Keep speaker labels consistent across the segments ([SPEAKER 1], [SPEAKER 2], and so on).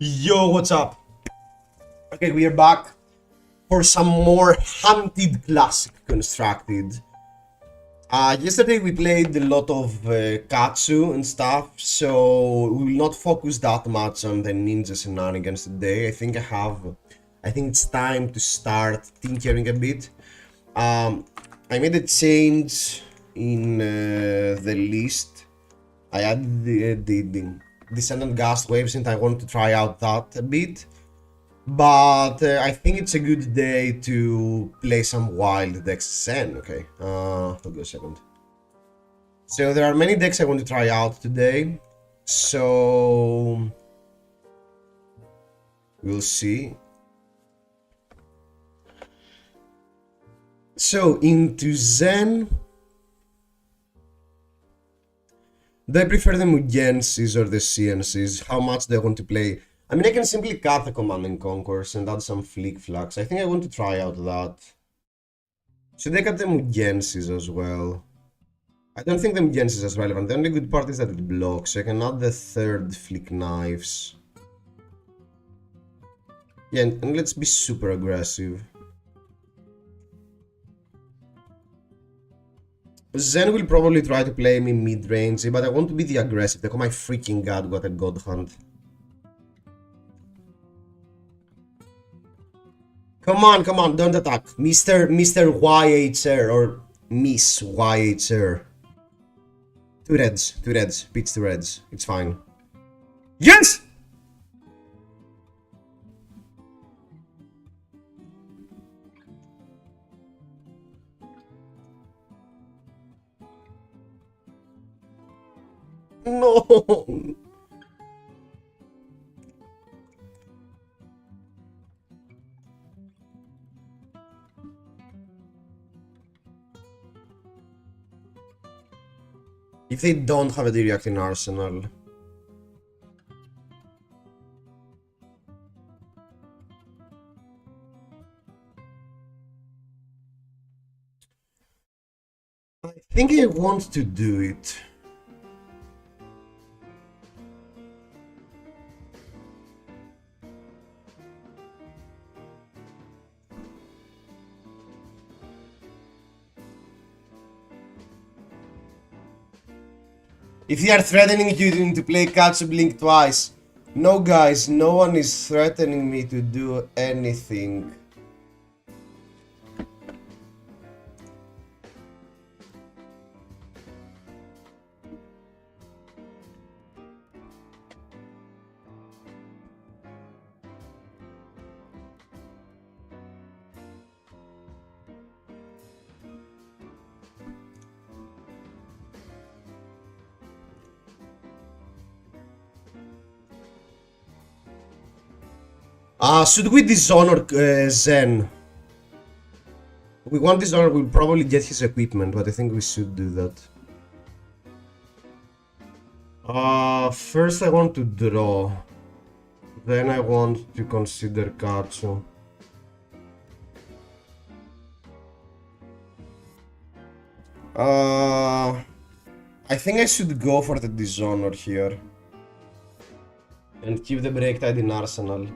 [SPEAKER 1] Yo, what's up? Okay, we are back for some more Hunted Classic Constructed. Yesterday we played a lot of Katsu and stuff, so we will not focus that much on the ninja shenanigans today. I think it's time to start tinkering a bit. I made a change in the list. I added the Descendant Gust Waves and I want to try out that a bit. But I think it's a good day to play some wild decks Zen. Okay, hold on a second. So there are many decks I want to try out today. So we'll see. So into Zen, do I prefer the Mugensis or the CNCs? How much do I want to play? I mean, I can simply cut the Command and Conquers and add some Flick Flux. I think I want to try out that. Should I cut the Mugensis as well? I don't think the Mugensis is as relevant. The only good part is that it blocks. So I can add the third Flick Knives. Yeah, and let's be super aggressive. Zen will probably try to play me mid-range, but I want to be the aggressive. Oh my freaking god, what a god hunt. Come on, don't attack. Mr. YHR or Miss YHR. Two reds. Pitch two reds. It's fine. Yes! No! If they don't have a direct in Arsenal. I think I want to do it. If they are threatening you to play Katsu Blink twice. No guys, no one is threatening me to do anything. Should we dishonor Zen? We want dishonor, we'll probably get his equipment, but I think we should do that. First I want to draw. Then I want to consider Katsu. I think I should go for the dishonor here. And keep the break tide in Arsenal.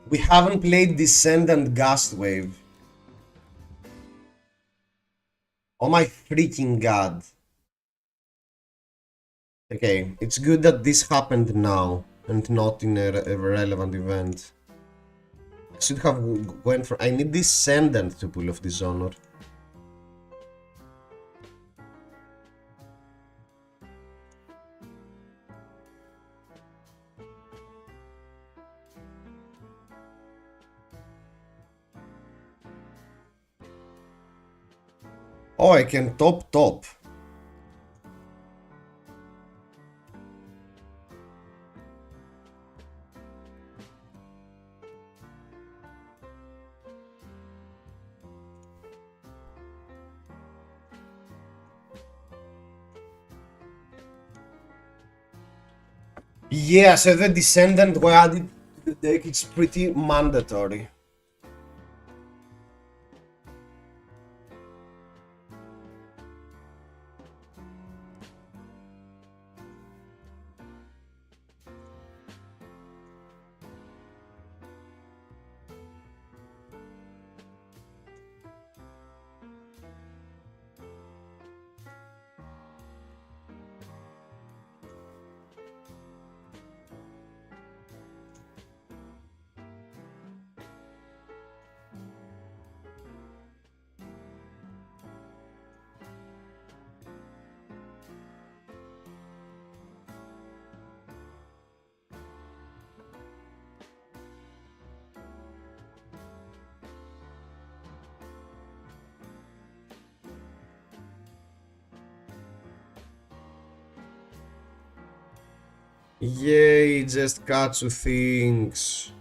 [SPEAKER 1] We haven't played Descent and Gust Wave. Oh my freaking god. Okay, it's good that this happened now and not in a relevant event. I should have went for... I need Descendant to pull off Dishonor. Oh, I can top. Yeah, so the Descendant were added to the deck, it's pretty mandatory. Yay, just Katsu things.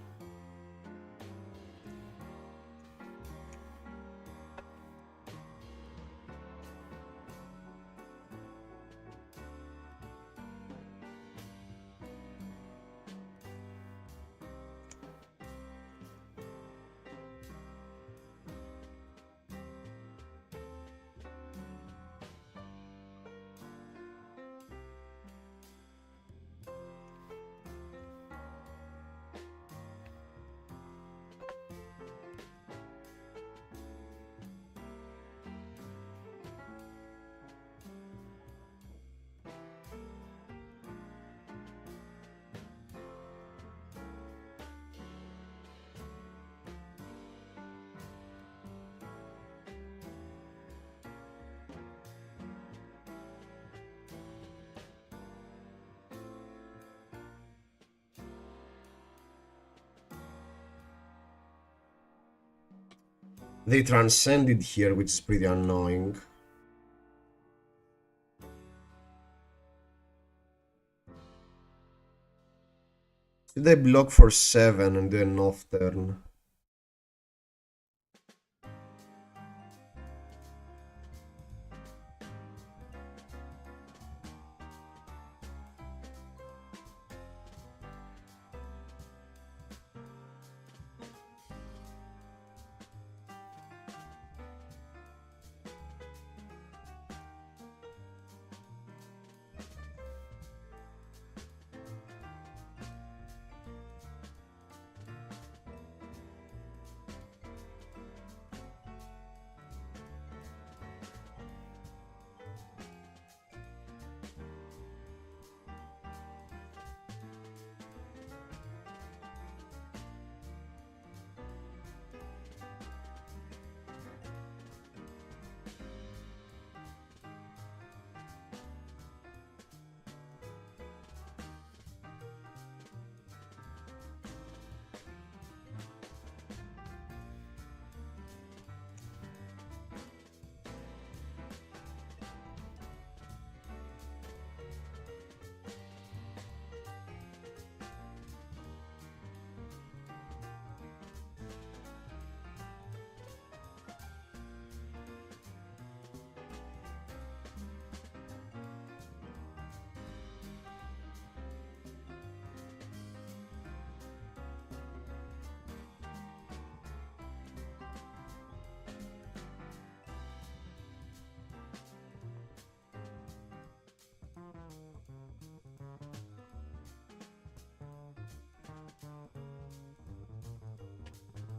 [SPEAKER 1] They transcended here, which is pretty annoying. Did I block for 7 and do an off turn?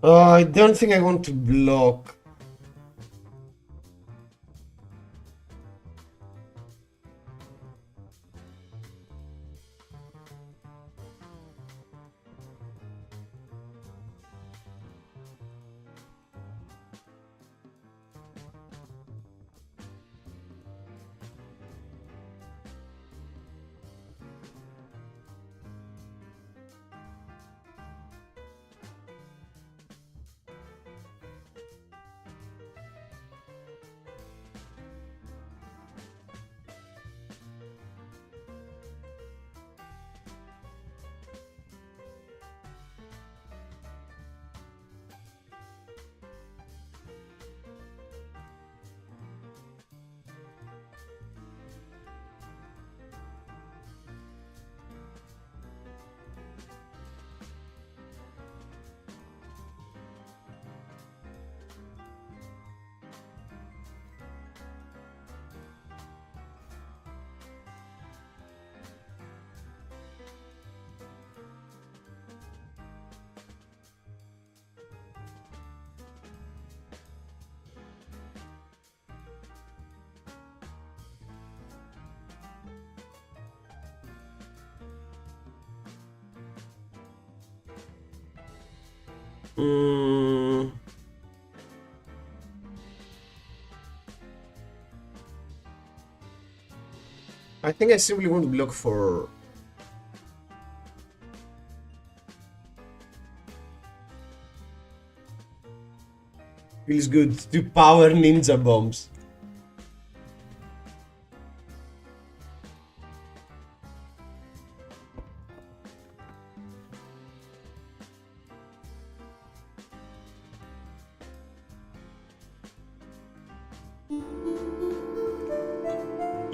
[SPEAKER 1] I don't think I want to block. I think I simply want to block for... Feels good to power ninja bombs.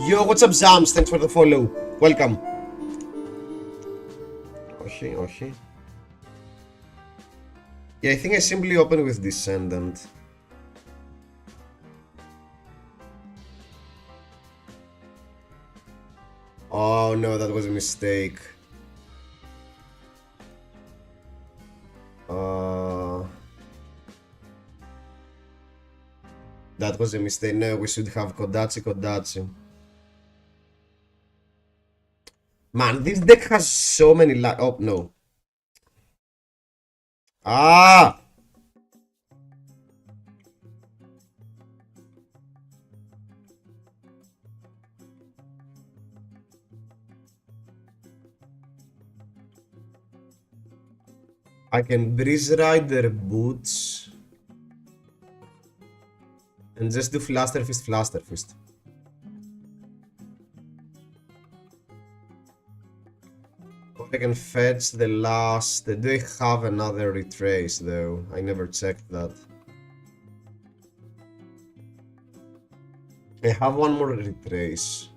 [SPEAKER 1] Yo, what's up, Zams? Thanks for the follow. Welcome. Okay, okay. Yeah, I think I simply open with Descendant. Oh no, that was a mistake. That was a mistake. No, we should have Kodachi. Man, this deck has so many oh, no. Ah! I can Breeze Ride their boots. And just do Flaster Fist. I can fetch the last... Do they have another retrace though? I never checked that. I have one more retrace.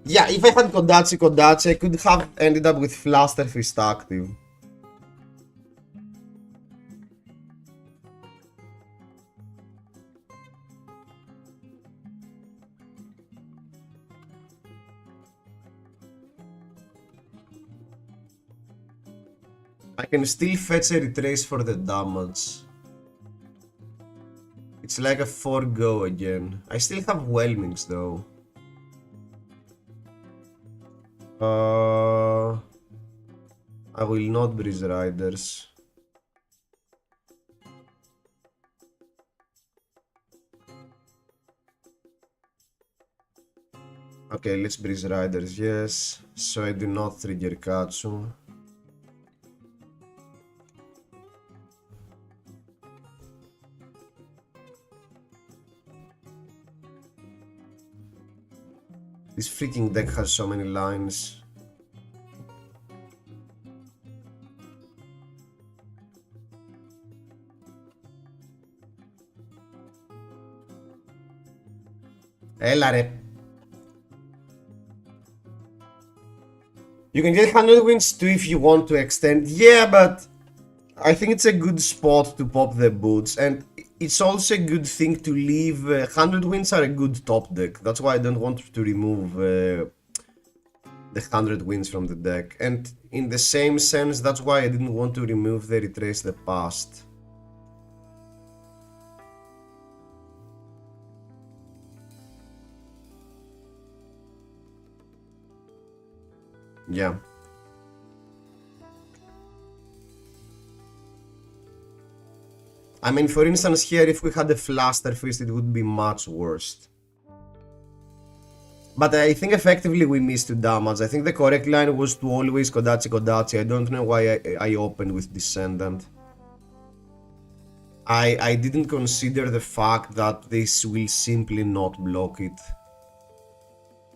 [SPEAKER 1] Yeah, if I had Kodachi, I could have ended up with Flaster Fist active. I can still fetch a retrace for the damage. It's like a 4-go again. I still have Whelmings though. I will not Breeze Riders. Okay, let's Breeze Riders, yes. So I do not trigger Katsu. This freaking deck has so many lines. Έλα ρε. You can get 100 wins too if you want to extend. Yeah, but I think it's a good spot to pop the boots, and it's also a good thing to leave. 100 wins are a good top deck. That's why I don't want to remove the 100 wins from the deck. And in the same sense, that's why I didn't want to remove the retrace the past. Yeah. I mean, for instance, here, if we had a Fluster Fist, it would be much worse. But I think effectively we missed 2 damage. I think the correct line was to always Kodachi Kodachi. I don't know why I opened with Descendant. I didn't consider the fact that this will simply not block it.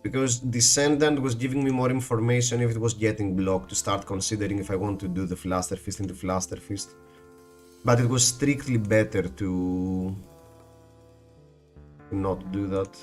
[SPEAKER 1] Because Descendant was giving me more information if it was getting blocked to start considering if I want to do the Fluster Fist into Fluster Fist. But it was strictly better to not do that.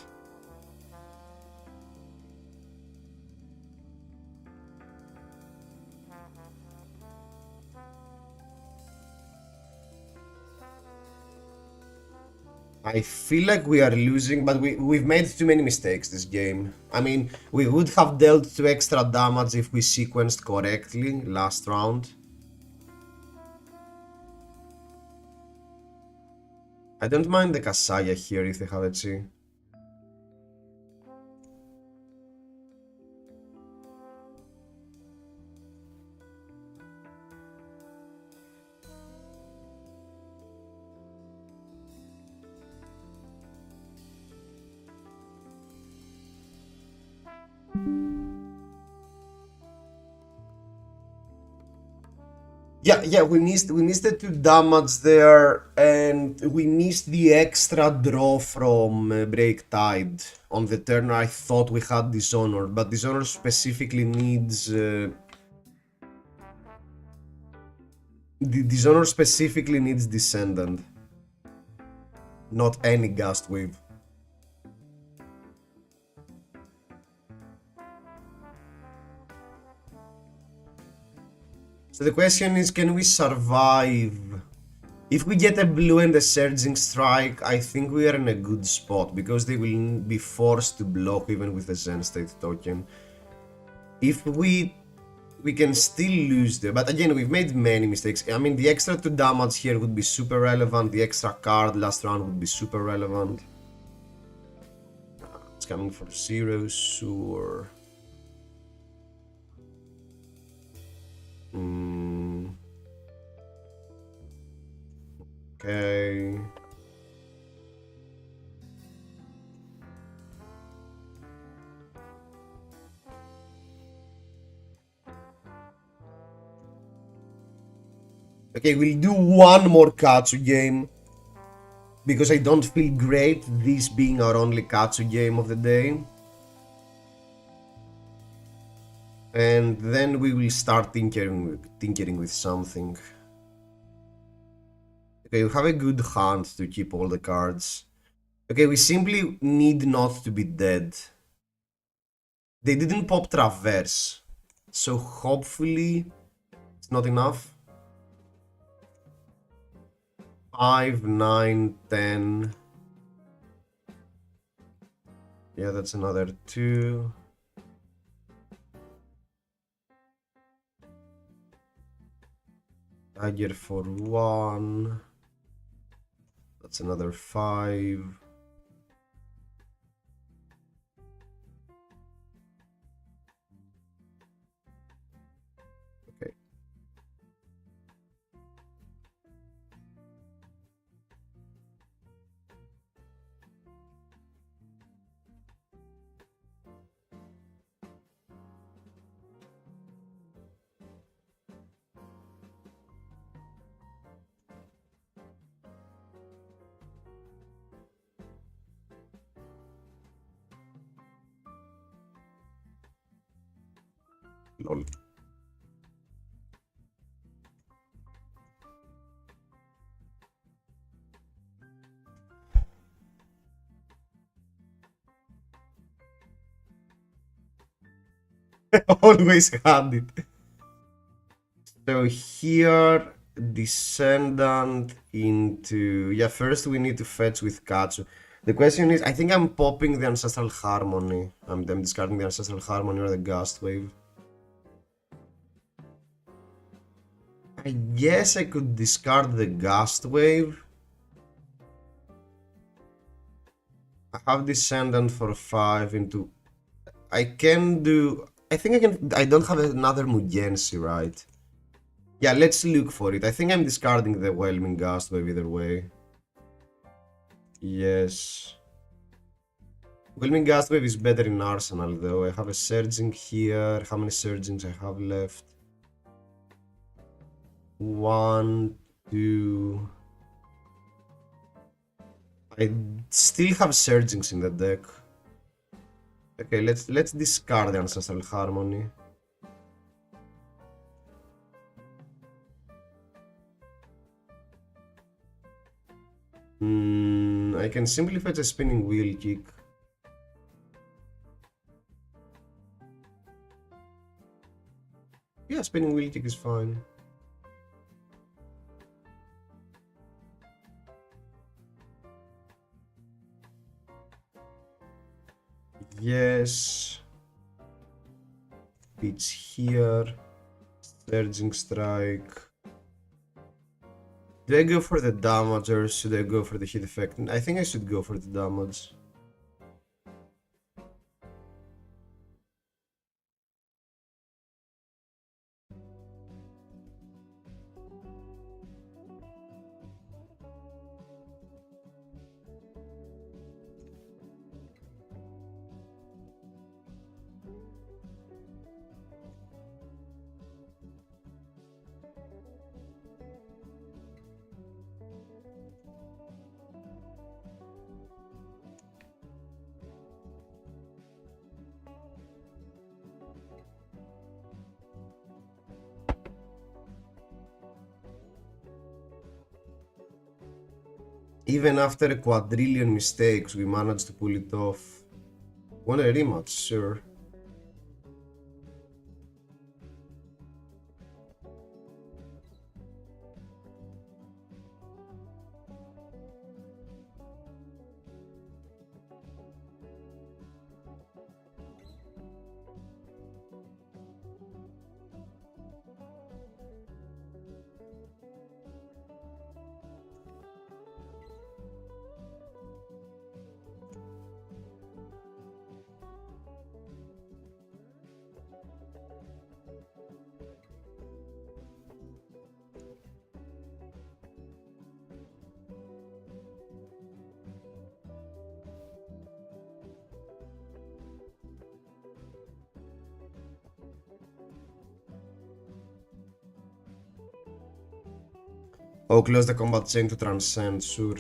[SPEAKER 1] I feel like we are losing, but we've made too many mistakes this game. I mean, we would have dealt 2 extra damage if we sequenced correctly last round. I don't mind the Kasaya here if they have a Chi. Yeah, we missed the 2 damage there, and we missed the extra draw from Break Tide. On the turn I thought we had Dishonor, but Dishonor specifically needs... Dishonor specifically needs Descendant. Not any Gust Wave. So the question is, can we survive? If we get a blue and a Surging Strike, I think we are in a good spot, because they will be forced to block even with the Zen State token. If we can still lose there, but again, we've made many mistakes. I mean, the extra 2 damage here would be super relevant, the extra card last round would be super relevant. It's coming for 0, sure. Okay. Okay, we'll do one more Katsu game, because I don't feel great this being our only Katsu game of the day. And then we will start tinkering with something. Okay, we have a good hand to keep all the cards. Okay, we simply need not to be dead. They didn't pop Traverse, so hopefully it's not enough. 5, 9, 10. Yeah, that's another 2. Tiger for 1. That's another 5. Okay. Lol. Always had it. So here, Descendant into... Yeah, first we need to fetch with Katsu. The question is, I think I'm popping the Ancestral Harmony. I'm discarding the Ancestral Harmony or the Gust Wave. I guess I could discard the Gust Wave. I have Descendant for 5 into... I can do... I think I can... I don't have another Mugensi, right? Yeah, let's look for it. I think I'm discarding the Whelming Gust Wave either way. Yes. Whelming Gust Wave is better in Arsenal though. I have a Surging here. How many Surgings I have left? 1, 2... I still have Surgings in the deck. Okay, let's discard the Ancestral Harmony. I can simply fetch a Spinning Wheel Kick. Yeah, Spinning Wheel Kick is fine. Yes. Pitch here. Surging Strike. Do I go for the damage or should I go for the hit effect? I think I should go for the damage. Even after a quadrillion mistakes, we managed to pull it off. Want a rematch? Sure. Oh, close the combat chain to transcend, sure.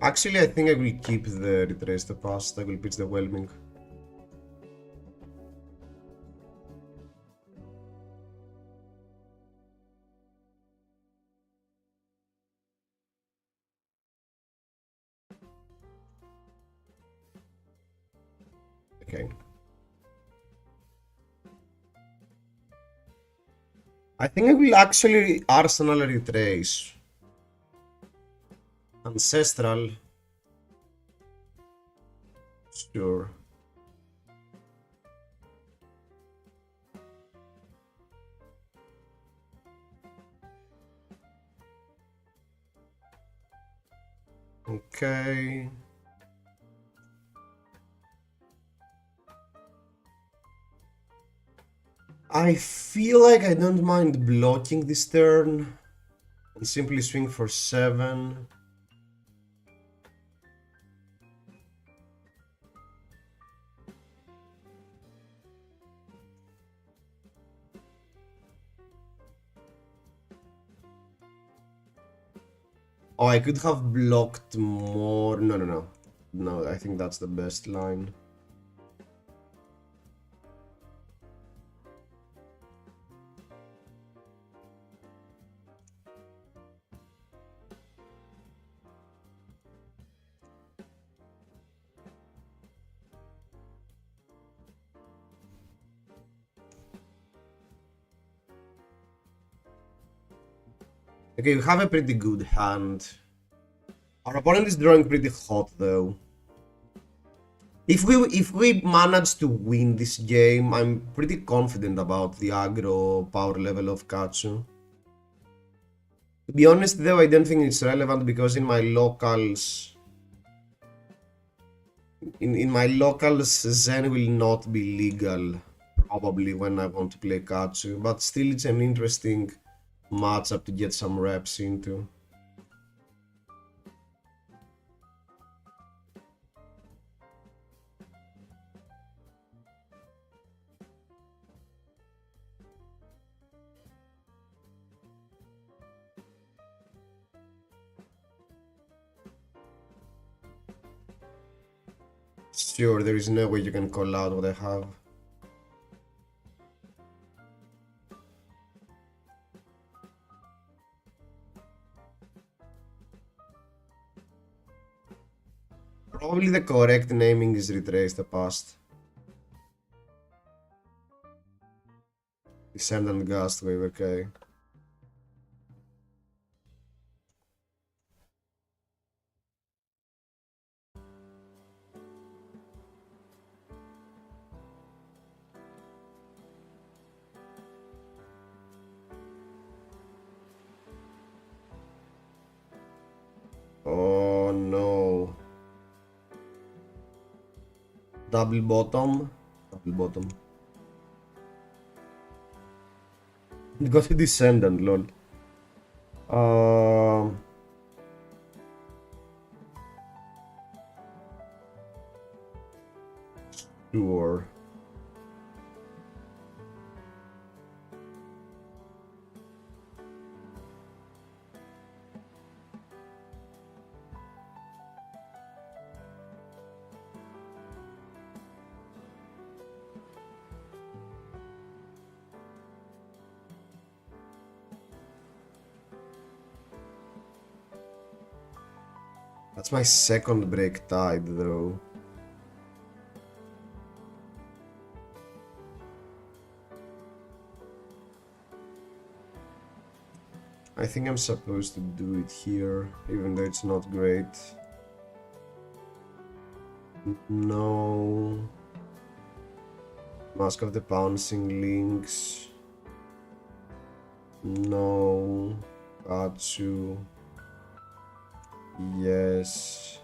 [SPEAKER 1] Actually, I think I will keep the Retrace the Past. I will pitch the Whelming. Okay. I think I will actually Arsenal Retrace. Ancestral. Sure. Okay. I feel like I don't mind blocking this turn and simply swing for 7. Oh, I could have blocked more. No, no, no. No, I think that's the best line. Okay, we have a pretty good hand. Our opponent is drawing pretty hot though. If we manage to win this game, I'm pretty confident about the aggro power level of Katsu. To be honest though, I don't think it's relevant because in my locals Zen will not be legal probably when I want to play Katsu, but still it's an interesting matchup to get some reps into. Sure, there is no way you can call out what I have. Probably the correct naming is Retrace the Past. Descendant Gust Wave, okay. Oh no. Double bottom. Double bottom. It got a Descendant, lol. Sure. That's my second break tide though. I think I'm supposed to do it here, even though it's not great. No. Mask of the Pouncing Lynx. No. Katsu. Yes.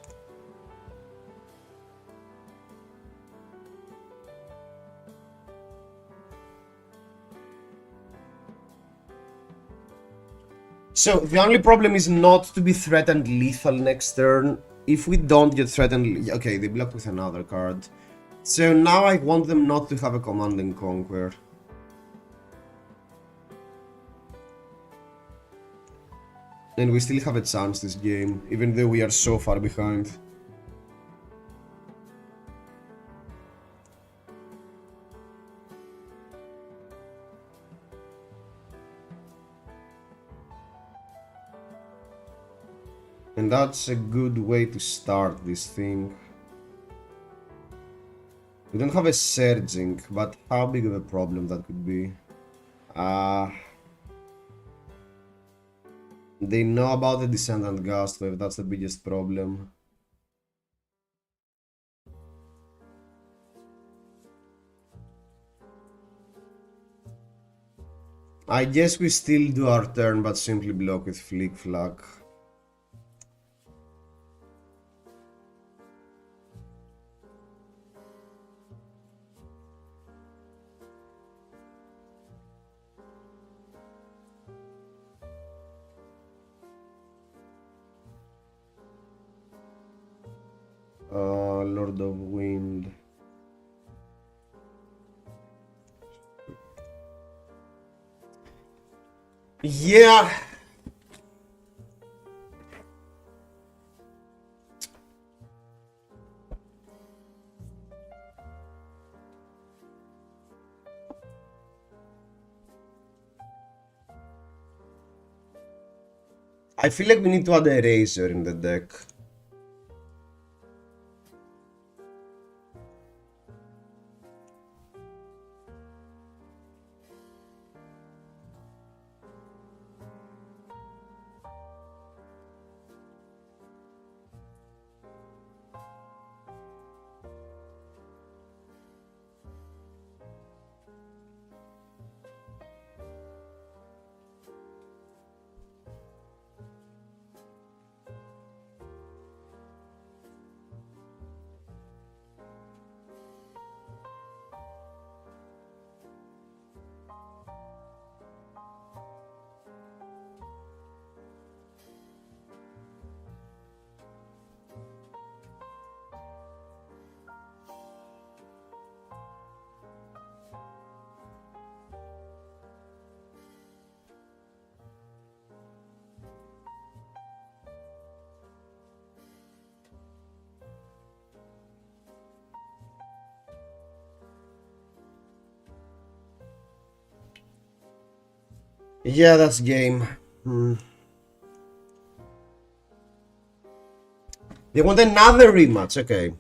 [SPEAKER 1] So the only problem is not to be threatened lethal next turn. If we don't get threatened, okay, they block with another card. So now I want them not to have a Command and Conquer. And we still have a chance this game, even though we are so far behind. And that's a good way to start this thing. We don't have a Surging, but how big of a problem that could be? They know about the Descendant Gust Wave, that's the biggest problem. I guess we still do our turn, but simply block with Flick Flack. Lord of Wind. Yeah. I feel like we need to add a razor in the deck. Yeah, that's game. They want another rematch, okay.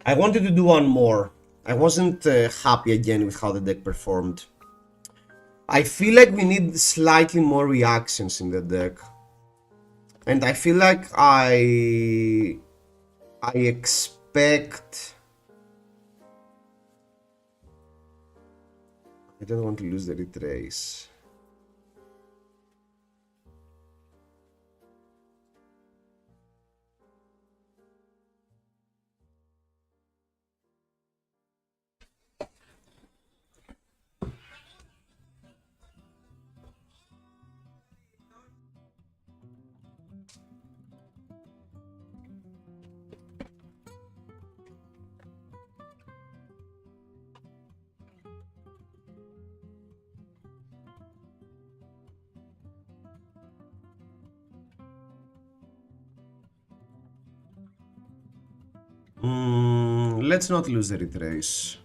[SPEAKER 1] I wanted to do one more. I wasn't happy again with how the deck performed. I feel like we need slightly more reactions in the deck. And I feel like I expect... I don't want to lose the retrace. Let's not lose the retrace.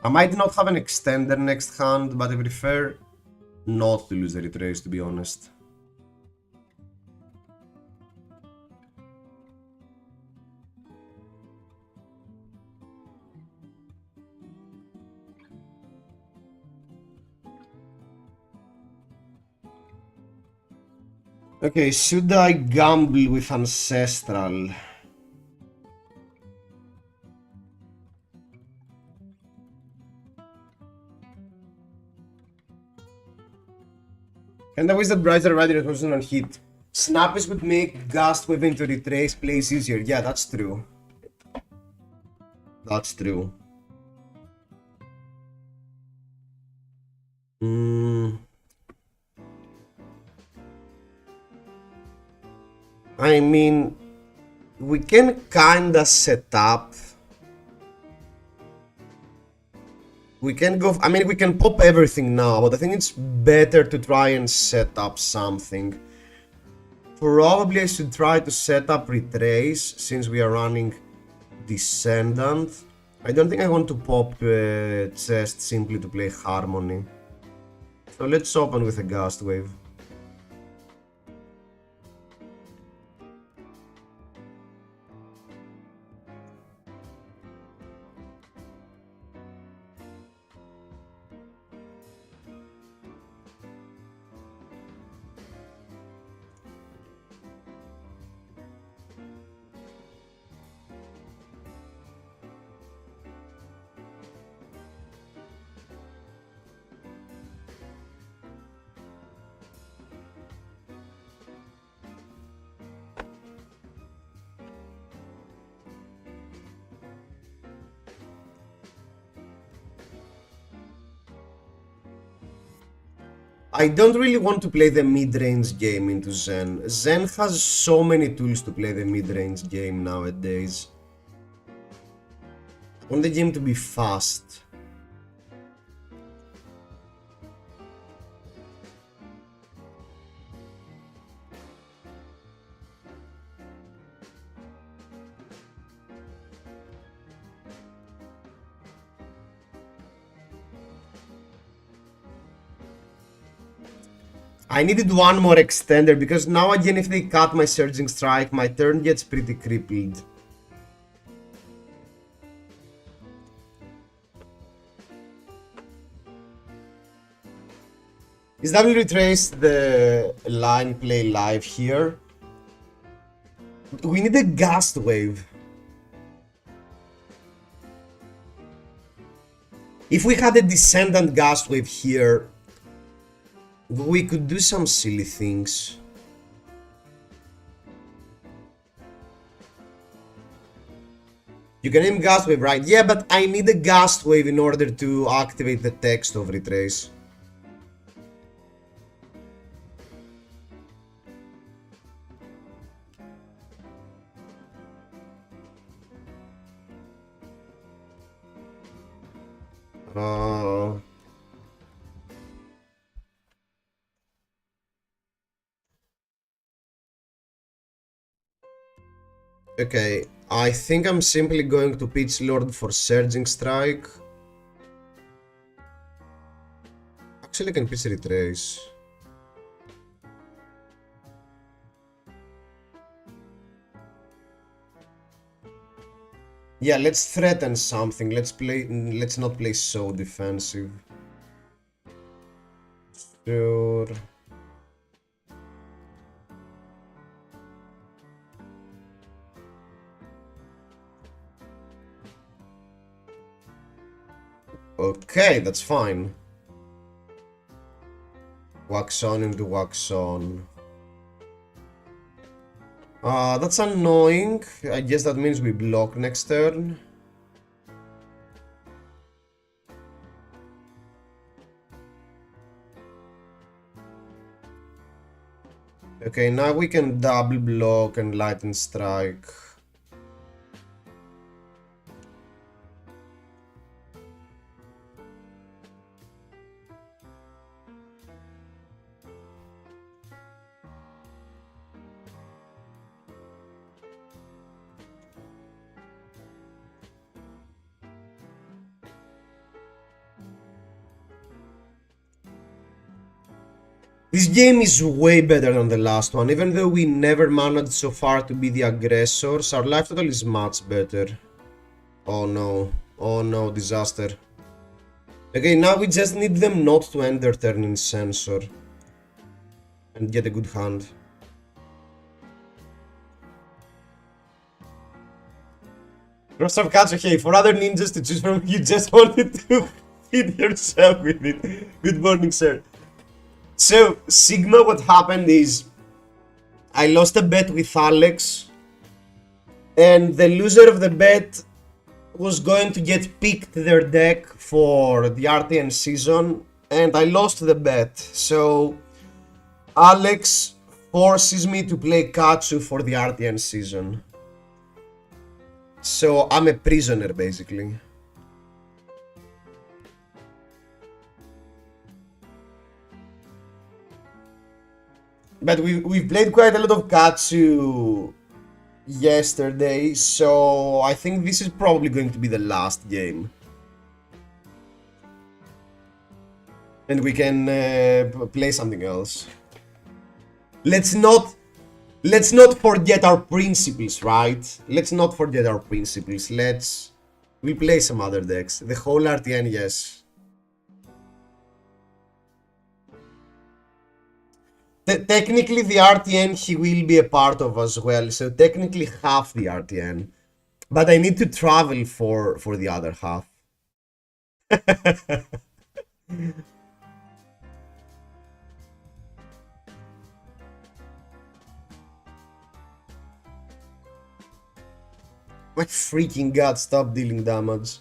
[SPEAKER 1] I might not have an extender next hand, but I prefer not to lose the retrace, to be honest. Okay, should I gamble with Ancestral? And the ways that Brighter Rider was on hit. Snappers would make Gust Wave into retrace plays easier. Yeah, that's true. That's true. I mean, we can kinda set up. We can go. I mean, we can pop everything now, but I think it's better to try and set up something. Probably I should try to set up Retrace since we are running Descendant. I don't think I want to pop Chest simply to play Harmony. So let's open with a Gust Wave. I don't really want to play the mid-range game into Zen. Zen has so many tools to play the mid-range game nowadays. I want the game to be fast. I needed one more extender because now again if they cut my Surging Strike, my turn gets pretty crippled. Is W retrace the line play live here? We need a Gust Wave. If we had a Descendant Gust Wave here, we could do some silly things. You can aim Gust Wave, right? Yeah, but I need a Gust Wave in order to activate the text of retrace. Okay, I think I'm simply going to pitch Lord for Surging Strike. Actually, I can pitch Retrace. Yeah, let's threaten something. Let's not play so defensive. Sure. Okay, that's fine. Wax on into wax on. That's annoying. I guess that means we block next turn. Okay, now we can double block and lightning strike. This game is way better than the last one, even though we never managed so far to be the aggressors, our life total is much better. Oh no, disaster. Okay, now we just need them not to end their turn in Censor. And get a good hand. Roster of Cats, okay, for other ninjas to choose from, you just wanted to hit yourself with it. Good morning, sir. So, Sigma, what happened is I lost a bet with Alex, and the loser of the bet was going to get picked their deck for the RTN season, and I lost the bet. So, Alex forces me to play Katsu for the RTN season. So, I'm a prisoner, basically. But we've played quite a lot of Katsu yesterday, so I think this is probably going to be the last game. And we can play something else. Let's not forget our principles, right? Let's not forget our principles. We'll play some other decks. The whole RTN, yes. Technically, the RTN, he will be a part of as well. So technically half the RTN. But I need to travel for the other half. My freaking god, stop dealing damage.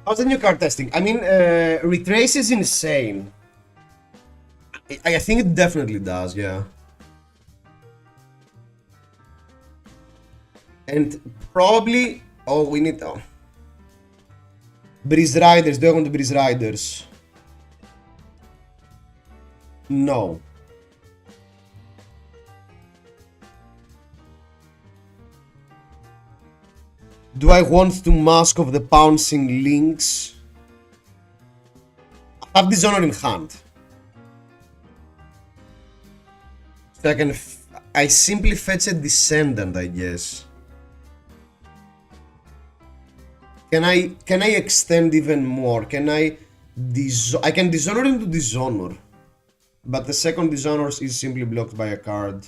[SPEAKER 1] How's the new card testing? I mean, Retrace is insane. I think it definitely does, yeah. And probably... Oh, we need... Oh. Breeze Riders. Do I want the Breeze Riders? No. Do I want to Mask of the Pouncing Lynx? I have Dishonor in hand. So I simply fetch a Descendant, I guess. Can I extend even more? Can I can Dishonor into Dishonor. But the second Dishonor is simply blocked by a card.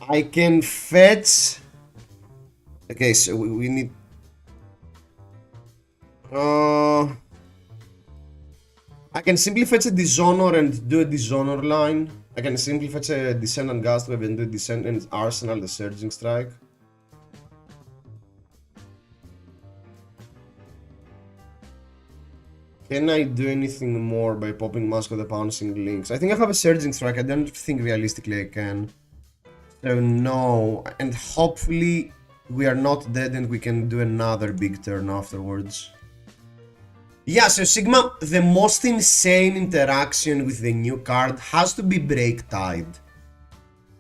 [SPEAKER 1] I can fetch... Okay, so we need... I can simply fetch a Dishonor and do a Dishonor line. I can simply fetch a Descendant Gastwave and do a Descendant Arsenal, the Surging Strike. Can I do anything more by popping Mask of the Pouncing Lynx? I think I have a Surging Strike. I don't think realistically I can. So no, and hopefully we are not dead and we can do another big turn afterwards. Yeah, so Sigma, the most insane interaction with the new card has to be Break Tide.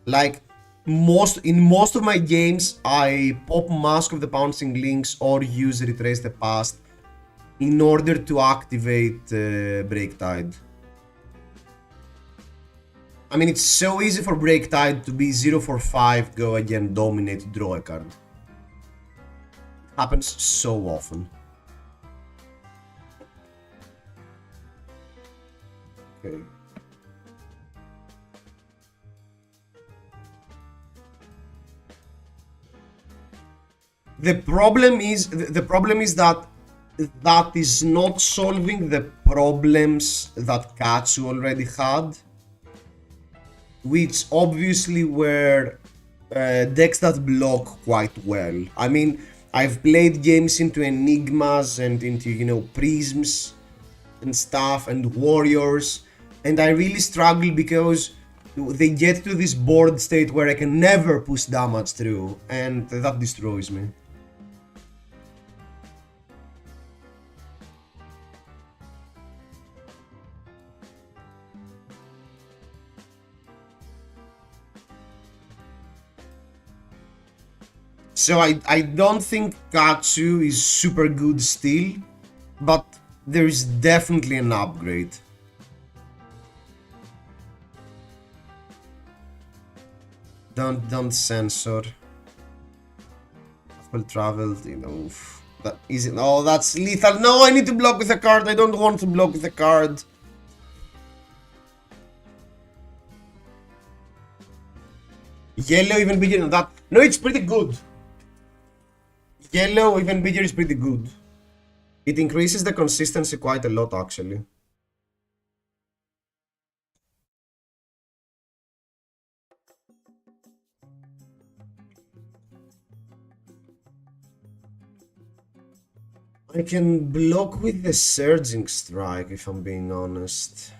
[SPEAKER 1] Like, in most of my games, I pop Mask of the Pouncing Lynx or use Retrace the Past in order to activate Break Tide. I mean, it's so easy for Break Tide to be 0 for 5, go again, dominate, draw a card. It happens so often. Okay. The problem is that that is not solving the problems that Katsu already had, which obviously were decks that block quite well. I mean, I've played games into Enigmas and into, you know, Prisms and stuff and Warriors, and I really struggle because they get to this board state where I can never push damage through, and that destroys me. So I don't think Katsu is super good still, but there is definitely an upgrade. Don't censor. Well traveled, you know. That isn't. Oh, that's lethal. No, I need to block with a card. I don't want to block with a card. Yellow even bigger than that. No, it's pretty good. Yellow even bigger is pretty good. It increases the consistency quite a lot, actually. I can block with the Surging Strike, if I'm being honest.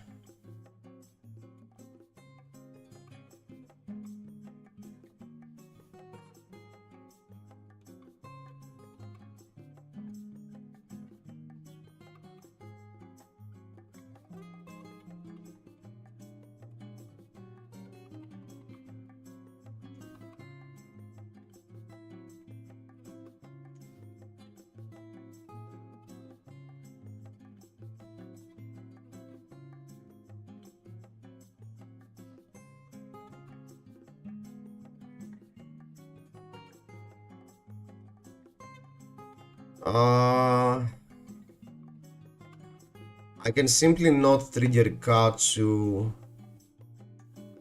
[SPEAKER 1] I can simply not trigger Katsu.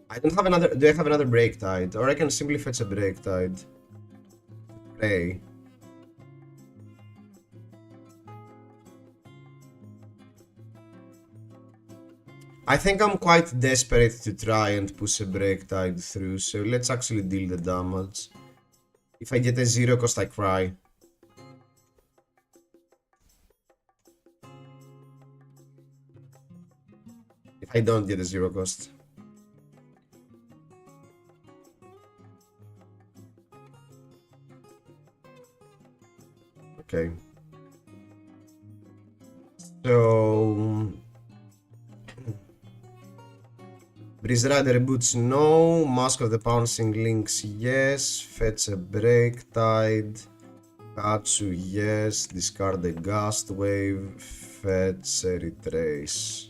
[SPEAKER 1] I don't have another. Do I have another Break Tide? Or I can simply fetch a Break Tide. Play. I think I'm quite desperate to try and push a Break Tide through, so let's actually deal the damage. If I get a 0 cost, I cry. If I don't get a 0 cost. Okay. So... Breeze Rider Boots, no. Mask of the Pouncing Lynx, yes. Fetch a Break Tide. Katsu, yes. Discard a Gust Wave. Fetch a Retrace.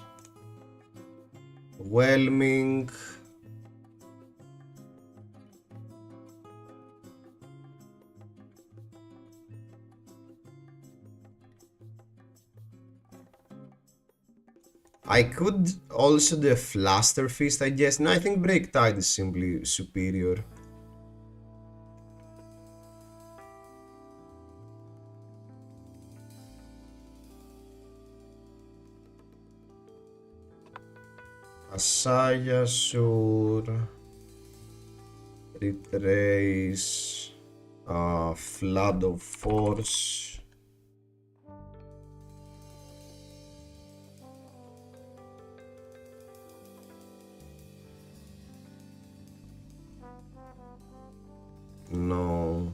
[SPEAKER 1] Whelming. I could also do a Fluster Fist, I guess. No, I think Break Tide is simply superior. Asaya, sure. Retrace. Flood of Force. No.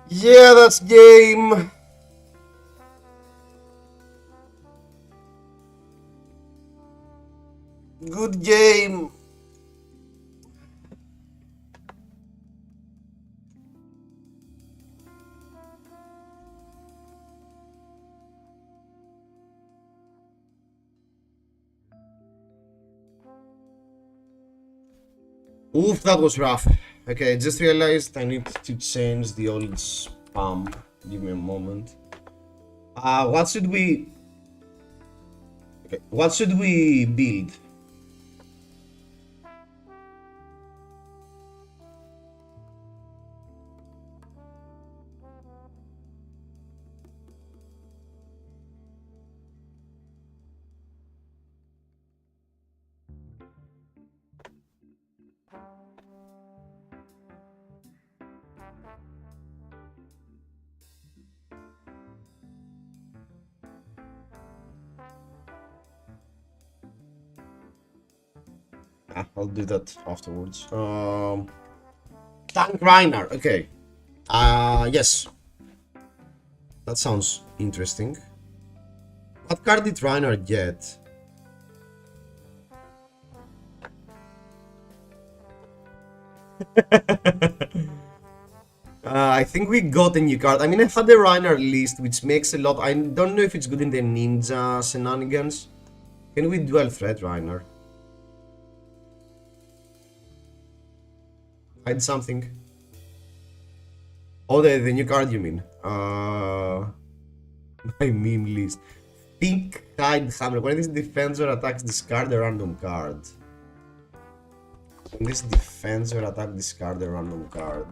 [SPEAKER 1] Yeah, that's game. Good game. Oof, that was rough. Okay, just realized I need to change the old spam. Give me a moment. What should we... Okay, what should we build? I'll do that afterwards. Tank Reiner, okay. Yes. That sounds interesting. What card did Reiner get? I think we got a new card. I mean, I had the Reiner list, which makes a lot. I don't know if it's good in the ninja shenanigans. Can we dual threat Reiner? Hide something. Oh, the new card you mean? My meme list. Pink Hide Hammer. When this defends or attacks, discard a random card. When this defends or attack, discard a random card.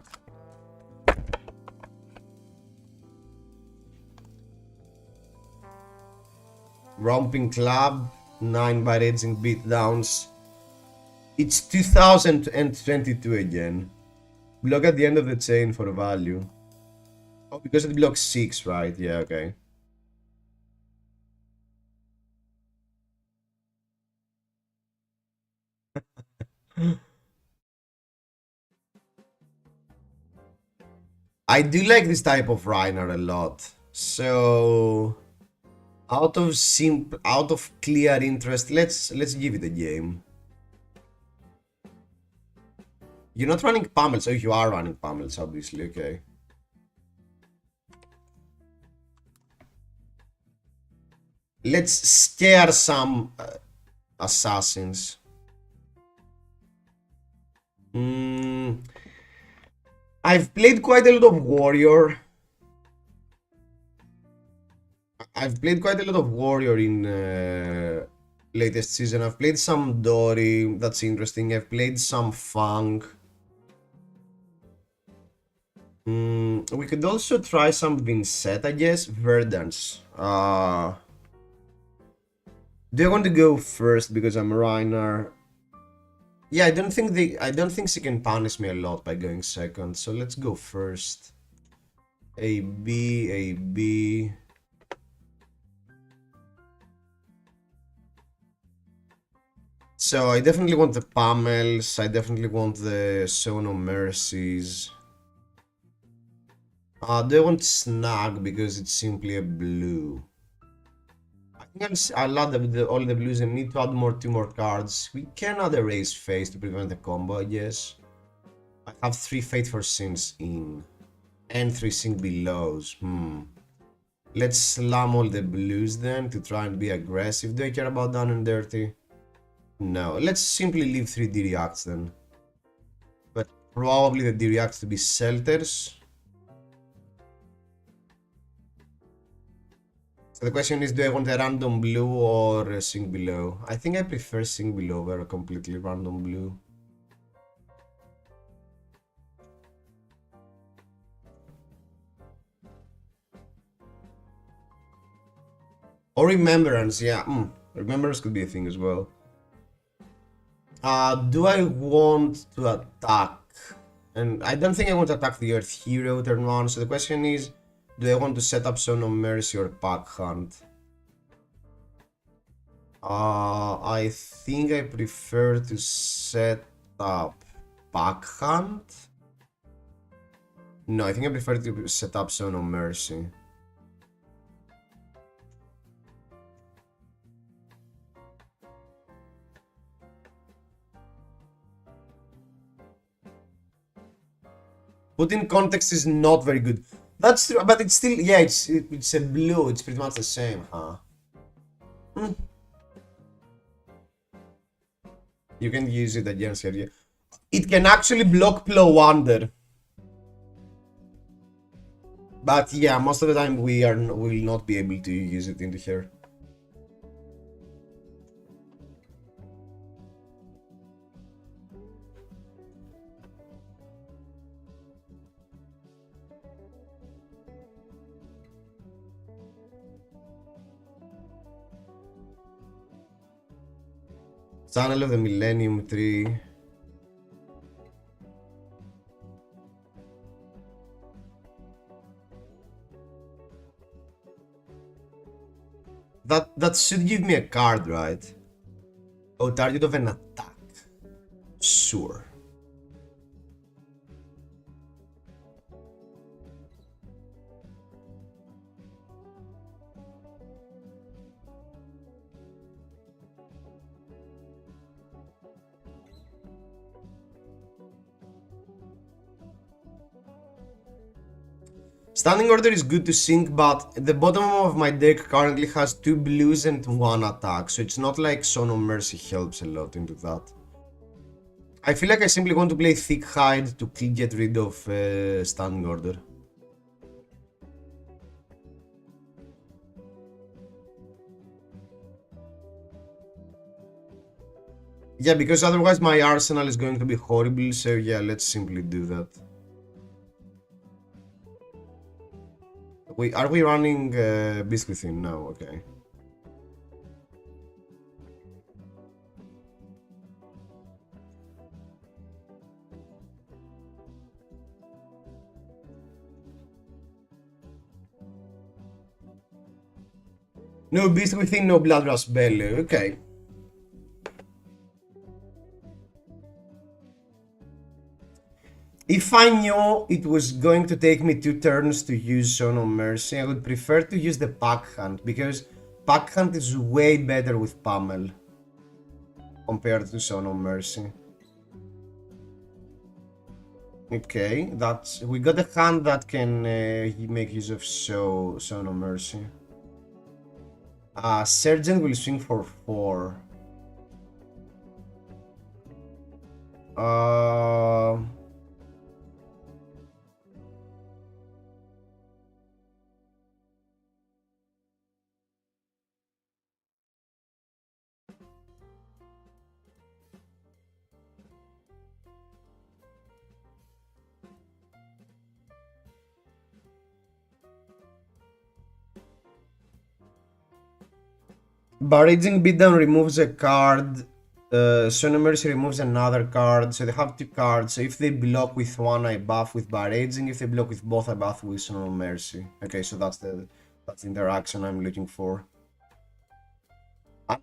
[SPEAKER 1] Romping Club, 9 by Raging Beatdowns. It's 2022 again. Block at the end of the chain for value. Oh, because it blocks 6, right? Yeah, okay. I do like this type of Reiner a lot. So... out of clear interest, let's give it a game. You're not running Pummels, so you are running Pummels, obviously, okay. Let's scare some assassins. I've played quite a lot of Warrior. I've played quite a lot of Warrior in latest season. I've played some Dory, that's interesting. I've played some Fang. We could also try some Vincent, I guess. Verdance. Do you want to go first because I'm Reiner? Yeah, I don't think she can punish me a lot by going second. So let's go first. A B, A B. So I definitely want the Pamels. I definitely want the Sono Mercies. Do I want Snag because it's simply a blue? I think I'll add all the blues and need to add two more cards. We can add a raise face to prevent the combo, I guess. I have 3 Fate for Sins in. And 3 Sink Belows. Let's slam all the blues then to try and be aggressive. Do I care about down and dirty? No. Let's simply leave 3 D-Reacts then. But probably the D-Reacts to be Shelters. So the question is, do I want a random blue or a Sink Below? I think I prefer Sink Below over a completely random blue. Or Remembrance, yeah. Remembrance could be a thing as well. Do I want to attack? And I don't think I want to attack the Earth Hero turn 1, so the question is, do I want to set up Son of Mercy or Pack Hunt? I think I prefer to set up Pack Hunt. No, I think I prefer to set up Son of Mercy. Put in context is not very good. That's true, but it's still, yeah, it's a blue. It's pretty much the same, huh? You can use it against her. Yeah. It can actually block Plow Wonder. But yeah, most of the time we will not be able to use it into her. Channel of the Millennium Tree. That should give me a card, right? Oh, target of an attack. Sure. Standing Order is good to sink, but the bottom of my deck currently has 2 blues and 1 attack, so it's not like Son of Mercy helps a lot into that. I feel like I simply want to play Thick Hide to get rid of Standing Order. Yeah, because otherwise my arsenal is going to be horrible, so yeah, let's simply do that. Wait, are we running Beast Within? No, okay. No Beast Within, no Bloodrush Belly, okay. If I knew it was going to take me 2 turns to use Son of Mercy, I would prefer to use the Pack Hunt, because Pack Hunt is way better with Pummel compared to Son of Mercy. Okay, we got a hand that can make use of Son of Mercy. Sergeant will swing for 4. Barraging Beatdown removes a card. Son of Mercy removes another card. So they have two cards. So if they block with one, I buff with Barraging. If they block with both, I buff with Son of Mercy. Okay, so that's the interaction I'm looking for.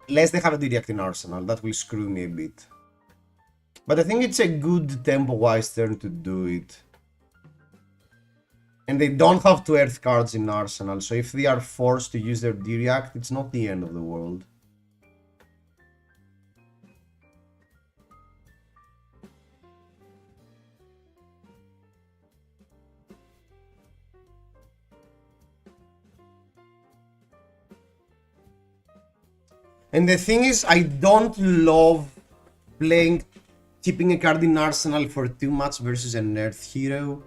[SPEAKER 1] Unless they have a direct in Arsenal, that will screw me a bit. But I think it's a good tempo-wise turn to do it. And they don't have two Earth cards in Arsenal, so if they are forced to use their D-React, it's not the end of the world. And the thing is, I don't love keeping a card in Arsenal for too much versus an Earth hero.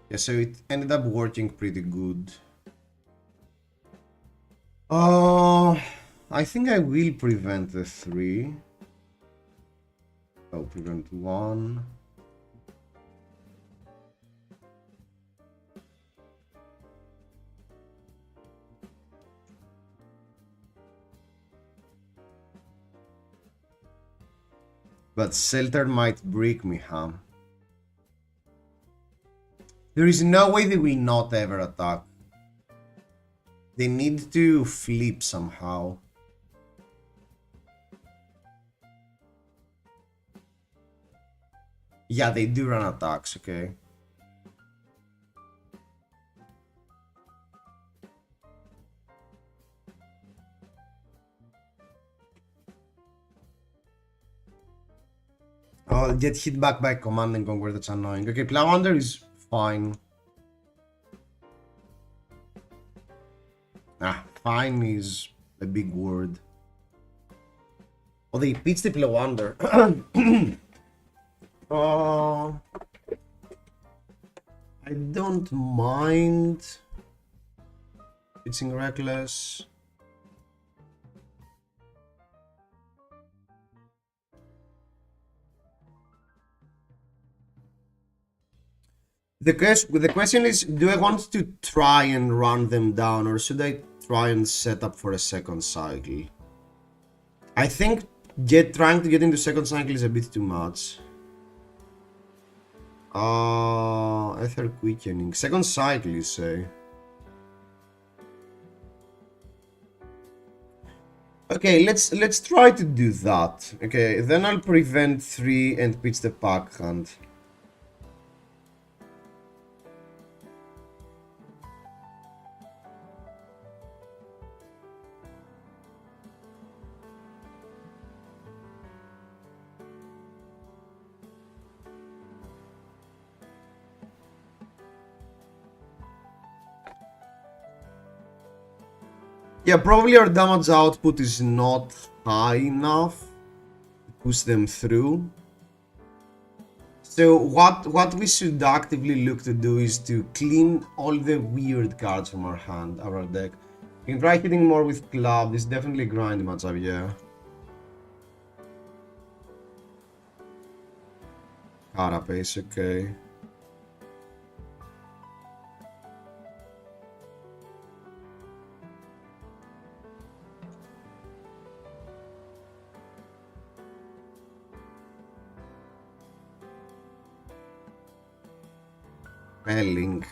[SPEAKER 1] Yeah, so it ended up working pretty good. I think I will prevent the 3. I'll prevent 1. But Shelter might break me, huh? There is no way they will not ever attack. They need to flip somehow. Yeah, they do run attacks, okay. I'll get hit back by Command and Conquer, that's annoying. Okay, Plowlander is fine. Fine is a big word. Oh, they pitched the Plowlander. I don't mind pitching Reckless. The question is, do I want to try and run them down, or should I try and set up for a second cycle? I think trying to get into second cycle is a bit too much. Ether Quickening. Second cycle, you say? Okay, let's try to do that. Okay, then I'll prevent 3 and pitch the pack hand. Yeah, probably our damage output is not high enough to push them through. So what we should actively look to do is to clean all the weird cards from our deck. You can try hitting more with Club. This is definitely a grind matchup, yeah. Carapace, okay. Spelling.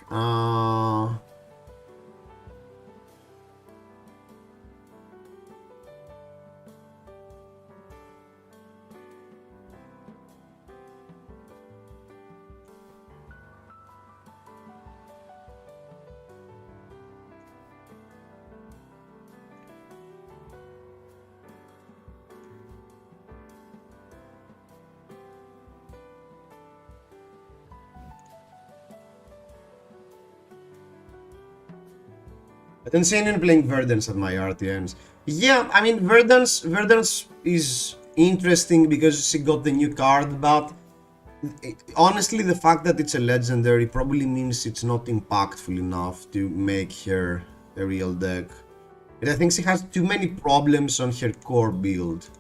[SPEAKER 1] I don't see anyone playing Verdance at my RTMs. Yeah, I mean, Verdance is interesting because she got the new card, but honestly, the fact that it's a legendary probably means it's not impactful enough to make her a real deck. And I think she has too many problems on her core build.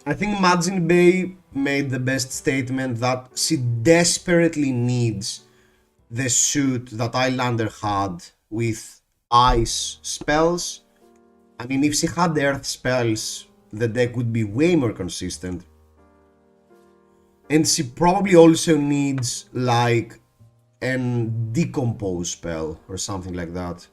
[SPEAKER 1] I think Majin Bay made the best statement that she desperately needs the suit that Eyelander had with ice spells. I mean, if she had earth spells, the deck would be way more consistent. And she probably also needs like an decompose spell or something like that.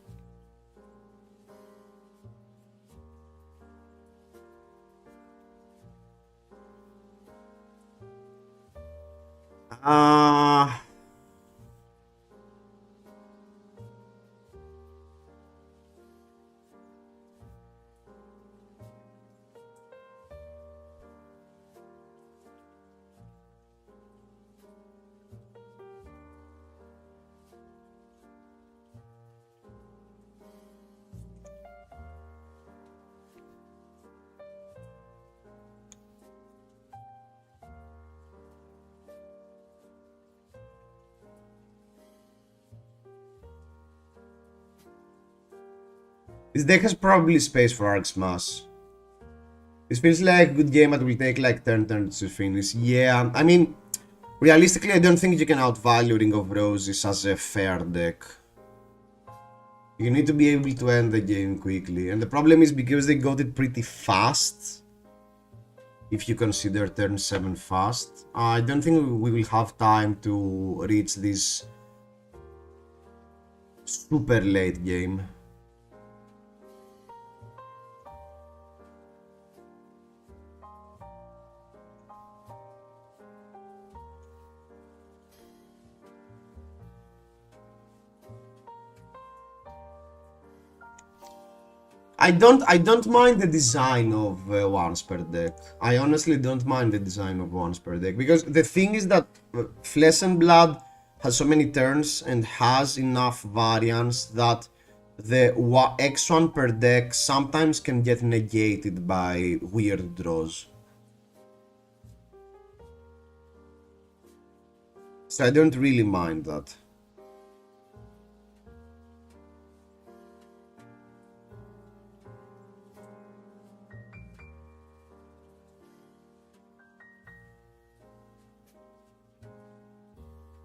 [SPEAKER 1] This deck has probably space for Arc Smash. This feels like a good game that will take like 10 turns to finish. Yeah, I mean, realistically, I don't think you can outvalue Ring of Roses as a fair deck. You need to be able to end the game quickly. And the problem is because they got it pretty fast. If you consider turn 7 fast. I don't think we will have time to reach this super late game. I don't mind the design of once per deck. I honestly don't mind the design of once per deck, because the thing is that Flesh and Blood has so many turns and has enough variance that the X1 per deck sometimes can get negated by weird draws. So I don't really mind that.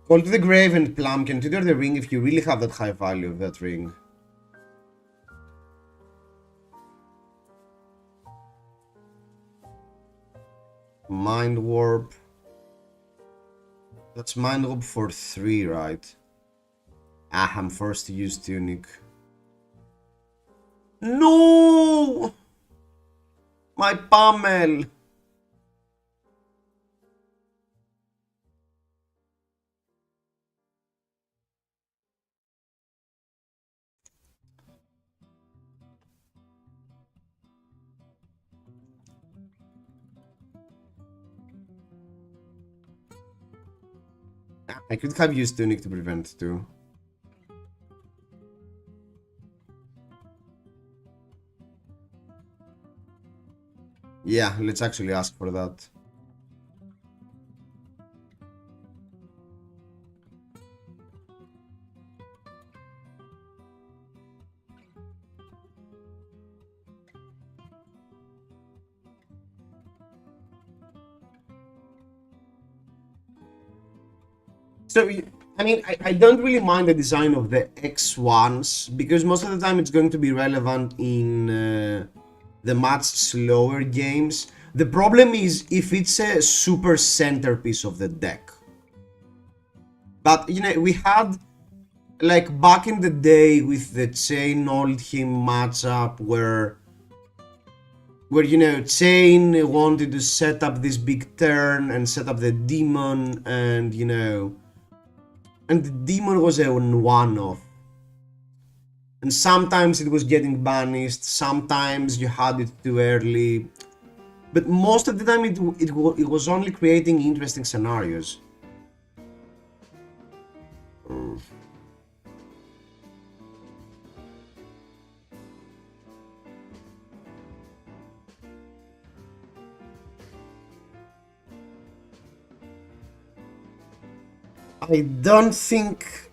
[SPEAKER 1] Call to the Grave and Plum can tutor the ring if you really have that high value of that ring. Mind Warp. That's Mind Warp for 3, right? Ah, I'm forced to use Tunic. No! My Pummel! I could have used Tunic to prevent too. Yeah, let's actually ask for that. So, I mean, I don't really mind the design of the X1s, because most of the time it's going to be relevant in the much slower games. The problem is if it's a super centerpiece of the deck. But, you know, we had, like, back in the day with the Chain Oldhim matchup where you know, Chain wanted to set up this big turn and set up the demon, and, you know, and the demon was a one-off. And sometimes it was getting banished, sometimes you had it too early. But most of the time it was only creating interesting scenarios. I don't think...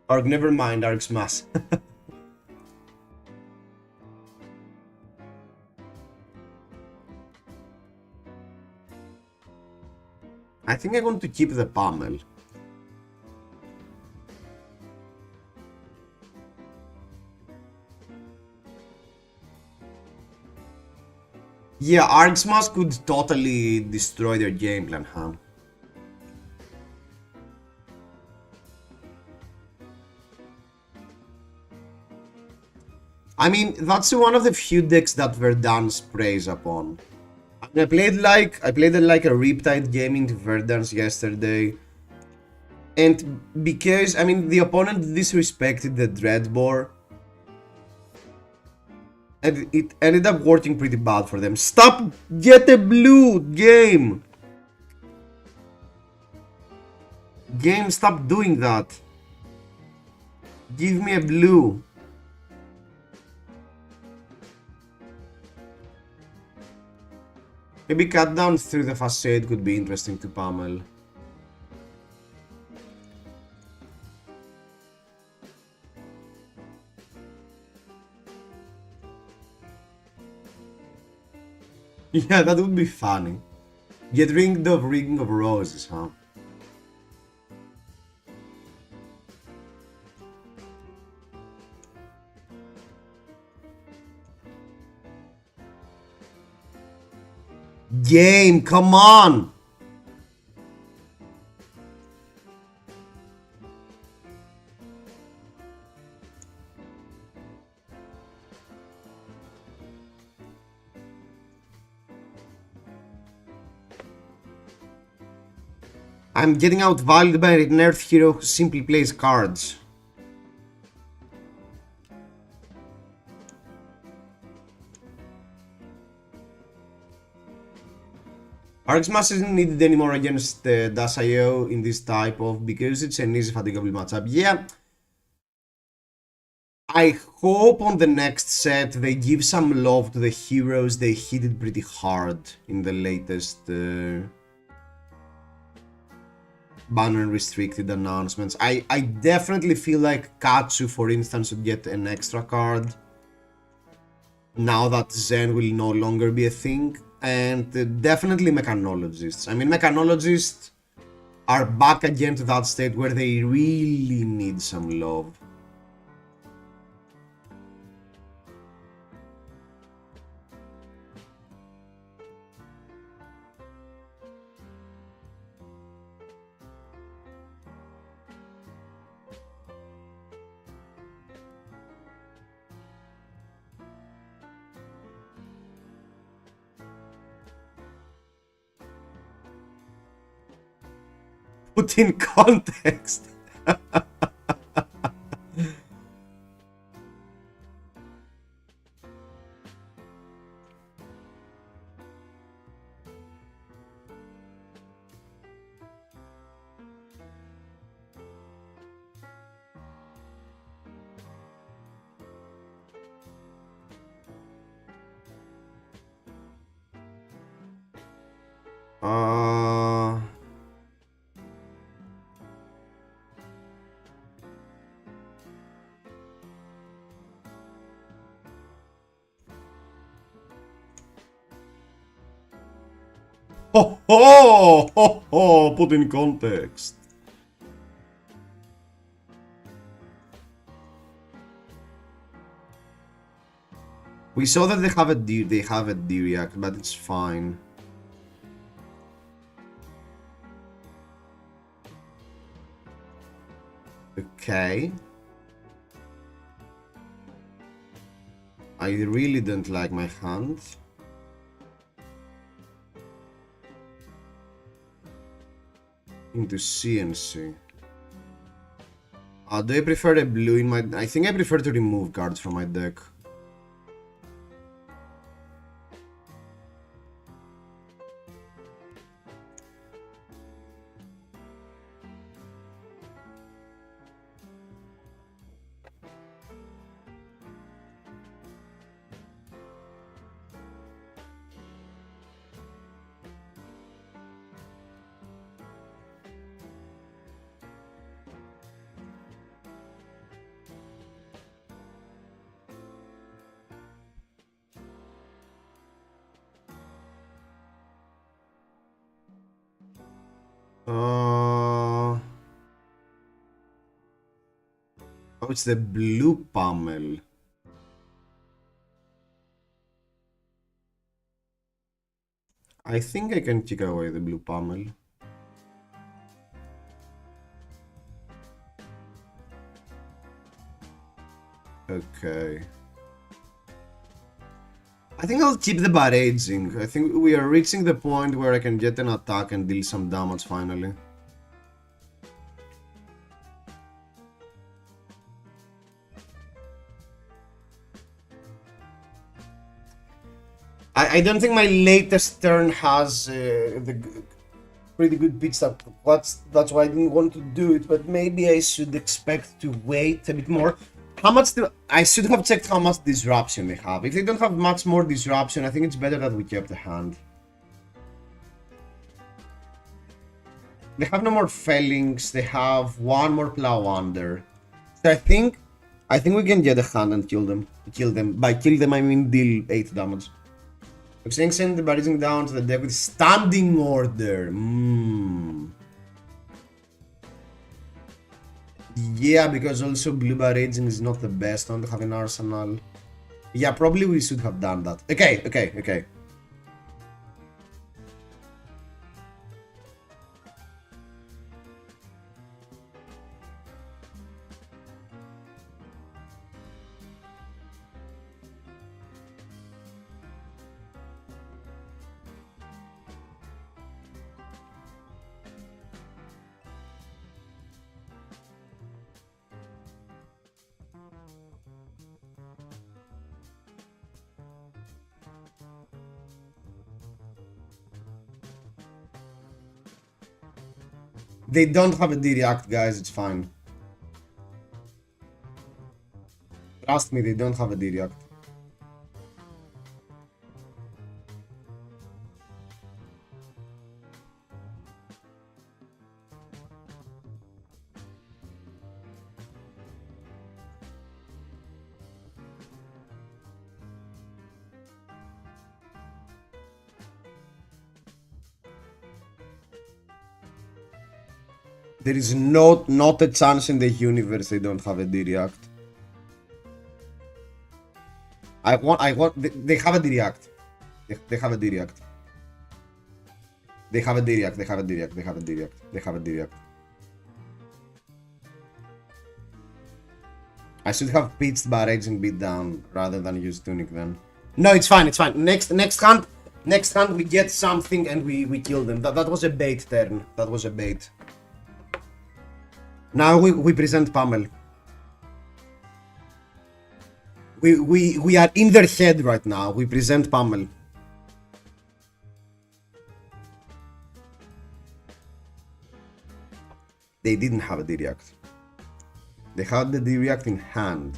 [SPEAKER 1] Arc, never mind, Arc Smash. I think I want to keep the Pummel. Yeah, Arc Smash could totally destroy their game plan, huh? I mean, that's one of the few decks that Verdansk preys upon. I played like a Riptide game into Verdansk yesterday. And because, I mean, the opponent disrespected the Dreadbore, and it ended up working pretty bad for them. Stop! Get a blue! Game! Game, stop doing that. Give me a blue. Maybe cut down through the facade could be interesting to Pummel. Yeah, that would be funny. Get rid of Ring of Roses, huh? Game, come on! I'm getting outvalued by an Earth hero who simply plays cards. Arc Smash isn't needed anymore against Dash.io in this type of, because it's an easy fatigable matchup. Yeah, I hope on the next set they give some love to the heroes they hit it pretty hard in the latest banner restricted announcements. I definitely feel like Katsu, for instance, should get an extra card now that Zen will no longer be a thing. And definitely Mechanologists. I mean, Mechanologists are back again to that state where they really need some love. Put in context. Uh... Ho ho! Ho ho! Put in context. We saw that they have a D-React, but it's fine. Okay. I really don't like my hand. Into CNC. Do I prefer a blue in my... I think I prefer to remove cards from my deck. Oh, it's the blue pummel. I think I can kick away the blue pummel. Okay. I think I'll keep the barraging. I think we are reaching the point where I can get an attack and deal some damage finally. I don't think my latest turn has the pretty good pitch up. That's why I didn't want to do it, but maybe I should expect to wait a bit more. How much I should have checked how much disruption they have. If they don't have much more disruption, I think it's better that we kept the hand. They have no more fellings, they have one more plow under. So I think we can get a hand and kill them. By kill them I mean deal 8 damage. I'm saying send the barraging down to the deck with standing order. Yeah, because also blue barraging is not the best on having arsenal. Yeah, probably we should have done that. Okay. They don't have a D-React, guys, it's fine. Trust me, they don't have a D-React. There is not a chance in the universe they don't have a D-React. They have a D-React. They have a D-React. They have a D-React, they have a D-React, they have a D-React, they have a D-React. I should have pitched barraging beat down rather than use tunic then. No, it's fine, it's fine. Next hand we get something and we kill them. That was a bait turn. That was a bait. Now we present pummel. We are in their head right now. We present pummel. They didn't have a D-React. They had the D-React in hand.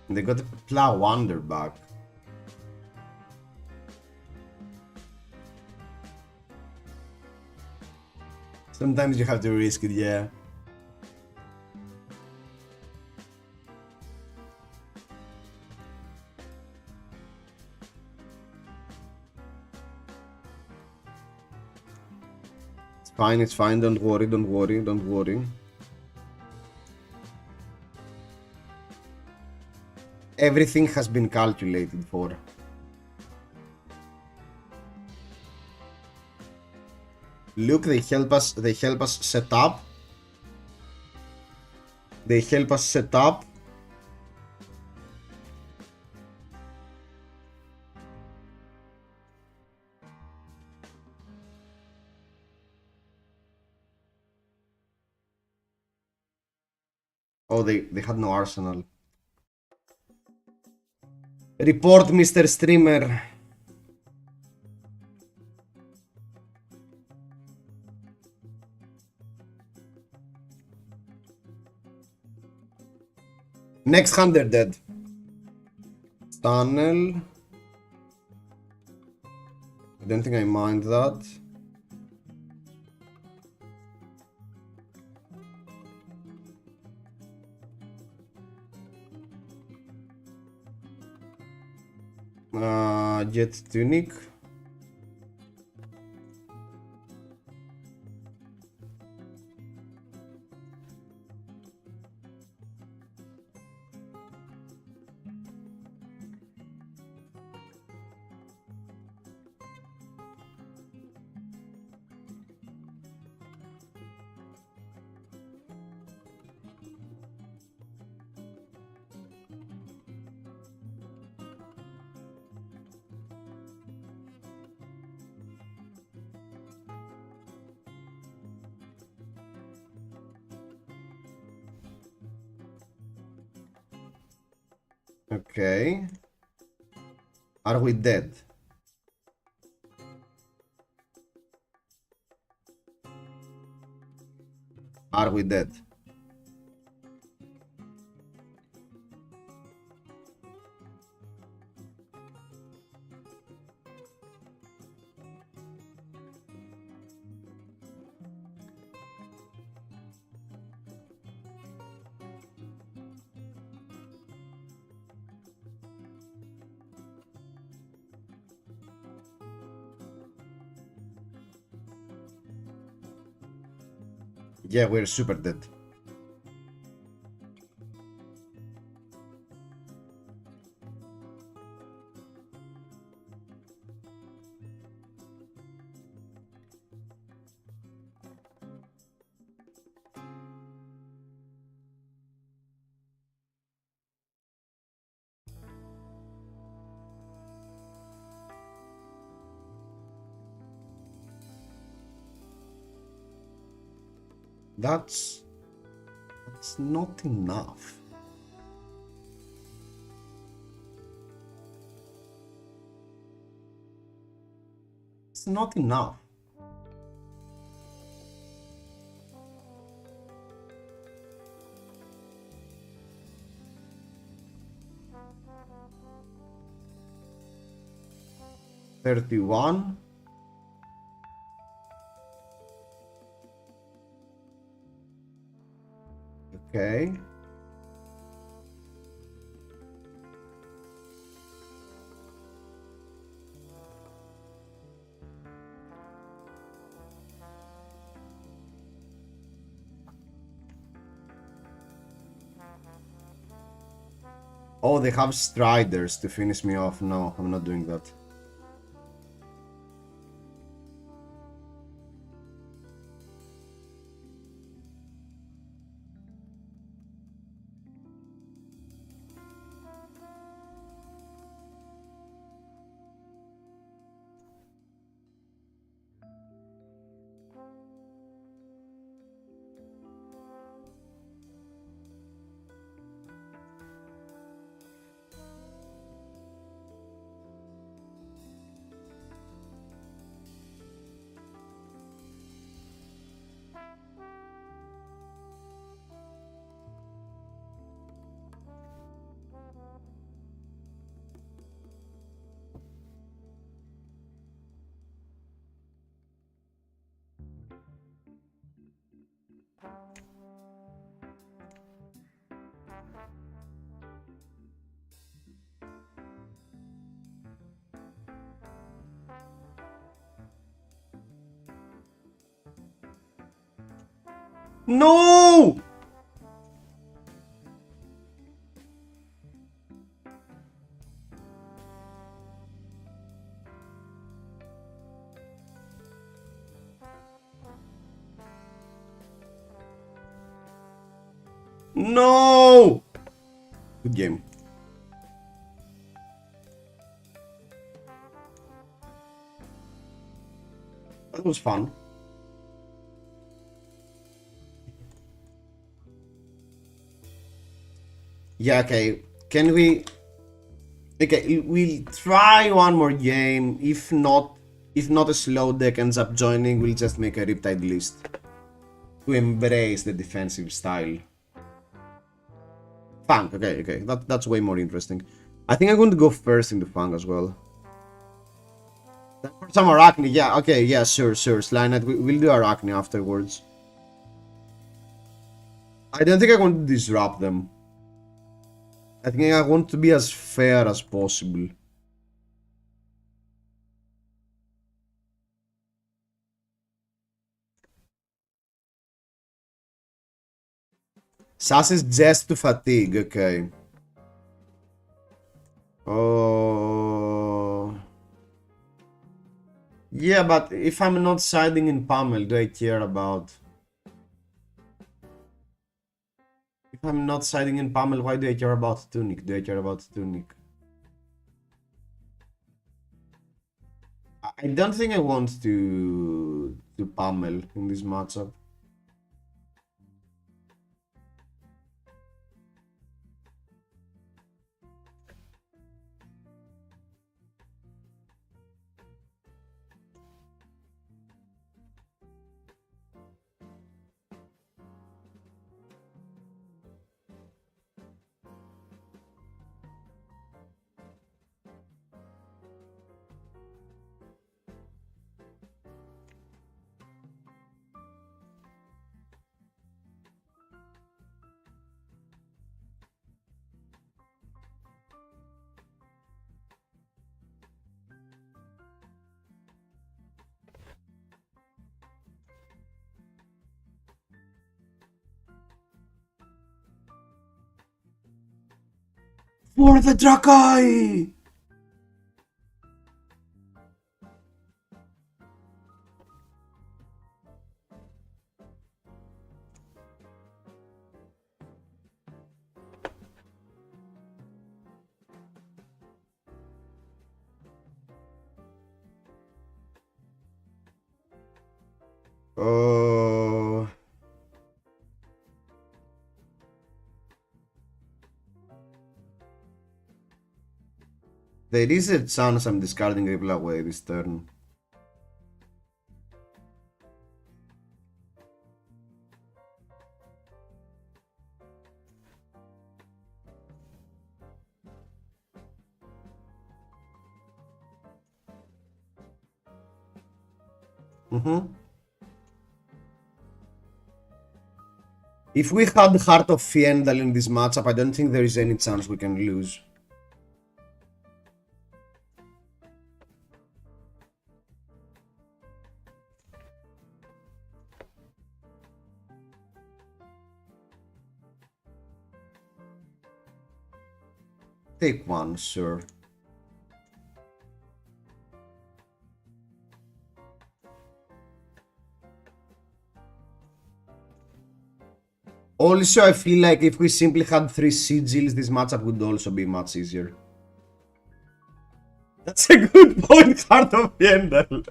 [SPEAKER 1] They got the plow under back. Sometimes you have to risk it, yeah. It's fine, don't worry. Everything has been calculated for. Look, they help us set up. Oh, they had no arsenal. Report, Mr. Streamer. Next hand they're dead. Tunnel. I don't think I mind that. Jet Tunic. Okay. Are we dead? Are we dead? Yeah, we're super dead. That's not enough. It's not enough. $31. Okay. Oh, they have Striders to finish me off. No, I'm not doing that. No! No! Good game. That was fun. Yeah, okay. Can we... Okay, we'll try one more game. If not a slow deck ends up joining, we'll just make a Riptide list to embrace the defensive style. Fang, okay. That's way more interesting. I think I'm going to go first in the Fang as well. For some Arachne, yeah, okay, yeah, sure. Sly Knight, we'll do Arachne afterwards. I don't think I want to disrupt them. I think I want to be as fair as possible. SAS is just to fatigue, okay. Oh. Yeah, but if I'm not siding in Pummel, do I care about... If I'm not siding in Pummel, why do I care about Tunic? Do I care about Tunic? I don't think I want to Pummel in this matchup. For the Drakai! Oh. There is a chance I'm discarding Ripple away this turn. If we had Heart of Fiendal in this matchup, I don't think there is any chance we can lose. Take one, sure. Also, I feel like if we simply had 3 sigils, this matchup would also be much easier. That's a good point, Heart of Fiendal.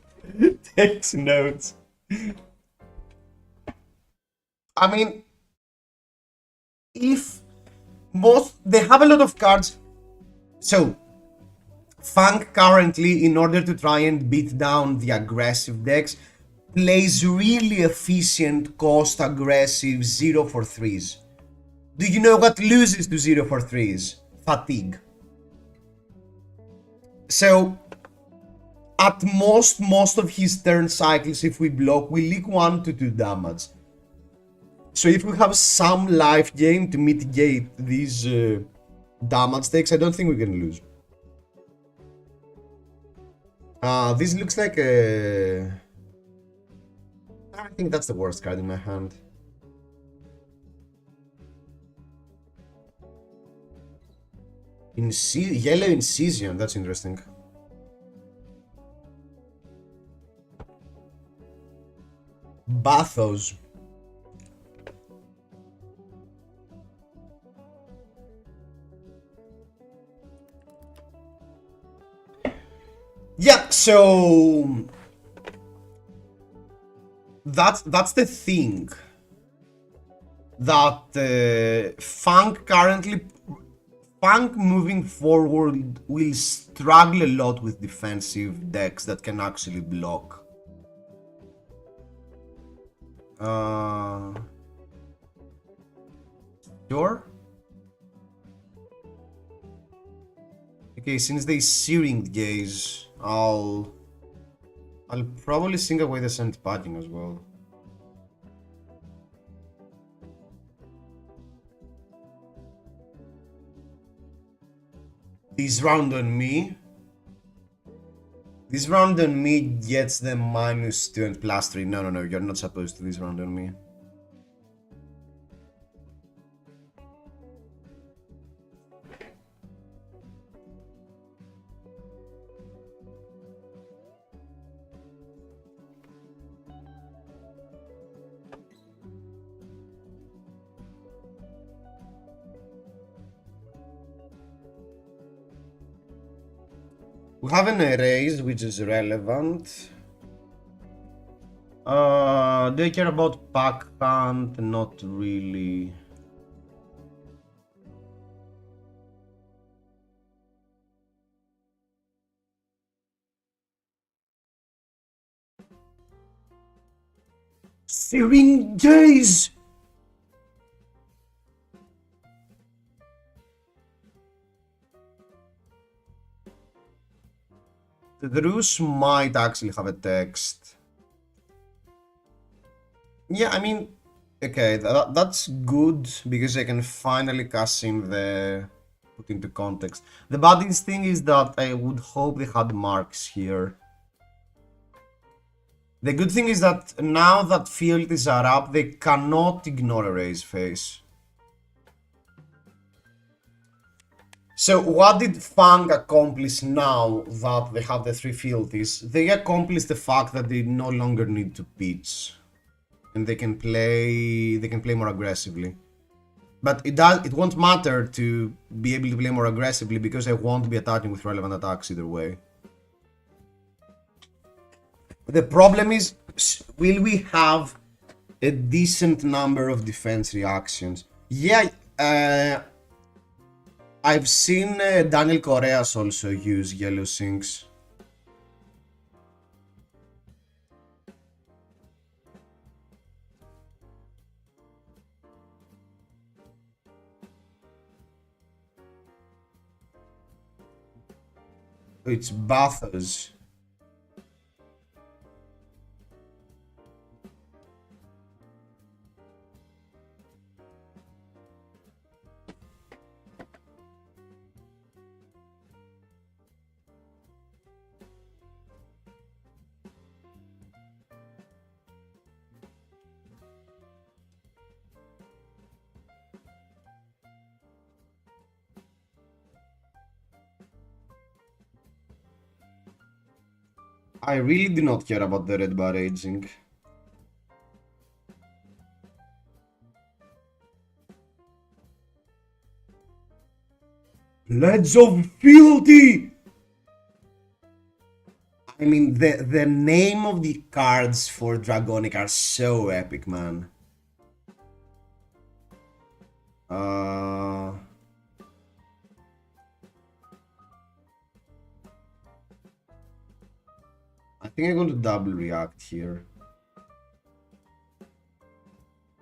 [SPEAKER 1] Takes notes. I mean, if they have a lot of cards. So, Funk currently, in order to try and beat down the aggressive decks, plays really efficient, cost aggressive 0 for 3s. Do you know what loses to 0 for 3s? Fatigue. So, at most of his turn cycles, if we block, we leak 1 to 2 damage. So if we have some life gain to mitigate these damage takes, I don't think we can lose. This looks like a... I think that's the worst card in my hand. Yellow Incision, that's interesting. Bathos. Yeah, so that's the thing that Funk moving forward will struggle a lot with defensive decks that can actually block. Sure. Okay, since they Searing Gaze, I'll probably sing away the Sent Packing as well. This round on me gets them -2 and +3. No, you're not supposed to this round on me. We have an erase, which is relevant. Do I care about pack hunt? Not really. Syringes! The Rus might actually have a text. Yeah, I mean, okay, that's good because I can finally cast in the put into context. The baddest thing is that I would hope they had marks here. The good thing is that now that fealties are up, they cannot ignore a raise face. So what did Fang accomplish now that they have the 3 fealties? They accomplished the fact that they no longer need to pitch. And they can play more aggressively. But it won't matter to be able to play more aggressively because I won't be attacking with relevant attacks either way. The problem is, will we have a decent number of defense reactions? Yeah, I've seen Daniel Correas also use yellow sinks. It's Bathos. I really do not care about the red bar raging. Pledge of Fealty! I mean, the name of the cards for Dragonic are so epic, man. I think I'm going to double react here.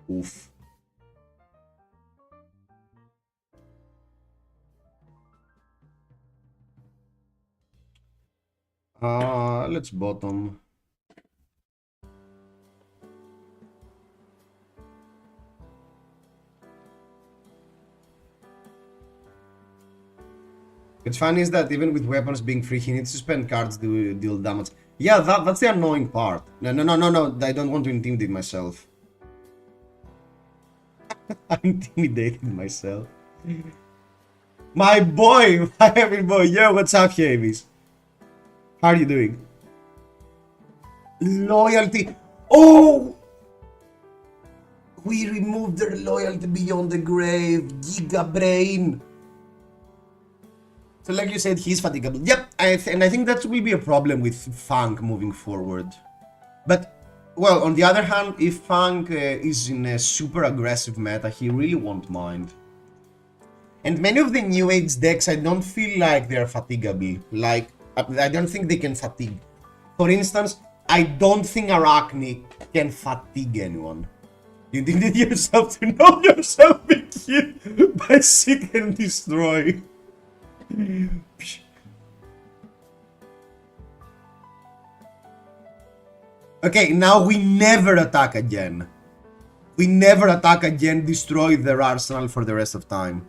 [SPEAKER 1] Oof. Let's bottom. What's funny is that even with weapons being free, he needs to spend cards to deal damage. Yeah, that's the annoying part. No, I don't want to intimidate myself. I intimidated myself. My boy! My heavy boy! Yo, what's up, Javis? How are you doing? Loyalty! Oh! We removed their loyalty beyond the grave. Giga brain! So like you said, he's fatigable. Yep, and I think that will be a problem with Fang moving forward. But, well, on the other hand, if Fang is in a super aggressive meta, he really won't mind. And many of the New Age decks, I don't feel like they're fatigable. Like, I don't think they can fatigue. For instance, I don't think Arachne can fatigue anyone. You need yourself to know yourself be killed by Seek and Destroy. Okay, now we never attack again. We never attack again, destroy their arsenal for the rest of time.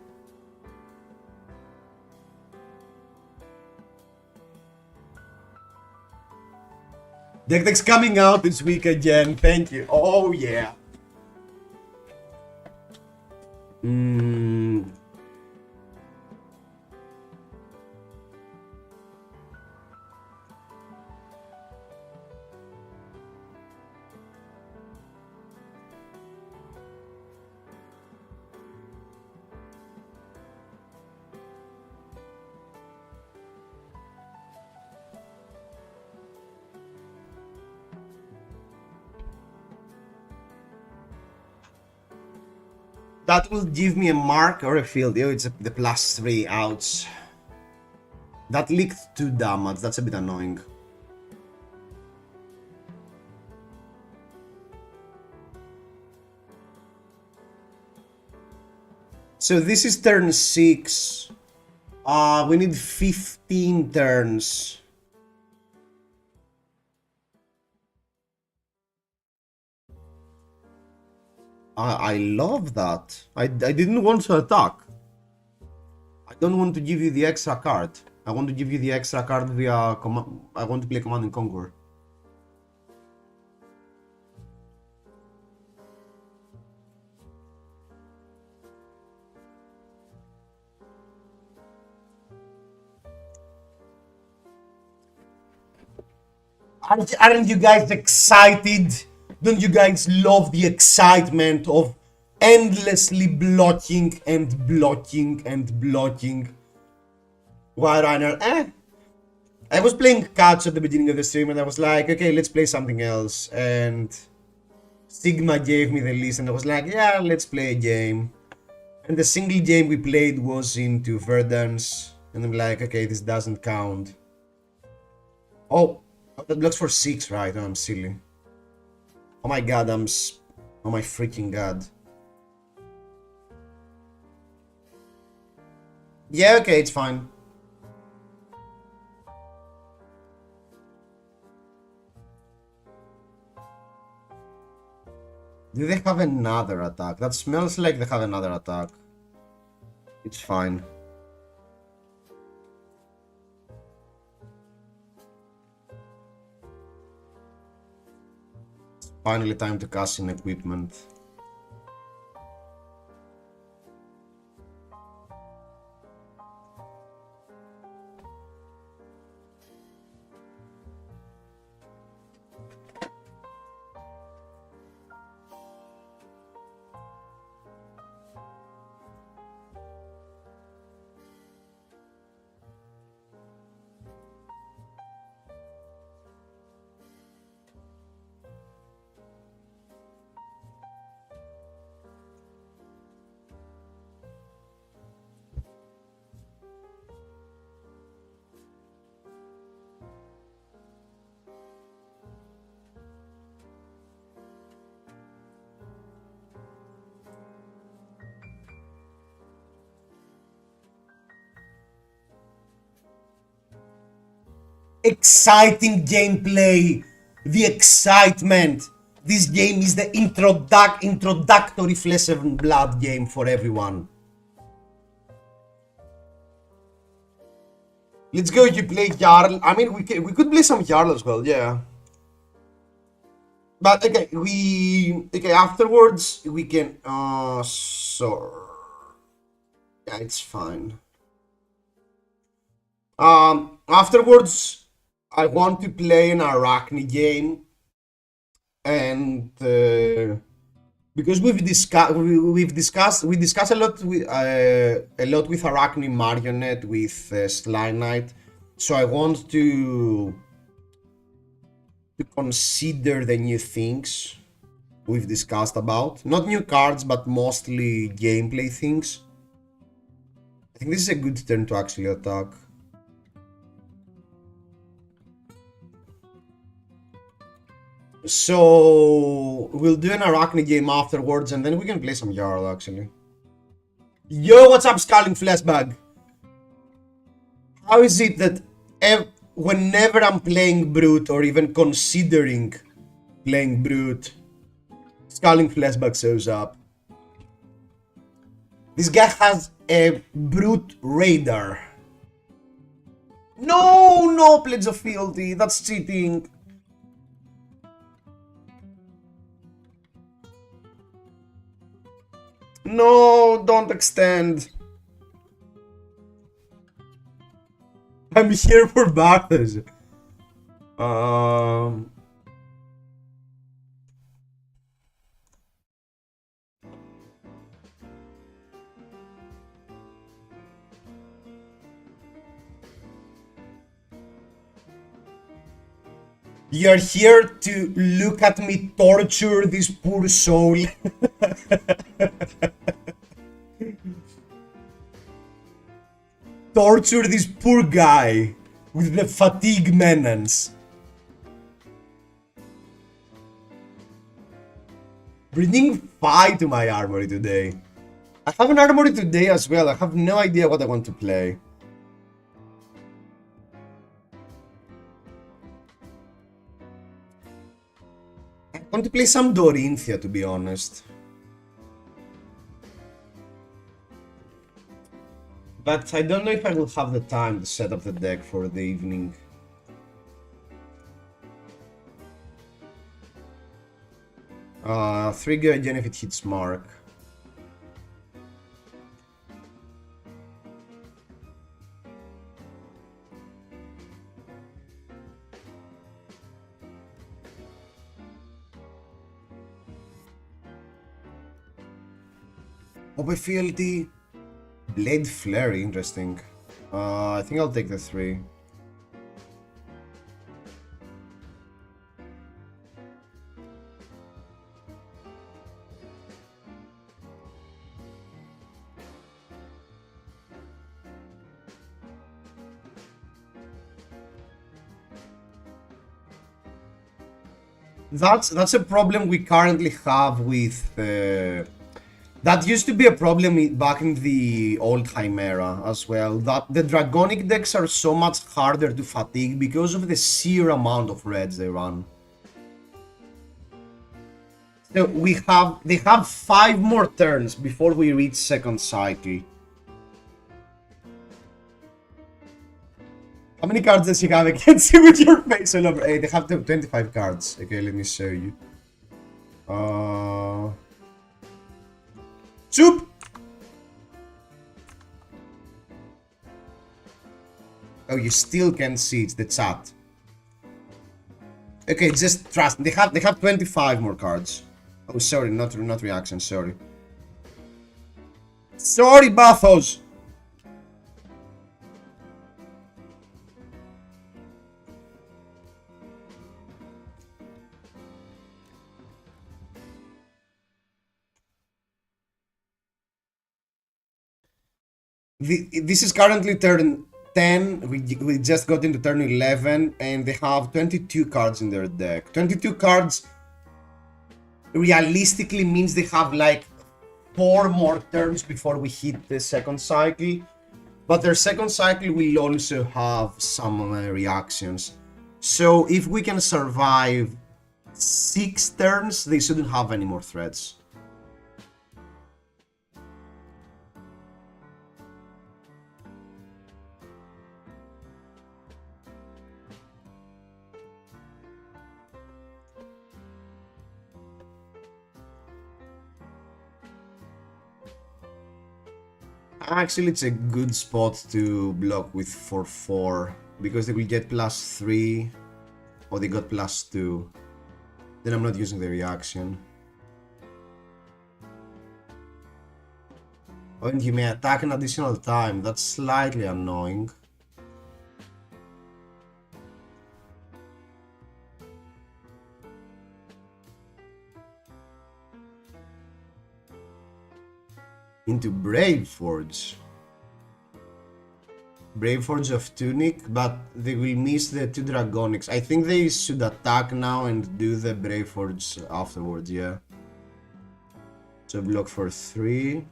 [SPEAKER 1] Deck's coming out this week again, thank you. Oh yeah. That will give me a mark or a field. Oh, it's the +3. Ouch. That leaked 2 damage. That's a bit annoying. So this is turn 6. We need 15 turns. I love that. I didn't want to attack. I don't want to give you the extra card. I want to give you the extra card via command. I want to play Command and Conquer. Aren't you guys excited? Don't you guys love the excitement of endlessly blocking and blocking and blocking? Why Rainer? I was playing catch at the beginning of the stream and I was like, okay, let's play something else. And Sigma gave me the list and I was like, yeah, let's play a game. And the single game we played was into Verdance. And I'm like, okay, this doesn't count. Oh, that blocks for 6, right? Oh, I'm silly. Oh my god, oh my freaking god. Yeah, okay, it's fine. Do they have another attack? That smells like they have another attack. It's fine. It's finally time to cast in equipment. Exciting gameplay, the excitement. This game is the introductory Flesh and Blood game for everyone. Let's go. You play Jarl. I mean, we could play some Jarl as well, yeah. But okay, afterwards we can. So yeah, it's fine. Afterwards. I want to play an Arachne game, and because we discussed a lot with Arachne Marionette with Sly Knight, so I want to consider the new things we've discussed about, not new cards, but mostly gameplay things. I think this is a good turn to actually attack. So we'll do an Arachne game afterwards, and then we can play some Jarl actually. Yo, what's up, Scarling Fleshbag? How is it that whenever I'm playing Brute or even considering playing Brute, Scarling Fleshbag shows up? This guy has a Brute radar. No, Pledge of Fealty, that's cheating. No, don't extend. I'm here for battles. You're here to look at me torture this poor soul. Torture this poor guy with the fatigue menace. Bringing 5 to my armory today. I have an armory today as well. I have no idea what I want to play. I want to play some Dorinthia, to be honest. But I don't know if I will have the time to set up the deck for the evening. Trigger again if it hits mark. OP fealty. Blade Flare, interesting. I think I'll take the 3. That's a problem we currently have with that used to be a problem back in the old Chimera as well, that the Dragonic decks are so much harder to fatigue because of the sheer amount of reds they run. So they have 5 more turns before we reach second cycle. How many cards does he have? I can't see with your face all over. Hey, they have 25 cards. Okay, let me show you. Soup! Oh, you still can see it's the chat. Okay, just trust. They have 25 more cards. Oh, sorry, not reaction. Sorry. Sorry, Bathos. This is currently turn 10, we just got into turn 11, and they have 22 cards in their deck. 22 cards realistically means they have like 4 more turns before we hit the second cycle, but their second cycle will also have some reactions. So if we can survive 6 turns, they shouldn't have any more threats. Actually, it's a good spot to block with 4/4 because they will get +3 or they got +2. Then I'm not using the reaction. Oh, and you may attack an additional time. That's slightly annoying. Into Braveforge. Braveforge of Tunic, but they will miss the 2 Dragonics. I think they should attack now and do the Braveforge afterwards, yeah. So block for 3.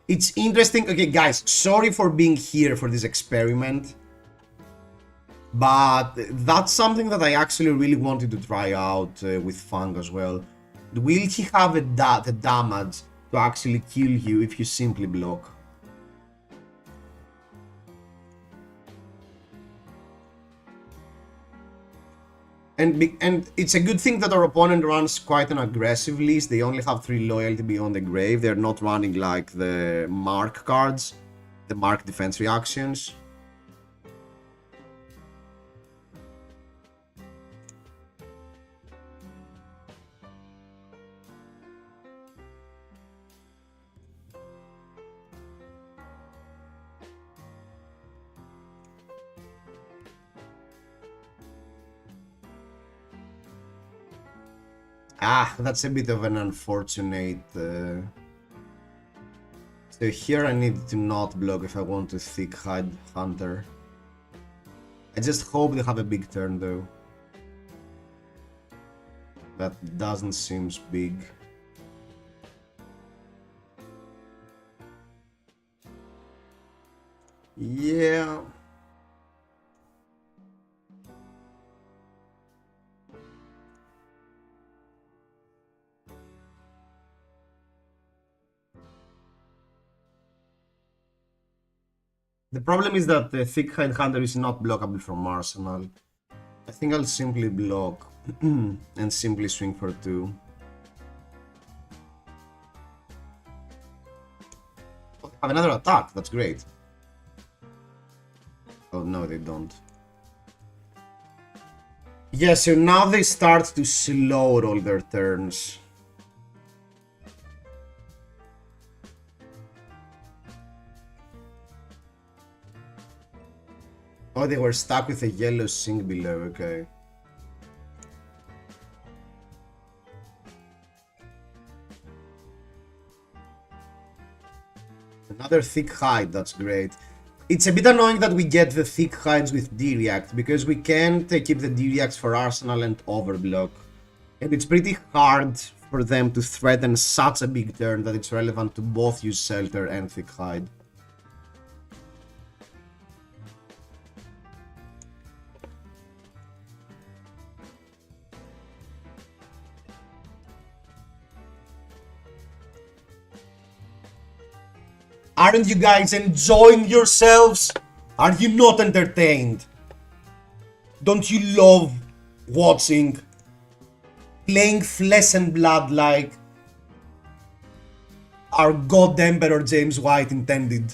[SPEAKER 1] It's interesting. Okay, guys, sorry for being here for this experiment, but that's something that I actually really wanted to try out with Fang as well. Will he have the damage to actually kill you if you simply block? And it's a good thing that our opponent runs quite an aggressive list. They only have 3 loyalty beyond the grave. They're not running like the mark cards, the mark defense reactions. Ah, that's a bit of an unfortunate... So here I need to not block if I want to thick hide Hunter. I just hope they have a big turn though. That doesn't seem big. Yeah. The problem is that the thick hide Hunter is not blockable from Arsenal. I think I'll simply block and simply swing for 2. Oh, have another attack, that's great. Oh no, they don't. Yeah, so now they start to slow roll their turns. Oh, they were stuck with a yellow sink below, okay. Another thick hide, that's great. It's a bit annoying that we get the thick hides with D-React, because we can't keep the D-Reacts for Arsenal and Overblock. And it's pretty hard for them to threaten such a big turn that it's relevant to both use Shelter and thick hide. Aren't you guys enjoying yourselves? Are you not entertained? Don't you love watching? Playing flesh and blood like our God Emperor James White intended.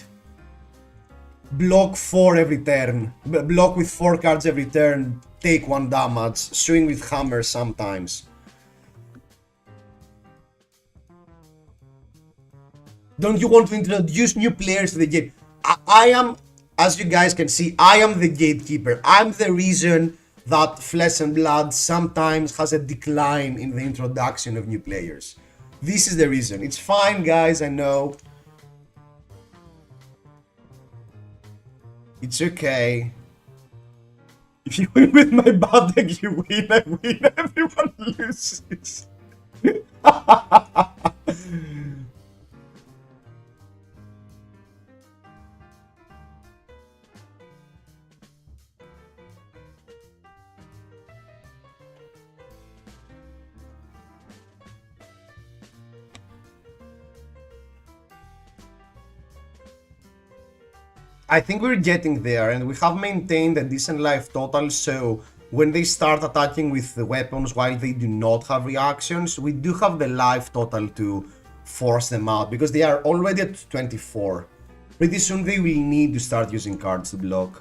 [SPEAKER 1] Block 4 every turn. Block with 4 cards every turn. Take 1 damage. Swing with hammer sometimes. Don't you want to introduce new players to the game? I am, as you guys can see, I am the gatekeeper. I'm the reason that Flesh and Blood sometimes has a decline in the introduction of new players. This is the reason. It's fine, guys, I know. It's okay. If you win with my bad deck, you win, I win, everyone loses. I think we're getting there, and we have maintained a decent life total, so when they start attacking with the weapons while they do not have reactions, we do have the life total to force them out, because they are already at 24. Pretty soon they will need to start using cards to block.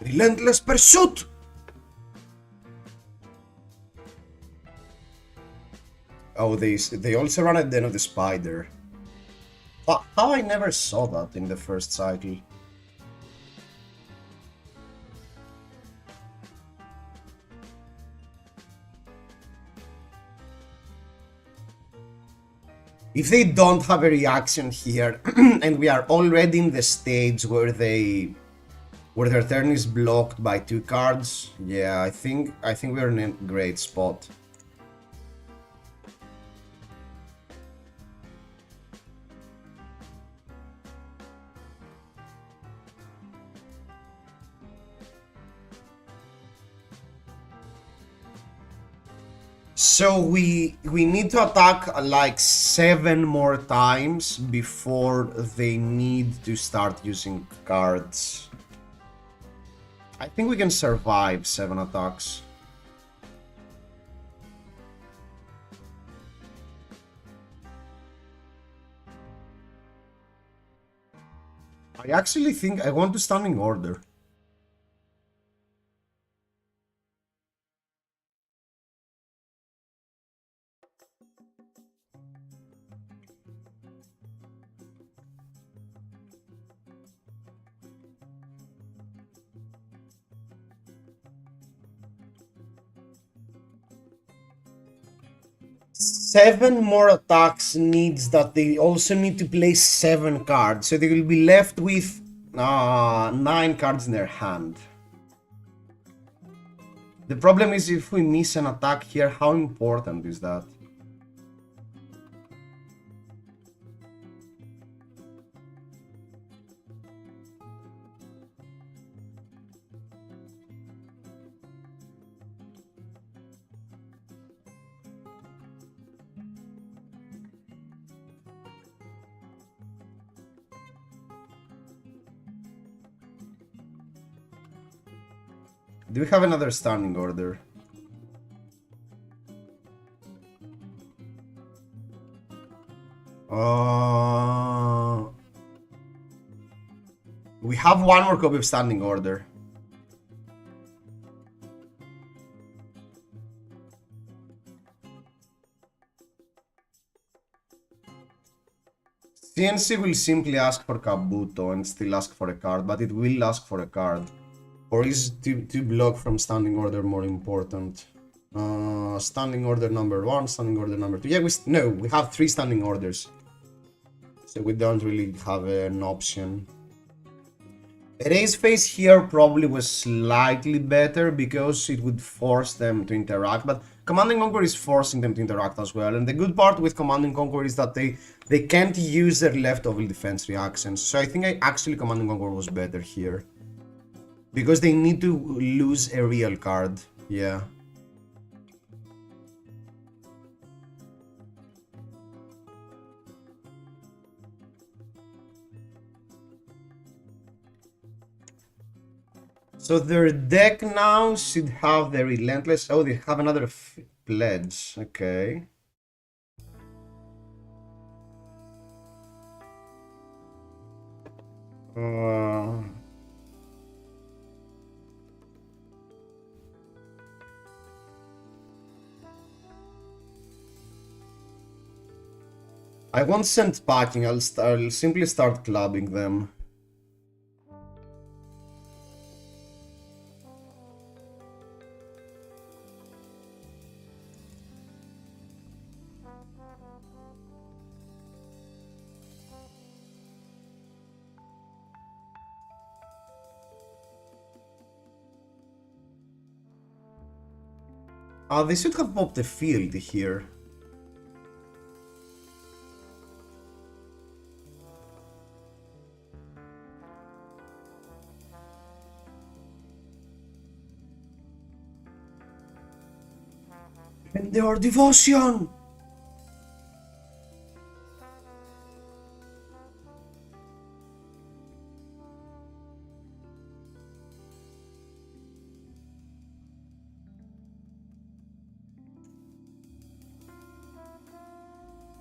[SPEAKER 1] Relentless Pursuit! Oh, they also run a Den of the Spider. How I never saw that in the first cycle. If they don't have a reaction here, and we are already in the stage where their turn is blocked by 2 cards, yeah, I think we're in a great spot. So we need to attack like 7 more times before they need to start using cards. I think we can survive 7 attacks. I actually think I want to standing order. Seven more attacks needs that they also need to play 7 cards, so they will be left with 9 cards in their hand. The problem is if we miss an attack here, how important is that? Do we have another standing order? We have one more copy of standing order. CNC will simply ask for Kabuto and still ask for a card, but it will ask for a card. Or is to block from standing order more important? Standing order number 1, standing order number 2. Yeah, we have 3 standing orders. So we don't really have an option. Raise phase here probably was slightly better because it would force them to interact, but Command and Conquer is forcing them to interact as well. And the good part with Command and Conquer is that they can't use their leftover defense reactions. So I think actually Command and Conquer was better here. Because they need to lose a real card, yeah. So their deck now should have the Relentless... Oh, they have another pledge, okay. I won't send packing, I'll simply start clubbing them. They should have popped the field here. And their devotion!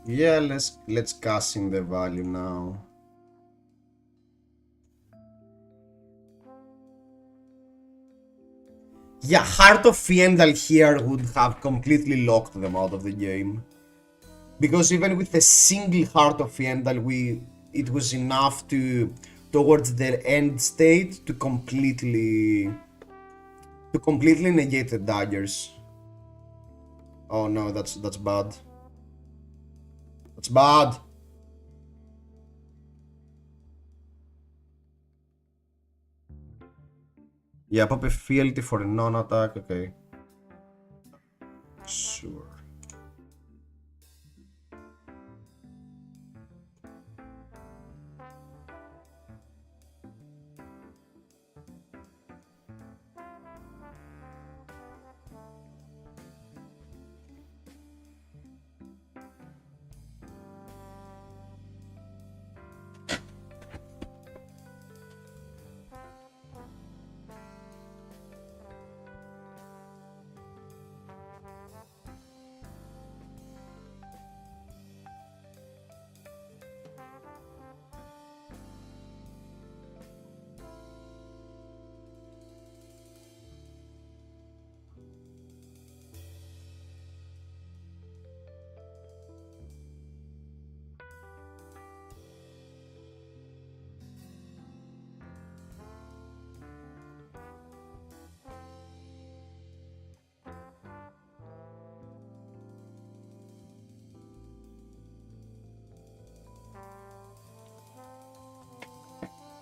[SPEAKER 1] Yeah, let's cast in the value now. Yeah, Heart of Fiendal here would have completely locked them out of the game. Because even with a single Heart of Fiendal, it was enough towards their end state to completely negate the daggers. Oh no, that's bad. That's bad. Yeah, pop a fealty for a non-attack, okay. Sure.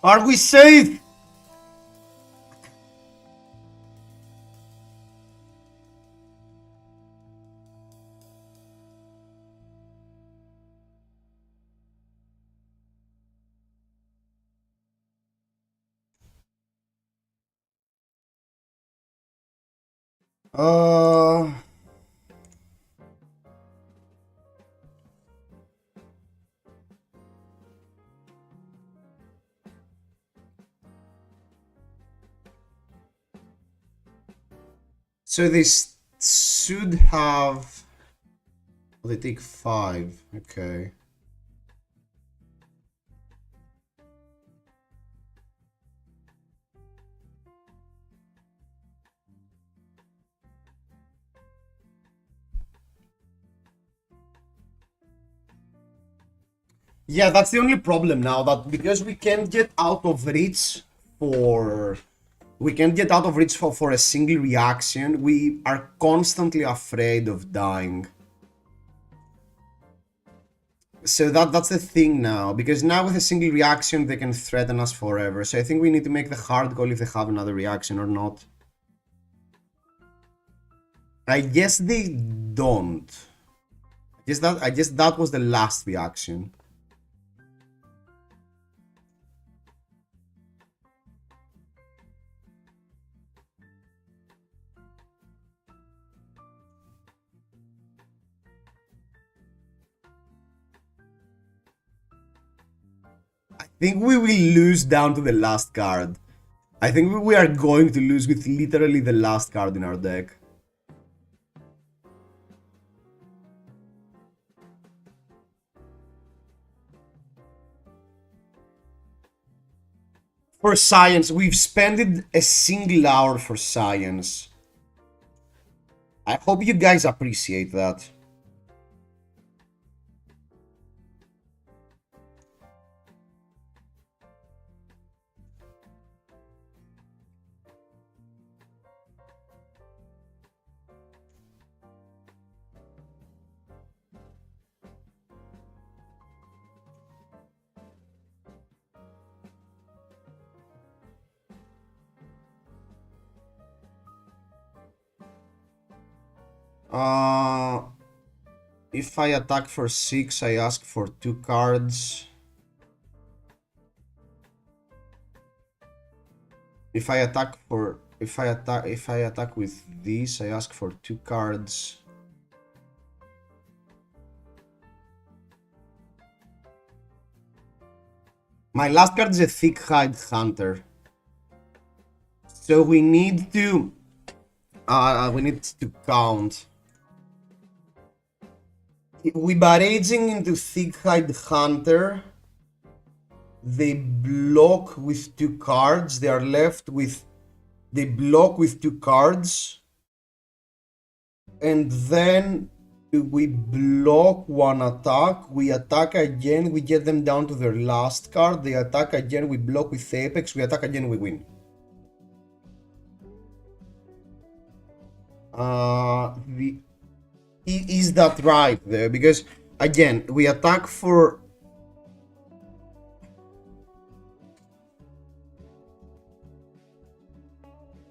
[SPEAKER 1] Are we safe? Uh... So they should have... Well, they take 5. Okay. Yeah, that's the only problem now, that because we can't get out of reach for... We can't get out of reach for a single reaction, we are constantly afraid of dying. So that's the thing now, because now with a single reaction they can threaten us forever. So I think we need to make the hard call if they have another reaction or not. I guess they don't. I guess that was the last reaction. I think we will lose down to the last card. I think we are going to lose with literally the last card in our deck. For science, we've spent a single hour for science. I hope you guys appreciate that. If I attack for 6, I ask for 2 cards. If I attack with this, I ask for 2 cards. My last card is a thick-hide hunter. So we need to count. We barraging into thick-hide hunter. They block with 2 cards. They are left with... They block with 2 cards. And then we block 1 attack. We attack again. We get them down to their last card. They attack again. We block with Apex. We attack again. We win. Is that right there? Because again, we attack for...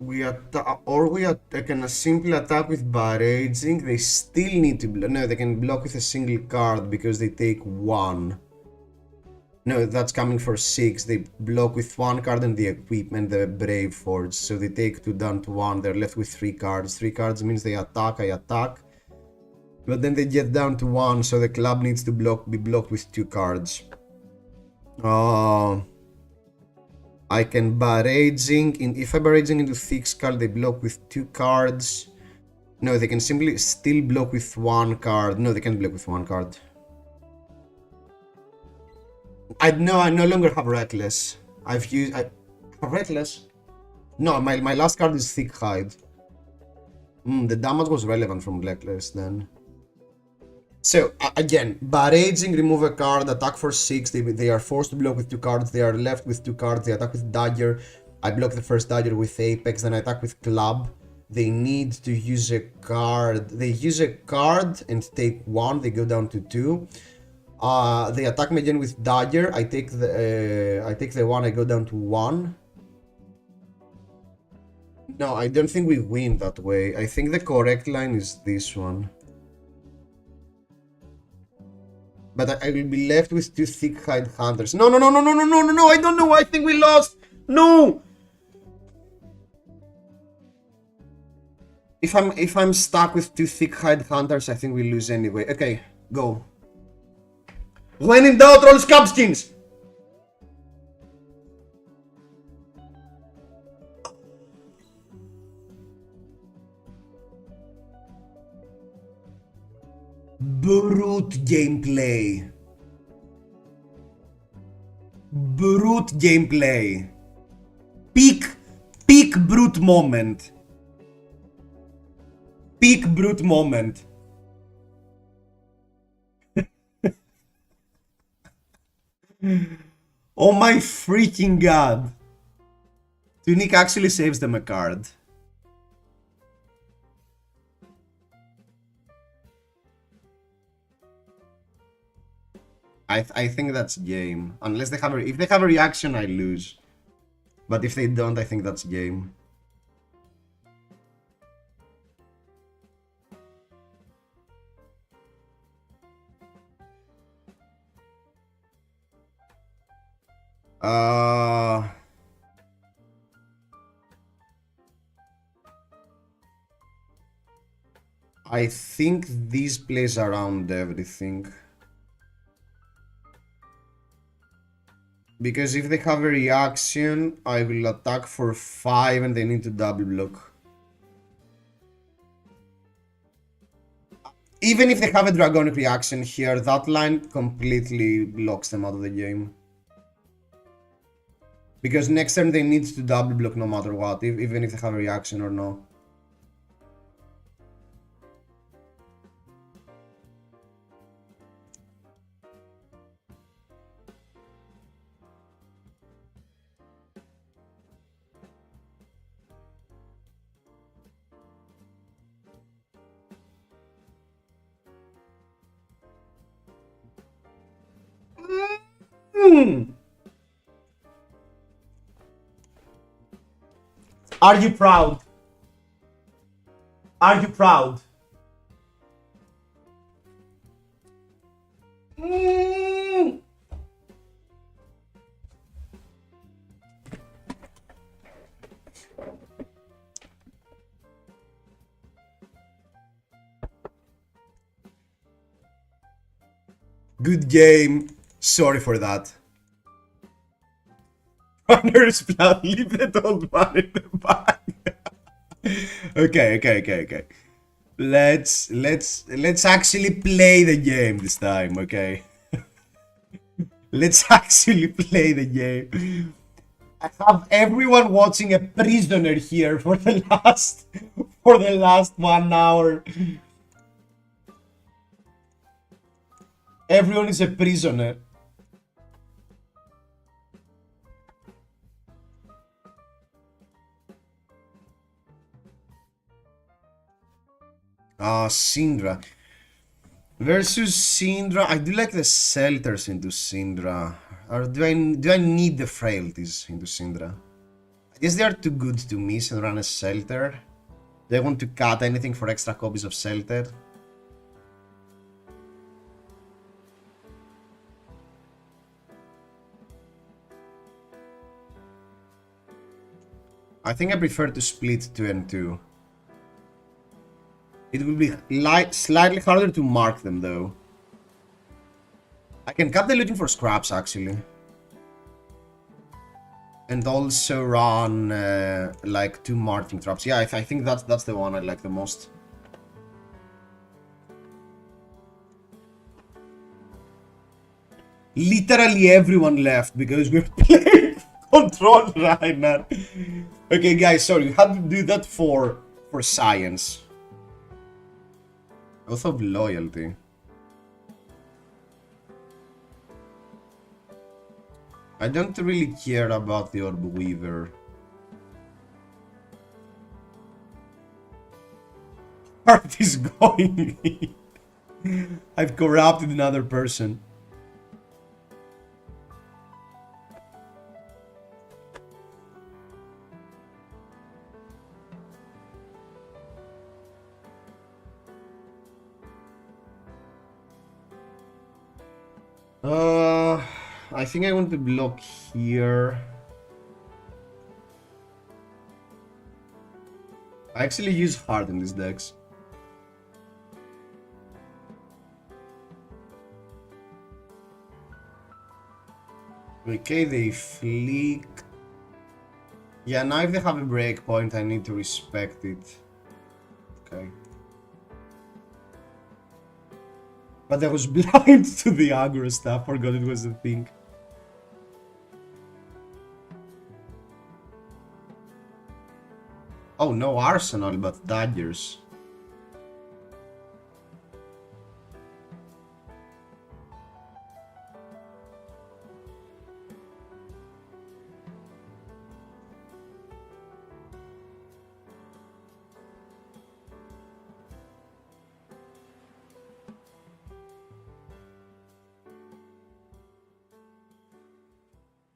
[SPEAKER 1] I can simply attack with barraging. They still need to block. No, they can block with a single card because they take 1. No, that's coming for 6. They block with 1 card and the equipment, the Brave Forge. So they take 2 down to 1. They're left with 3 cards. 3 cards means they attack, I attack. But then they get down to 1, so the club needs to be blocked with 2 cards. I can barraging. If I barraging into thick skull, they block with 2 cards. No, they can simply still block with 1 card. No, they can't block with 1 card. I no longer have Reckless. I have Reckless. No, my last card is Thick Hide. The damage was relevant from Reckless then. So again, barraging, remove a card, attack for 6. They are forced to block with 2 cards. They are left with 2 cards. They attack with Dagger. I block the first Dagger with Apex. Then I attack with Club. They need to use a card. They use a card and take 1. They go down to 2. They attack me again with dagger. I take the one. I go down to 1. No, I don't think we win that way. I think the correct line is this one. But I will be left with 2 thick-hide hunters. No, no, no, no, no, no, no, no, no! I don't know. I think we lost. No. If I'm stuck with 2 thick-hide hunters, I think we lose anyway. Okay, go. When in doubt, roll scabskins! Brute gameplay. Brute gameplay. Peak brute moment. Peak brute moment. Oh my freaking god. Tunic actually saves them a card. I think that's game. Unless they have if they have a reaction, I lose. But if they don't, I think that's game. I think these plays around everything. Because if they have a reaction, I will attack for 5 and they need to double block. Even if they have a dragonic reaction here, that line completely locks them out of the game. Because next turn they need to double block no matter what, even if they have a reaction or no. Are you proud? Are you proud? Good game. Sorry for that. Runner's plan. Leave the old man in the back. Okay. Let's actually play the game this time, okay? Let's actually play the game. I have everyone watching a prisoner here for the last 1 hour. Everyone is a prisoner. Syndra. Versus Syndra. I do like the Shelters into Syndra. Or do I need the Frailties into Syndra? I guess they are too good to miss and run a Shelter. Do I want to cut anything for extra copies of Shelter? I think I prefer to split 2 and 2. It will be slightly harder to mark them though. I can cut the looting for scraps actually. And also run like 2 marking traps. Yeah, I think that's the one I like the most. Literally everyone left because we're playing control right now. Okay guys, sorry, we had to do that for science. Oath of Loyalty. I don't really care about the Orb Weaver. Heart is going. I've corrupted another person. Uh, I think I want to block here. I actually use hard in these decks. Okay, they flick. Yeah, now if they have a breakpoint, I need to respect it. Okay. But I was blind to the aggro stuff, forgot it was a thing. Oh, no arsenal, but daggers.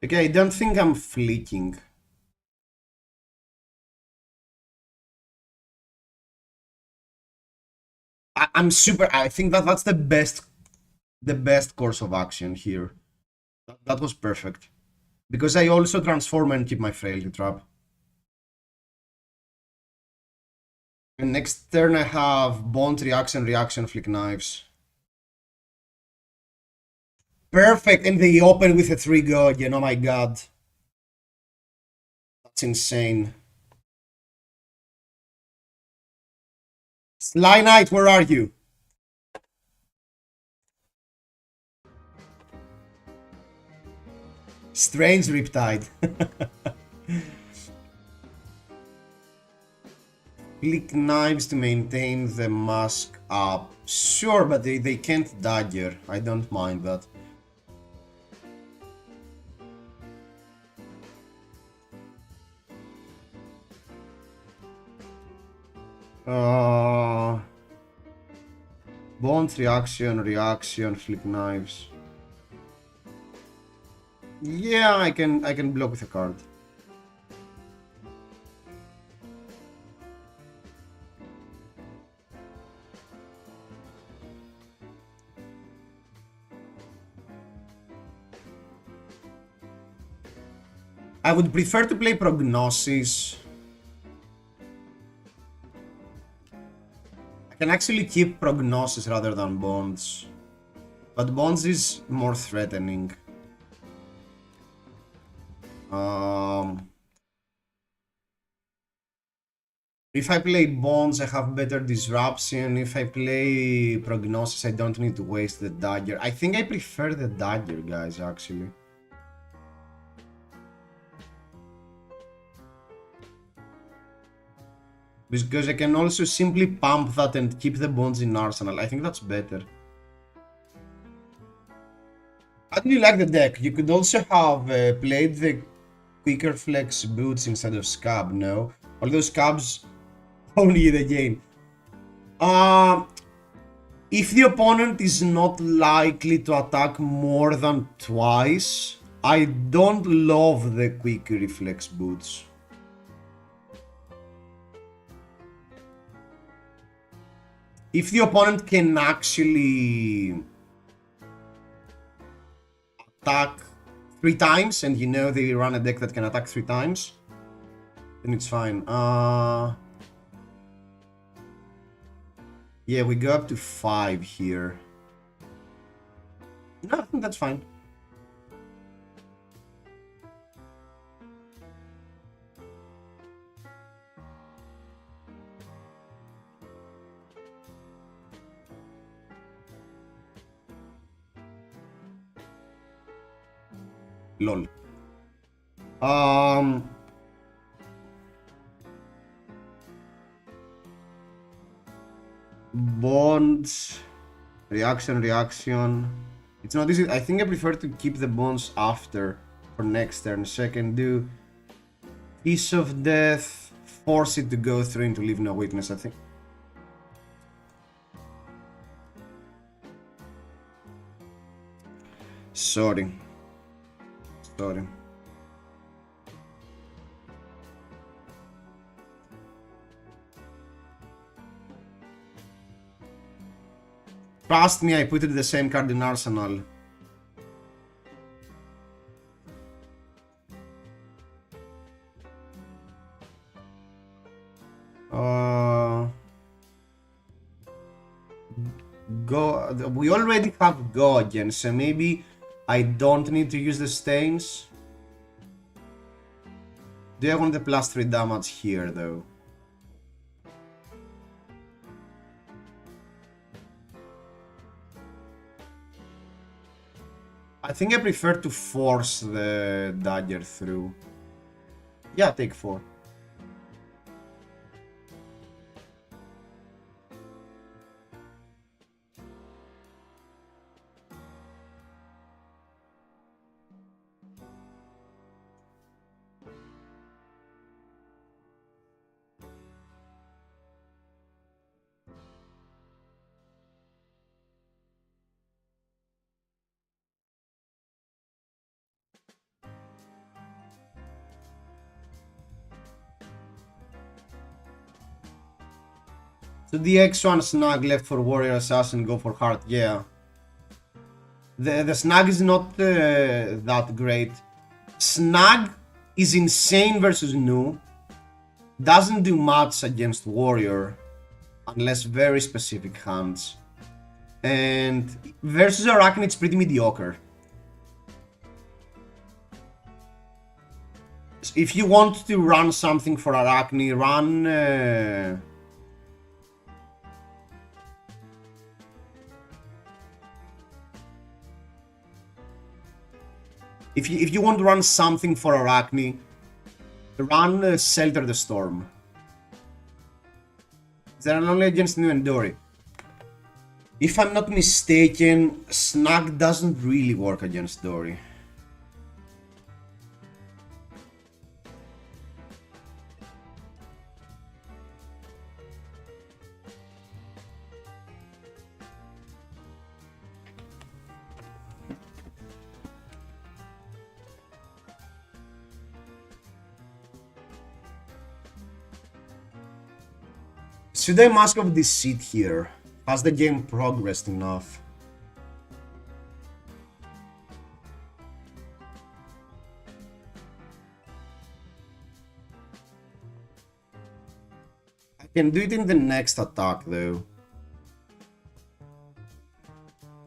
[SPEAKER 1] Okay, I don't think I'm flicking. I think that's the best course of action here. That was perfect. Because I also transform and keep my frailty trap. And next turn I have Bond, reaction, flick knives. Perfect, and they open with a 3 Guardian, oh my god. That's insane. Sly Knight, where are you? Strange Riptide. Flick knives to maintain the mask up. Sure, but they can't dagger. I don't mind that. Bond, reaction, flick knives. Yeah, I can block with a card. I would prefer to play Prognosis. I can actually keep Prognosis rather than Bonds. But Bonds is more threatening. If I play Bonds, I have better disruption. If I play Prognosis, I don't need to waste the dagger. I think I prefer the dagger, guys, actually. Because I can also simply pump that and keep the Bonds in Arsenal. I think that's better. How do you like the deck? You could also have played the quicker flex boots instead of scab, no? Although scabs only the game. If the opponent is not likely to attack more than twice, I don't love the quick reflex boots. If the opponent can actually attack 3 times, and you know they run a deck that can attack 3 times, then it's fine. Yeah, we go up to 5 here. No, I think that's fine. Lol. Bonds, reaction. It's not easy. I think I prefer to keep the bonds after for next turn. So I can do Piece of Death, force it to go through and to leave no witness, I think. Sorry. Trust me, I put it the same card in Arsenal. Uh, go. We already have go again, so maybe I don't need to use the stains. Do I want the +3 damage here though? I think I prefer to force the dagger through. Yeah, take 4. So the X1 snag left for warrior assassin, go for heart, yeah. The snag is not that great. Snag is insane versus Nu. Doesn't do much against warrior unless very specific hands. And versus Arachne it's pretty mediocre. If you want to run something for Arachne, run If you want to run something for Arachne, run Shelter the Storm. They're only against Nu and Dory. If I'm not mistaken, Snag doesn't really work against Dory. Should I Mask of Deceit here? Has the game progressed enough? I can do it in the next attack though.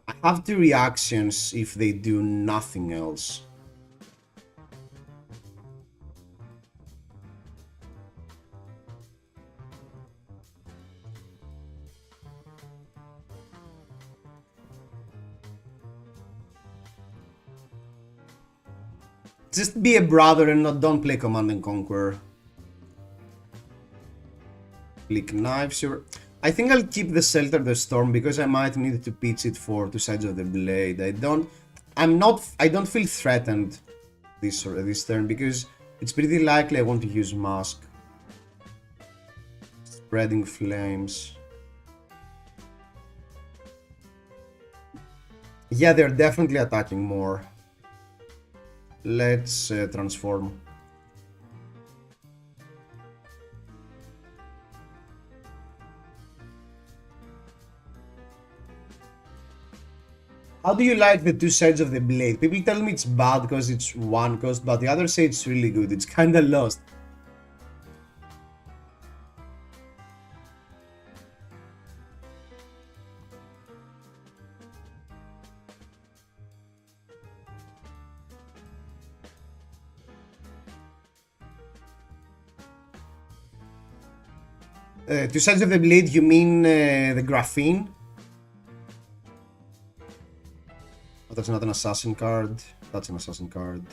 [SPEAKER 1] I have 2 reactions if they do nothing else. Just be a brother and don't play Command and Conquer. Click knives. I think I'll keep the Shelter the Storm because I might need to pitch it for 2 sides of the blade. I don't feel threatened this turn because it's pretty likely I want to use Mask. Spreading Flames. Yeah, they're definitely attacking more. Let's transform. How do you like the 2 sides of the blade? People tell me it's bad because it's 1 cost, but the others say it's really good. It's kinda lost. Two sides of the blade, you mean the graphene? Oh, that's not an assassin card. That's an assassin card.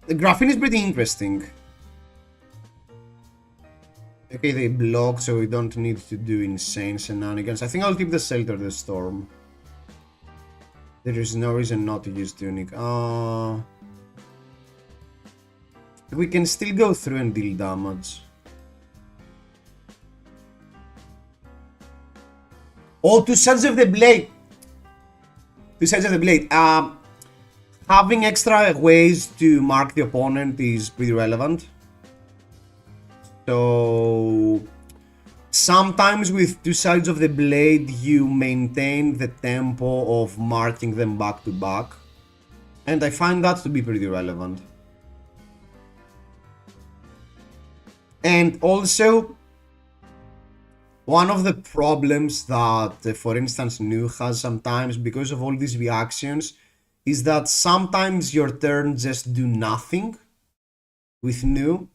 [SPEAKER 1] The graphene is pretty interesting. Okay, they block, so we don't need to do insane shenanigans. I think I'll keep the Shelter the Storm. There is no reason not to use Tunic. We can still go through and deal damage. Oh, 2 sides of the blade! 2 sides of the blade. Having extra ways to mark the opponent is pretty relevant. So Sometimes with two sides of the blade you maintain the tempo of marking them back to back, and I find that to be pretty relevant. And also, one of the problems that, for instance, Nu has sometimes because of all these reactions is that sometimes your turns just do nothing with Nu,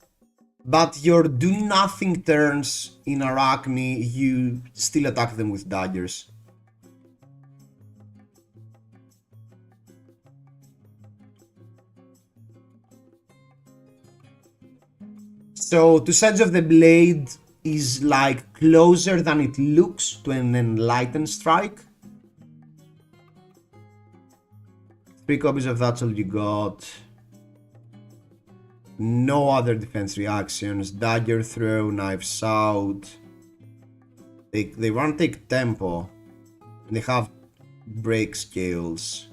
[SPEAKER 1] but your do nothing turns in Arachne, you still attack them with daggers. So two sides of the blade is like closer than it looks to an enlightened strike. 3 copies of That's All You Got. No other defense reactions. Dagger throw, knives out. They want to take tempo. And they have break scales.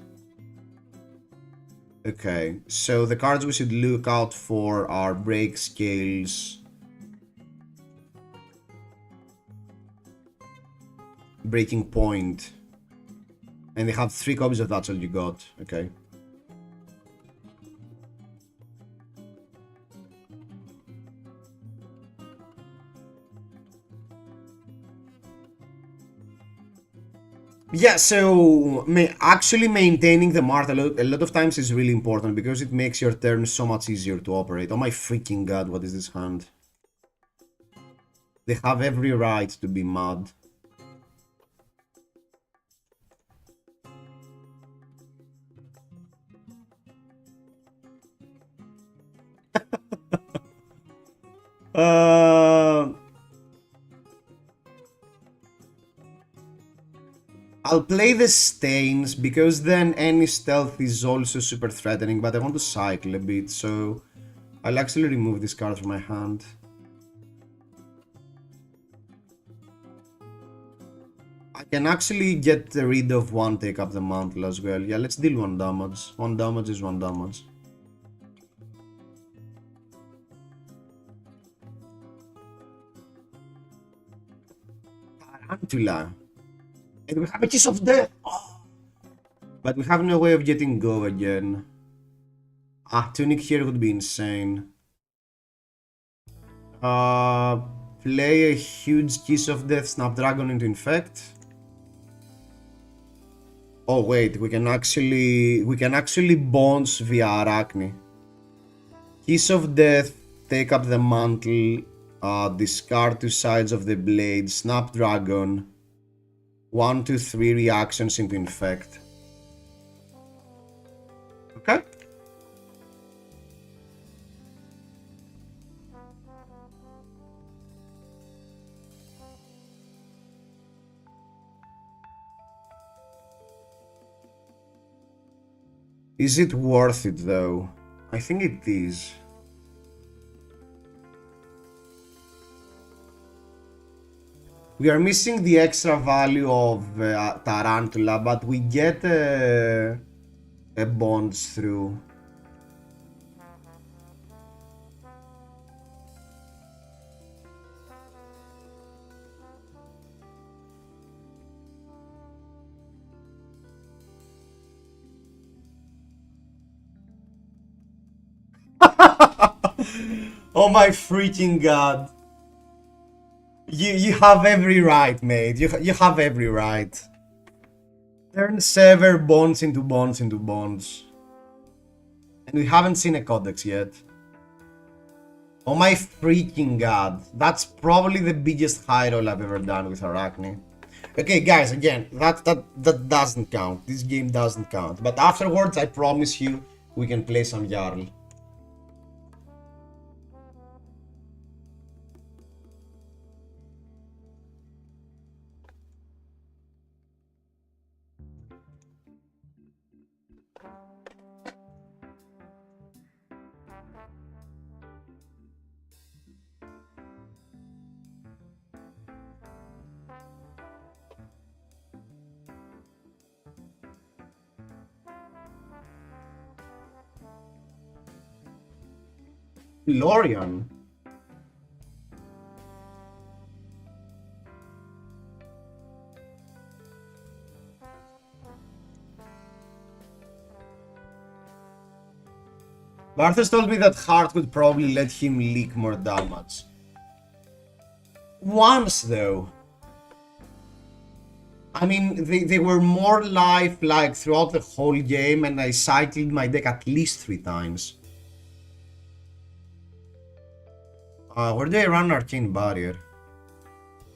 [SPEAKER 1] Okay, so the cards we should look out for are break scales, breaking point, and they have 3 copies of That's All You Got. Okay. Yeah, so actually maintaining the mart a lot of times is really important because it makes your turn so much easier to operate. Oh my freaking god, what is this hand? They have every right to be mad. I'll play the stains because then any stealth is also super threatening, but I want to cycle a bit, so I'll actually remove this card from my hand. I can actually get rid of one take up the mantle as well. Yeah, let's deal 1 damage. 1 damage is 1 damage. Tarantula. And we have a Kiss of Death! Oh. But we have no way of getting go again. Tunic here would be insane. Play a huge Kiss of Death, Snapdragon into Infect. Oh wait, we can actually bounce via Arachne. Kiss of Death, take up the mantle, discard 2 sides of the blade, Snapdragon. 1, 2, 3 reactions into Infect. Okay. Is it worth it though? I think it is. We are missing the extra value of Tarantula, but we get a bonds through. Oh my freaking god. You have every right, mate. You have every right. Turn sever bonds into bonds into bonds. And we haven't seen a codex yet. Oh my freaking god. That's probably the biggest high roll I've ever done with Arachne. Okay, guys, again, that doesn't count. This game doesn't count. But afterwards, I promise you, we can play some Jarl. Lorian. Barthas told me that Hart would probably let him leak more damage. Once though. I mean, they were more lifelike throughout the whole game, and I cycled my deck at least 3 times. Where do I run Arcane Barrier?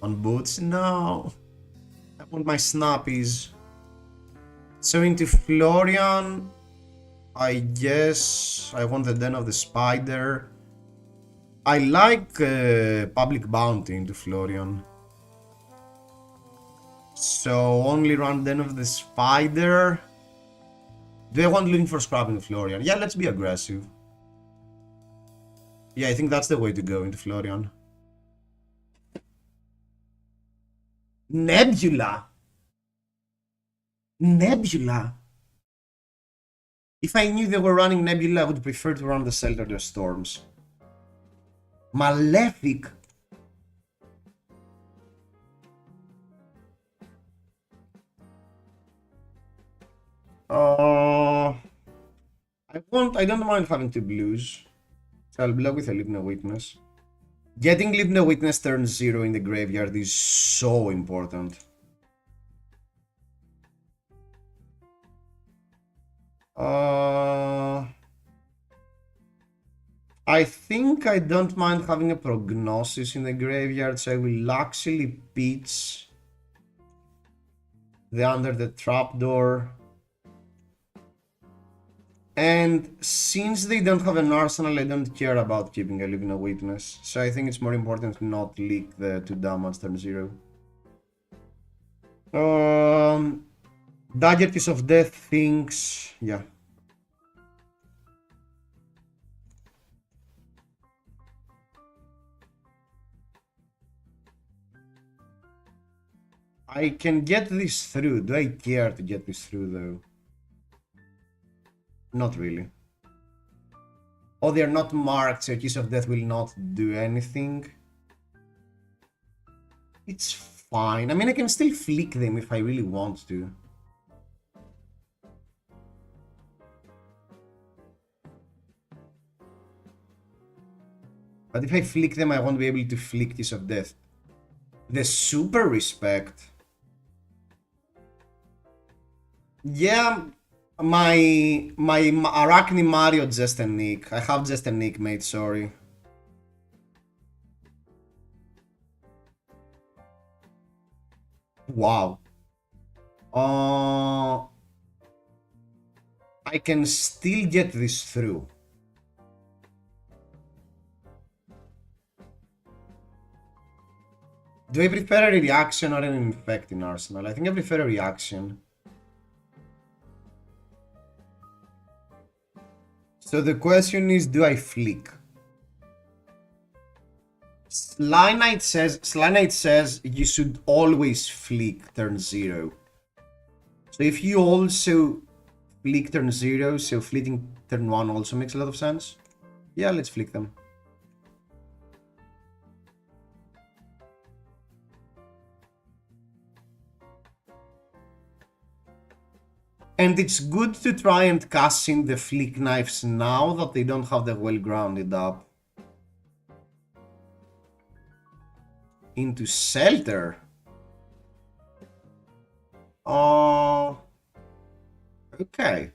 [SPEAKER 1] On boots? No. I want my snappies. So into Florian, I guess I want the Den of the Spider. I like Public Bounty into Florian. So only run Den of the Spider. Do I want looking for scrap into Florian? Yeah, let's be aggressive. Yeah, I think that's the way to go into Florian. Nebula. Nebula. If I knew they were running Nebula, I would prefer to run the Celtar Storms. Malefic. I don't mind having 2 blues. So I'll block with a Leave No Witness. Getting Leave No Witness turn 0 in the graveyard is so important. I think I don't mind having a Prognosis in the graveyard, so I will actually pitch the Under the Trapdoor. And since they don't have an arsenal, I don't care about keeping a Leave No Witness. So I think it's more important to not leak the 2 damage turn 0. Dagger Kiss of Death thinks... yeah. I can get this through. Do I care to get this through though? Not really. Oh, they're not marked, so Kiss of Death will not do anything. It's fine. I mean, I can still flick them if I really want to. But if I flick them, I won't be able to flick Kiss of Death. The Super Respect. Yeah, my Arachne Mario just a nick. I have just a nick, mate, sorry. Wow. I can still get this through. Do I prefer a reaction or an infect in Arsenal? I think I prefer a reaction. So the question is, do I flick? Sly Knight says you should always flick turn 0. So if you also flick turn 0, so flicking turn 1 also makes a lot of sense. Yeah, let's flick them. And it's good to try and cast in the flick knives now that they don't have the well grounded up. Into Celtar. Okay.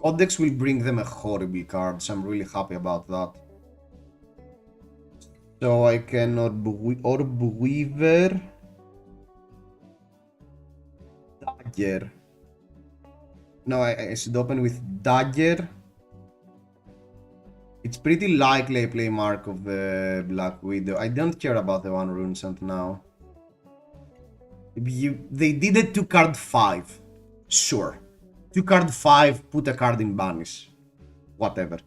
[SPEAKER 1] Codex will bring them a horrible card, so I'm really happy about that. So I can Orb Weaver. Dagger. No, I should open with Dagger. It's pretty likely I play Mark of the Black Widow. I don't care about the 1 rune sent now. They did a 2 card 5. Sure. 2 card 5, put a card in banish. Whatever.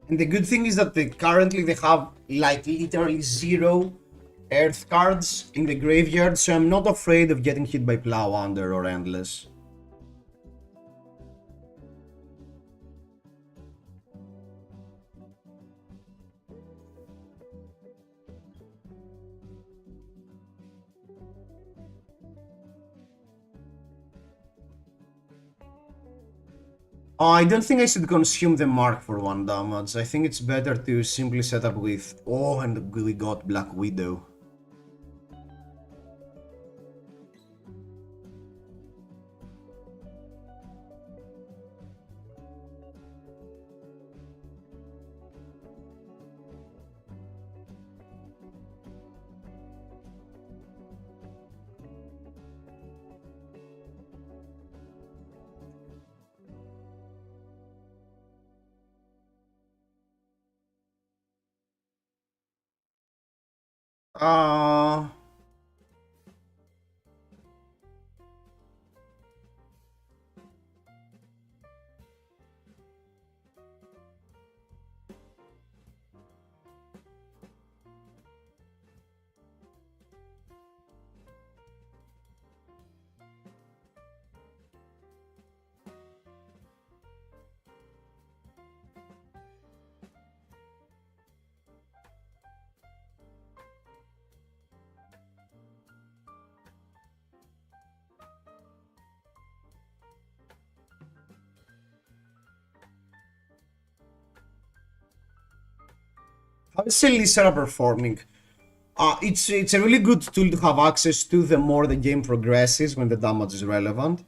[SPEAKER 1] And the good thing is that currently they have like literally 0 earth cards in the graveyard, so I'm not afraid of getting hit by Plow Under or Endless. I don't think I should consume the mark for 1 damage. I think it's better to simply set up with... Oh, and we got Black Widow. Uh... How is Celestia performing? It's a really good tool to have access to the more the game progresses when the damage is relevant.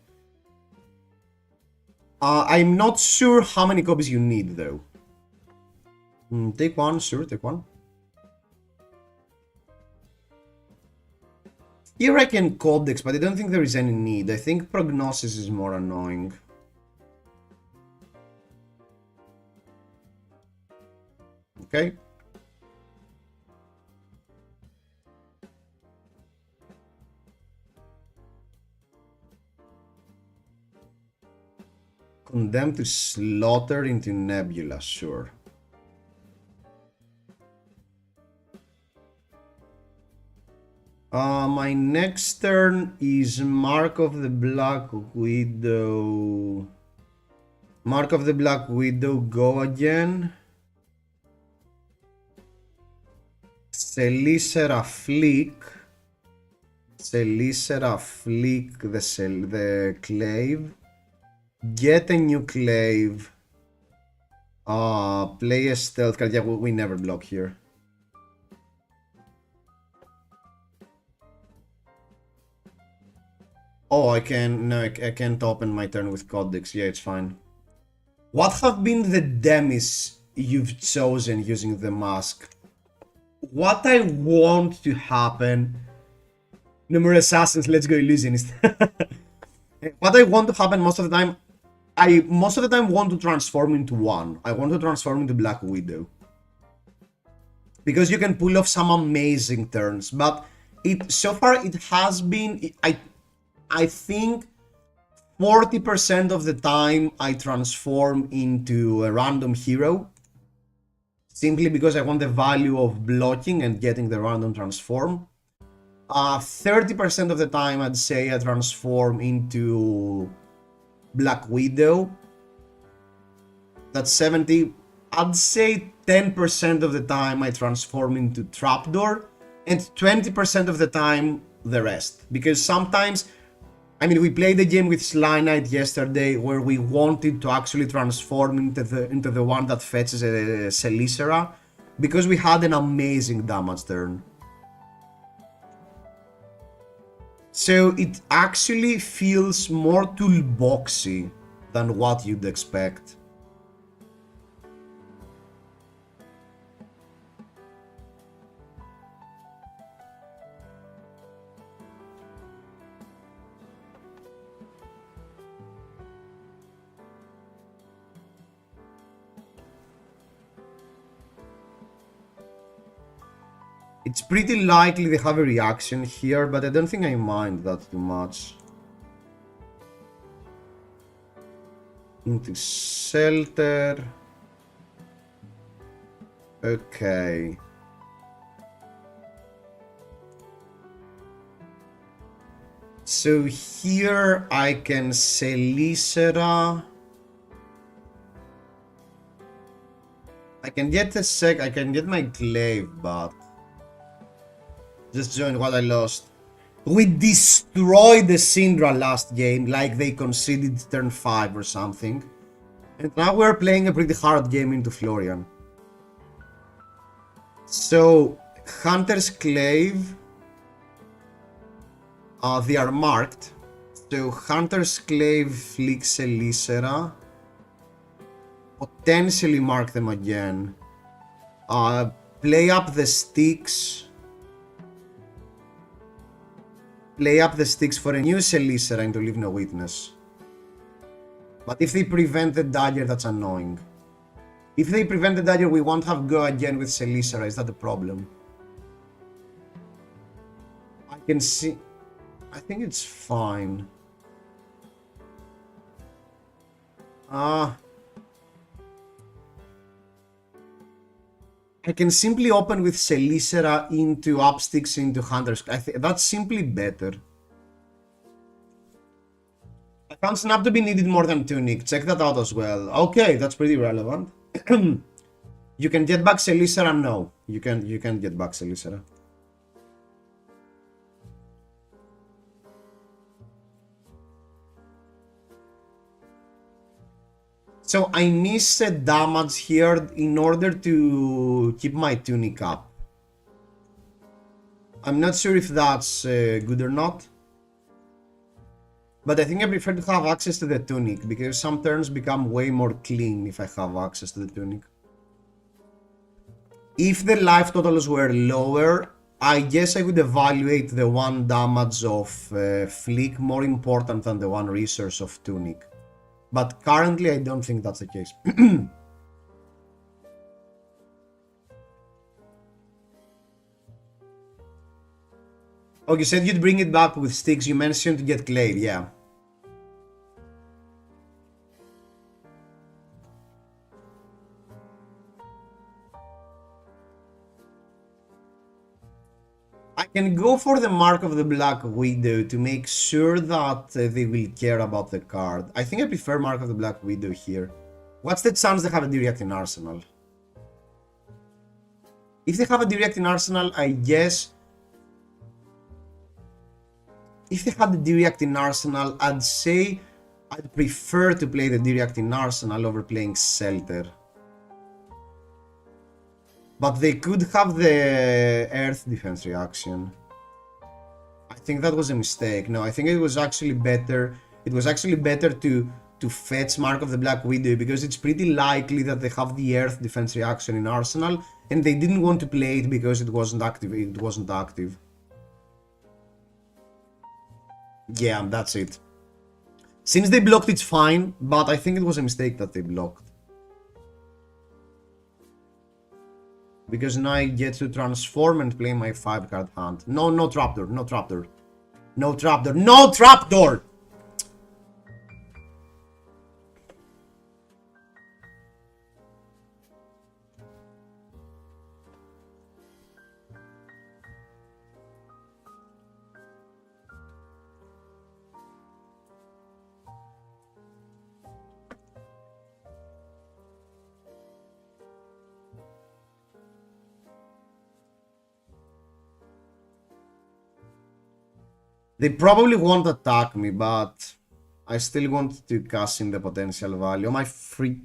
[SPEAKER 1] I'm not sure how many copies you need though. Take one, sure, take one. Here I can Codex, but I don't think there is any need. I think Prognosis is more annoying. Okay. Condemned to slaughter into Nebula, sure. My next turn is Mark of the Black Widow. Mark of the Black Widow, go again. Celestia Flick. Celestia Flick the Clave. Get a new Clave. Play a stealth card. Yeah, we never block here. Oh, I can... No, I can't open my turn with Codex. Yeah, it's fine. What have been the demis you've chosen using the mask? What I want to happen... Numerous Assassins, let's go Illusionist. What I want to happen most of the time... I most of the time want to transform into one. I want to transform into Black Widow. Because you can pull off some amazing turns. But so far it has been... I think 40% of the time I transform into a random hero. Simply because I want the value of blocking and getting the random transform. 30% of the time I'd say I transform into Black Widow. That's 70. I'd say 10% of the time I transform into Trapdoor. And 20% of the time the rest. Because sometimes... I mean, we played a game with Sly Knight yesterday where we wanted to actually transform into the one that fetches a Celestia because we had an amazing damage turn. So it actually feels more toolboxy than what you'd expect. It's pretty likely they have a reaction here, but I don't think I mind that too much. Into Shelter. Okay. So here I can Celicera. I can get I can get my glaive, but just join what I lost. We destroyed the Syndra last game, like they conceded turn 5 or something. And now we're playing a pretty hard game into Florian. So, Hunter's Glaive, they are marked. So, Hunter's Glaive, Flick, Celicera. Potentially mark them again. Play up the sticks. Play up the sticks for a new Celicera and to leave no witness. But if they prevent the dagger, that's annoying. If they prevent the dagger, we won't have go again with Celicera. Is that the problem? I can see... I think it's fine. I can simply open with Celicera into upsticks into Hunter's. I think that's simply better. I found Snap to be needed more than Tunic. Check that out as well. Okay, that's pretty relevant. You can get back Celicera? No. You can't get back Celicera. So I miss damage here in order to keep my Tunic up. I'm not sure if that's good or not. But I think I prefer to have access to the Tunic, because some turns become way more clean if I have access to the Tunic. If the life totals were lower, I guess I would evaluate the 1 damage of Flick more important than the 1 resource of Tunic. But currently I don't think that's the case. Oh, you said you'd bring it back with sticks. You mentioned to get glaive, yeah. I can go for the Mark of the Black Widow to make sure that they will care about the card. I think I prefer Mark of the Black Widow here. What's the chance they have a direct in Arsenal? If they have a direct in Arsenal, I guess... If they had the direct in Arsenal, I'd say I'd prefer to play the direct in Arsenal over playing Shelter. But they could have the Earth defense reaction. I think that was a mistake. No, I think it was actually better. It was actually better to fetch Mark of the Black Widow, because it's pretty likely that they have the Earth defense reaction in Arsenal, and they didn't want to play it because it wasn't active. It wasn't active. Yeah, that's it. Since they blocked, it's fine, but I think it was a mistake that they blocked. Because now I get to transform and play my 5-card hand. No, no trapdoor, no trapdoor. No trapdoor, no trapdoor! They probably won't attack me, but I still want to cash in the potential value. Oh my freak.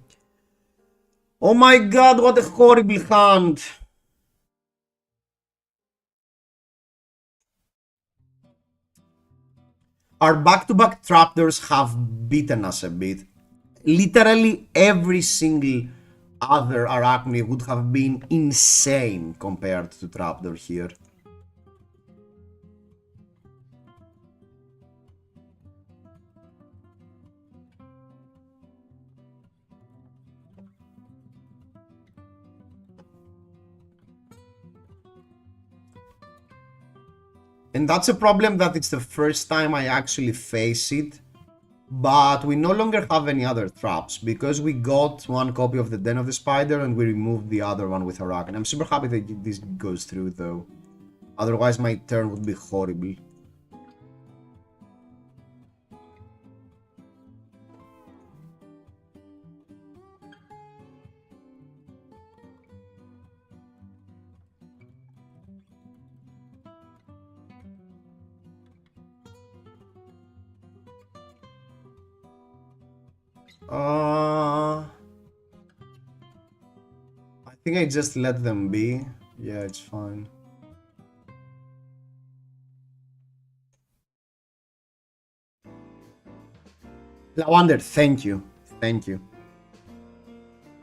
[SPEAKER 1] Oh my god, what a horrible hand! Our back-to-back trapdoors have beaten us a bit. Literally every single other Arachne would have been insane compared to trapdoor here. And that's a problem that it's the first time I actually face it. But we no longer have any other traps because we got one copy of the Den of the Spider and we removed the other one with Harak. I'm super happy that this goes through though. Otherwise my turn would be horrible. I think I just let them be. Yeah, it's fine. Lawander, thank you. Thank you.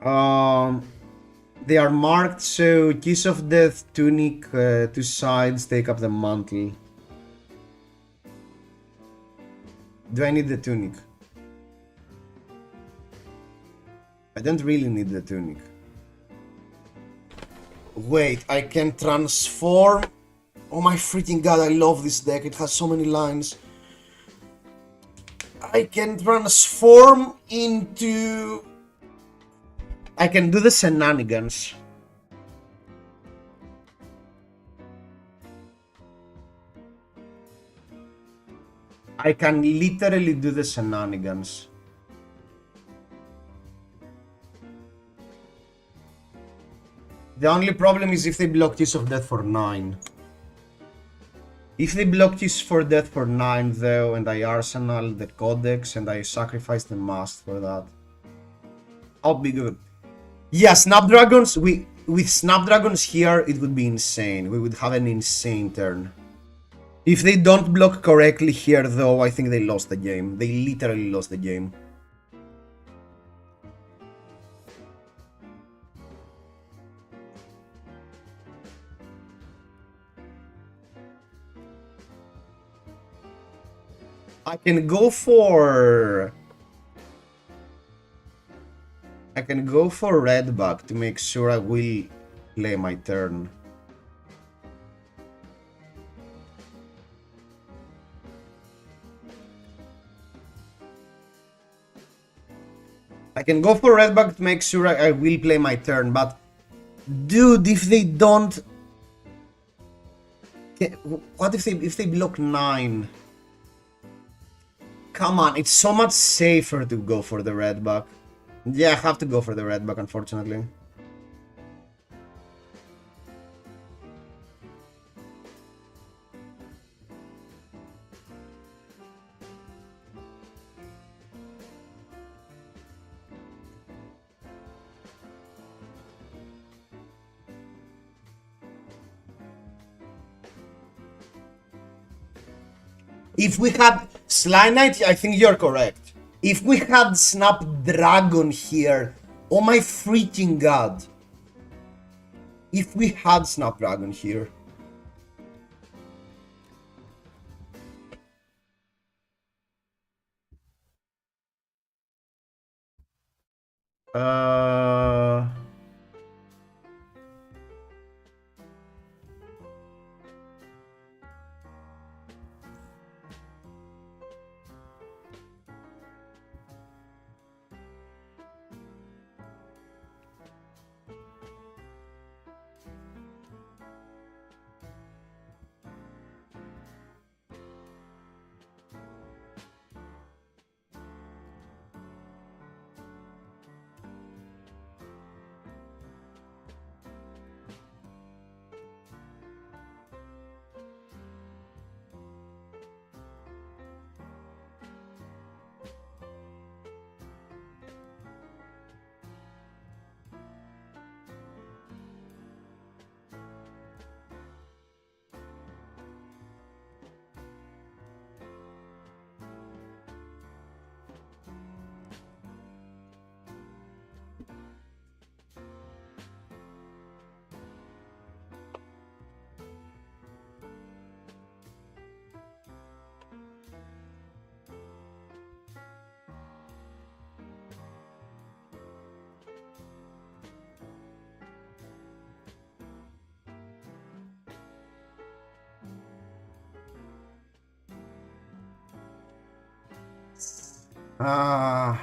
[SPEAKER 1] They are marked, so Kiss of Death, Tunic, two sides, take up the mantle. Do I need the tunic? I don't really need the tunic. Wait, I can transform? Oh my freaking god, I love this deck, it has so many lines. I can transform into... I can do the shenanigans. I can literally do the shenanigans. The only problem is if they block Kiss of Death for 9. If they block Kiss for Death for 9 though, and I arsenal the Codex and I sacrifice the Mast for that. How big of it? Yeah, Snapdragons, with Snapdragons here, it would be insane. We would have an insane turn. If they don't block correctly here though, I think they lost the game. They literally lost the game. I can go for red back to make sure I will play my turn. I can go for red back to make sure I will play my turn, but dude, if they don't, what if they block 9? Come on, it's so much safer to go for the red back. Yeah, I have to go for the red back, unfortunately. If we had Sly Knight, I think you're correct. If we had Snapdragon here, oh my freaking god. If we had Snapdragon here. Uh,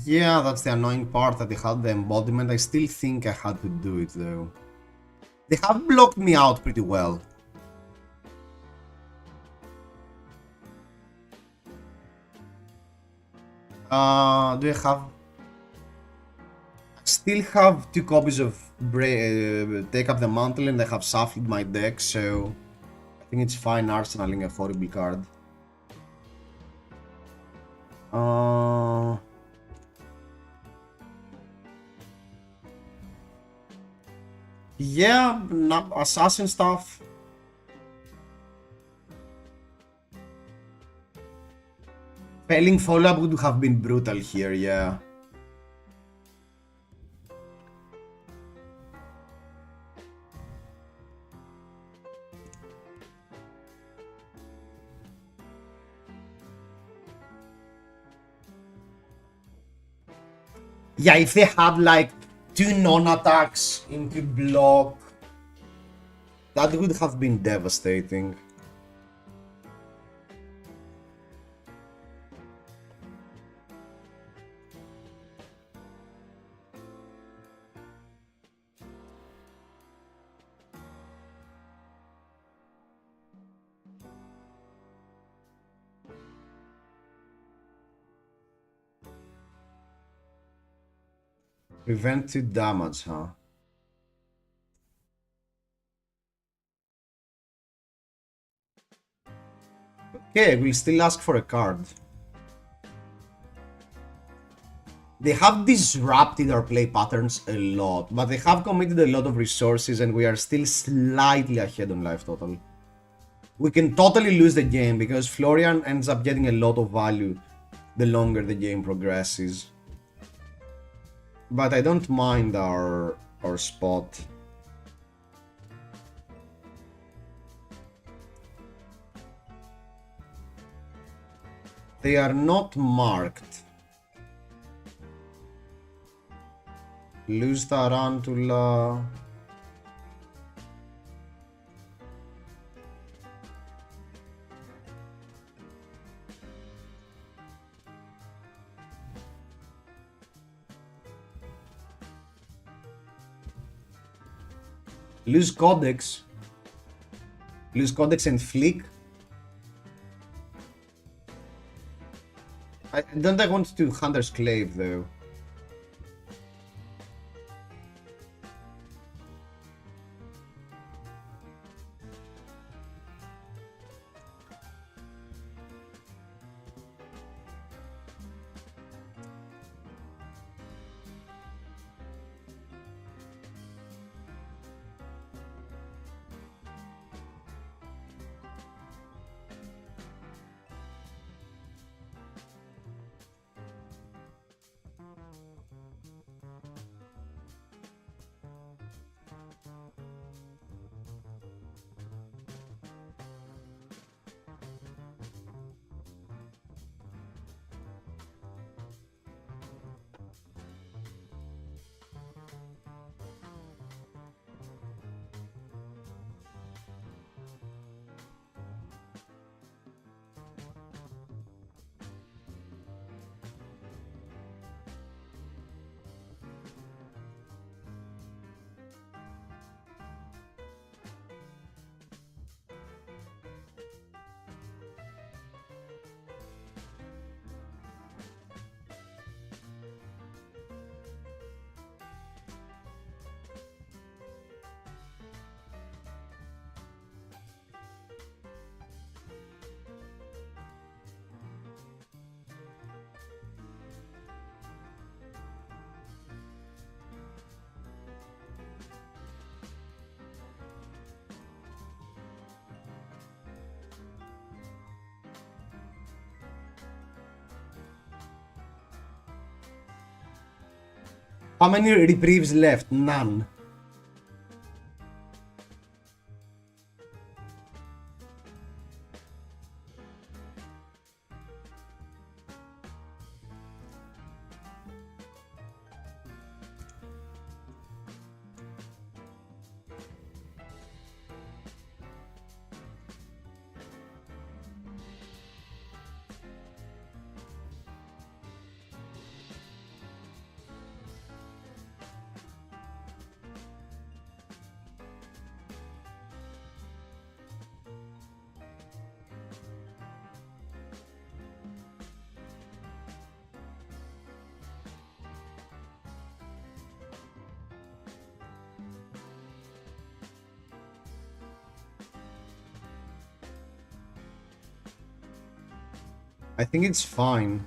[SPEAKER 1] yeah, that's the annoying part that they had the embodiment. I still think I had to do it though. They have blocked me out pretty well. Do I have... I still have 2 copies of Take Up the Mantle and I have shuffled my deck, so I think it's fine arsenaling a horrible card. Yeah, assassin stuff. Failing follow-up would have been brutal here, yeah. Yeah, if they had like 2 non-attacks into block, that would have been devastating. Prevented damage, huh? Okay, we'll still ask for a card. They have disrupted our play patterns a lot, but they have committed a lot of resources and we are still slightly ahead on life total. We can totally lose the game because Florian ends up getting a lot of value the longer the game progresses. But I don't mind our spot. They are not marked. Lose Tarantula. Lose Codex. Lose Codex and Flick. I want to Hunter's Clave though. How many reprieves left? None. I think it's fine.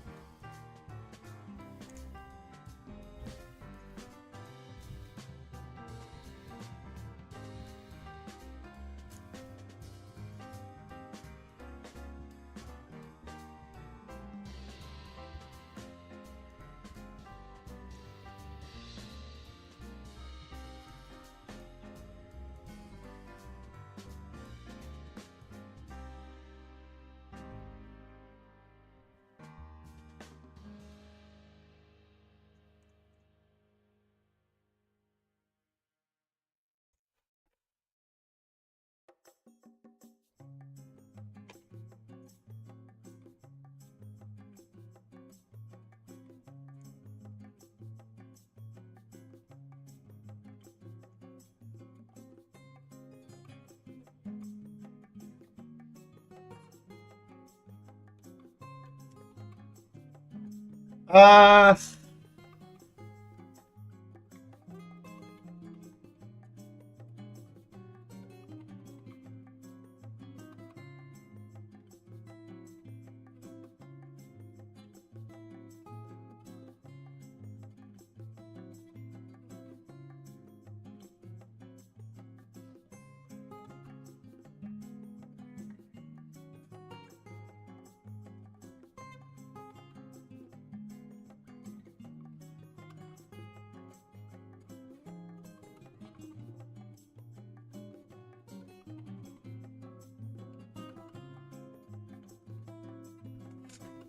[SPEAKER 1] Uh,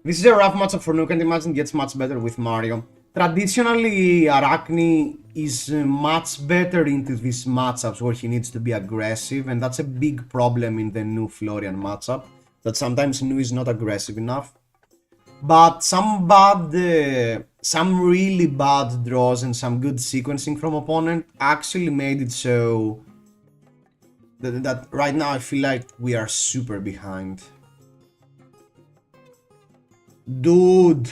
[SPEAKER 1] this is a rough matchup for Nu. Can't imagine it gets much better with Mario. Traditionally, Arachne is much better into these matchups where he needs to be aggressive, and that's a big problem in the Nu Florian matchup, that sometimes Nu is not aggressive enough. But some really bad draws and some good sequencing from opponent actually made it so that right now I feel like we are super behind. Dude!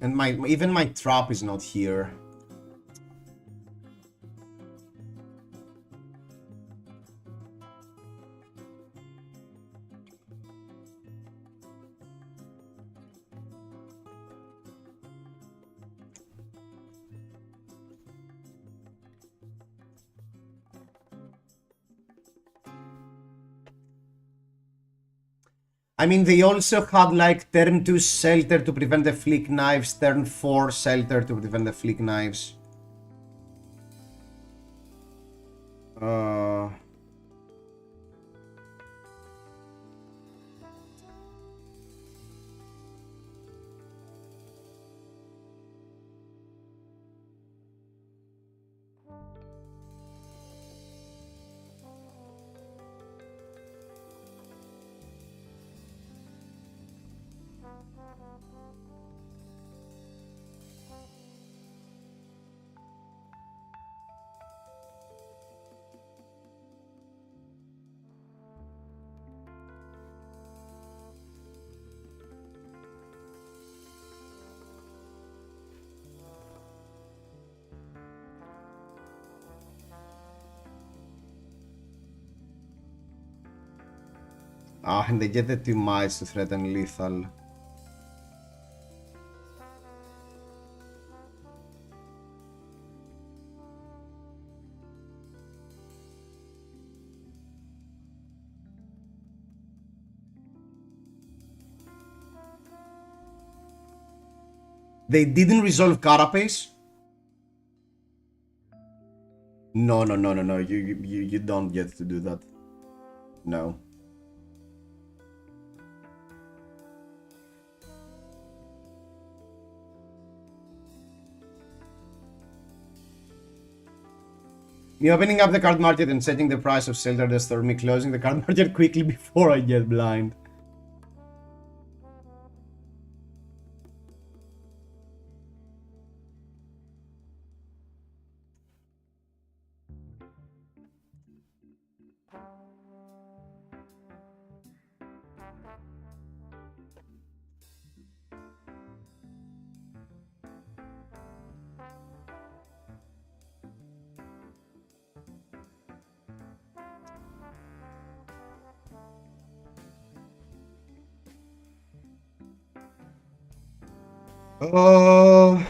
[SPEAKER 1] And even my trap is not here. I mean, they also had like turn 2 Shelter to prevent the flick knives, turn 4 Shelter to prevent the flick knives. And they get the 2 miles to threaten lethal. They didn't resolve Carapace? No, you don't get to do that. No. Me opening up the card market and setting the price of Shelter the Storm, me closing the card market quickly before I get blind. Uh,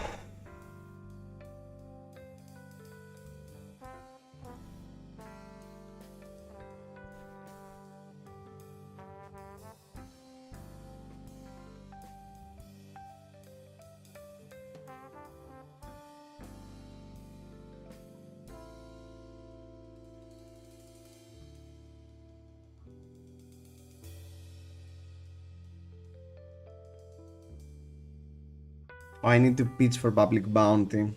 [SPEAKER 1] I need to pitch for public bounty.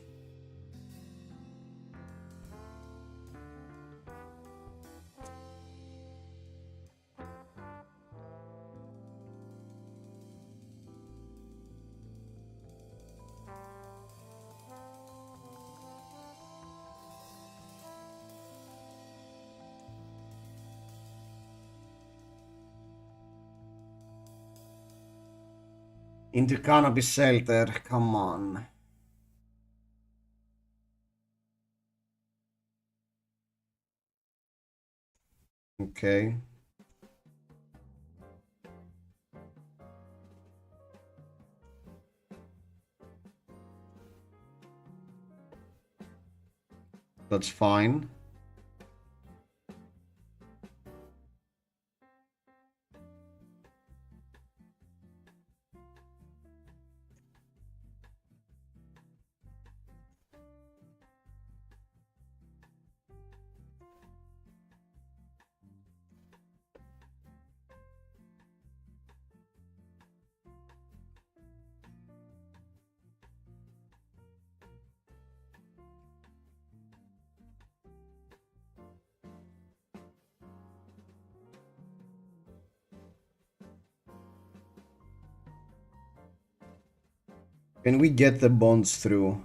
[SPEAKER 1] Into canopy shelter, come on. Okay. That's fine. Can we get the bonds through?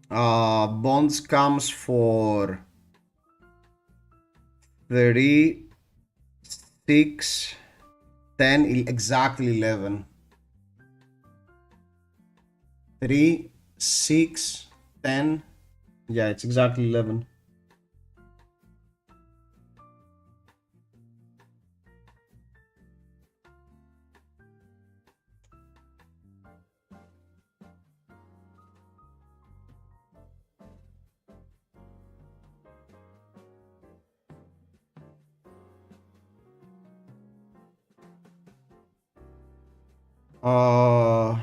[SPEAKER 1] Bonds comes for 3, 6, 10, exactly 11. 3, 6, 10. Yeah, it's exactly 11. Uh,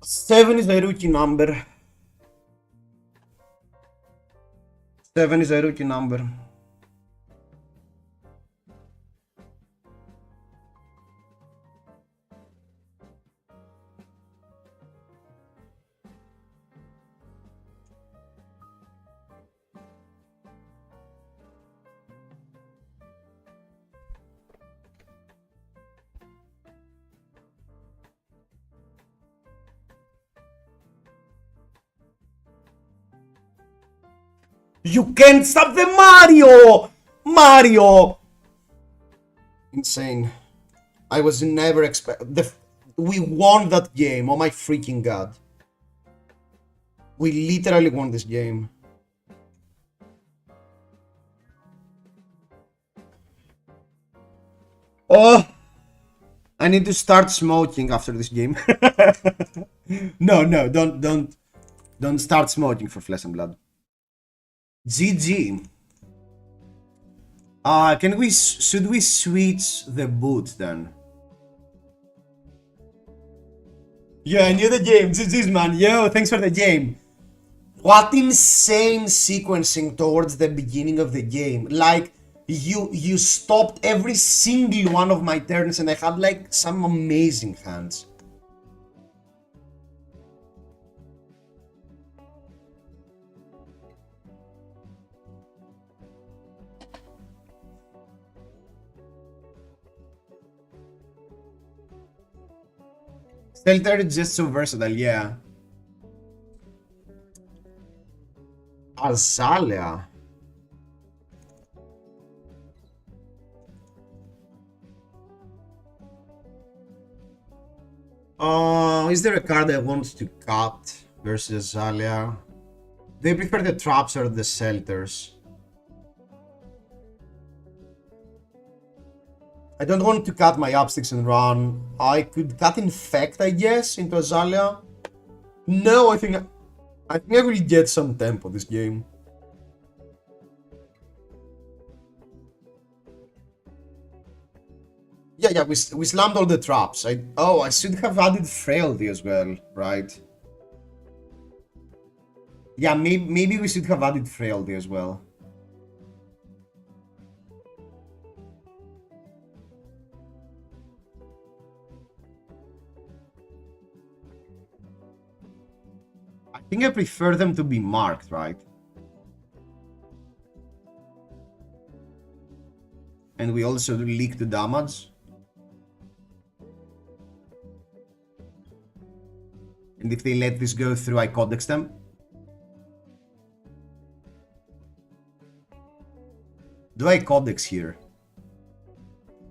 [SPEAKER 1] 7 is a rookie number. 7 is a rookie number. You can't stop the Mario! Mario! Insane. I was never we won that game. Oh my freaking god. We literally won this game. Oh! I need to start smoking after this game. No, don't start smoking for Flesh and Blood. GG. Should we switch the boot then? Yeah, I knew the game. GG's, man. Yo, thanks for the game. What insane sequencing towards the beginning of the game. Like, you stopped every single one of my turns and I had like some amazing hands. Stelter is just so versatile, yeah. Azalea. Is there a card I want to cut versus Azalia? Do you prefer the traps or the shelters? I don't want to cut my upsticks and run. I could cut Infect, I guess, into Azalia. No, I think I will get some tempo this game. Yeah, we slammed all the traps. I should have added Frailty as well, right? Yeah, maybe we should have added Frailty as well. I think I prefer them to be marked, right? And we also leak the damage. And if they let this go through, I codex them. Do I codex here?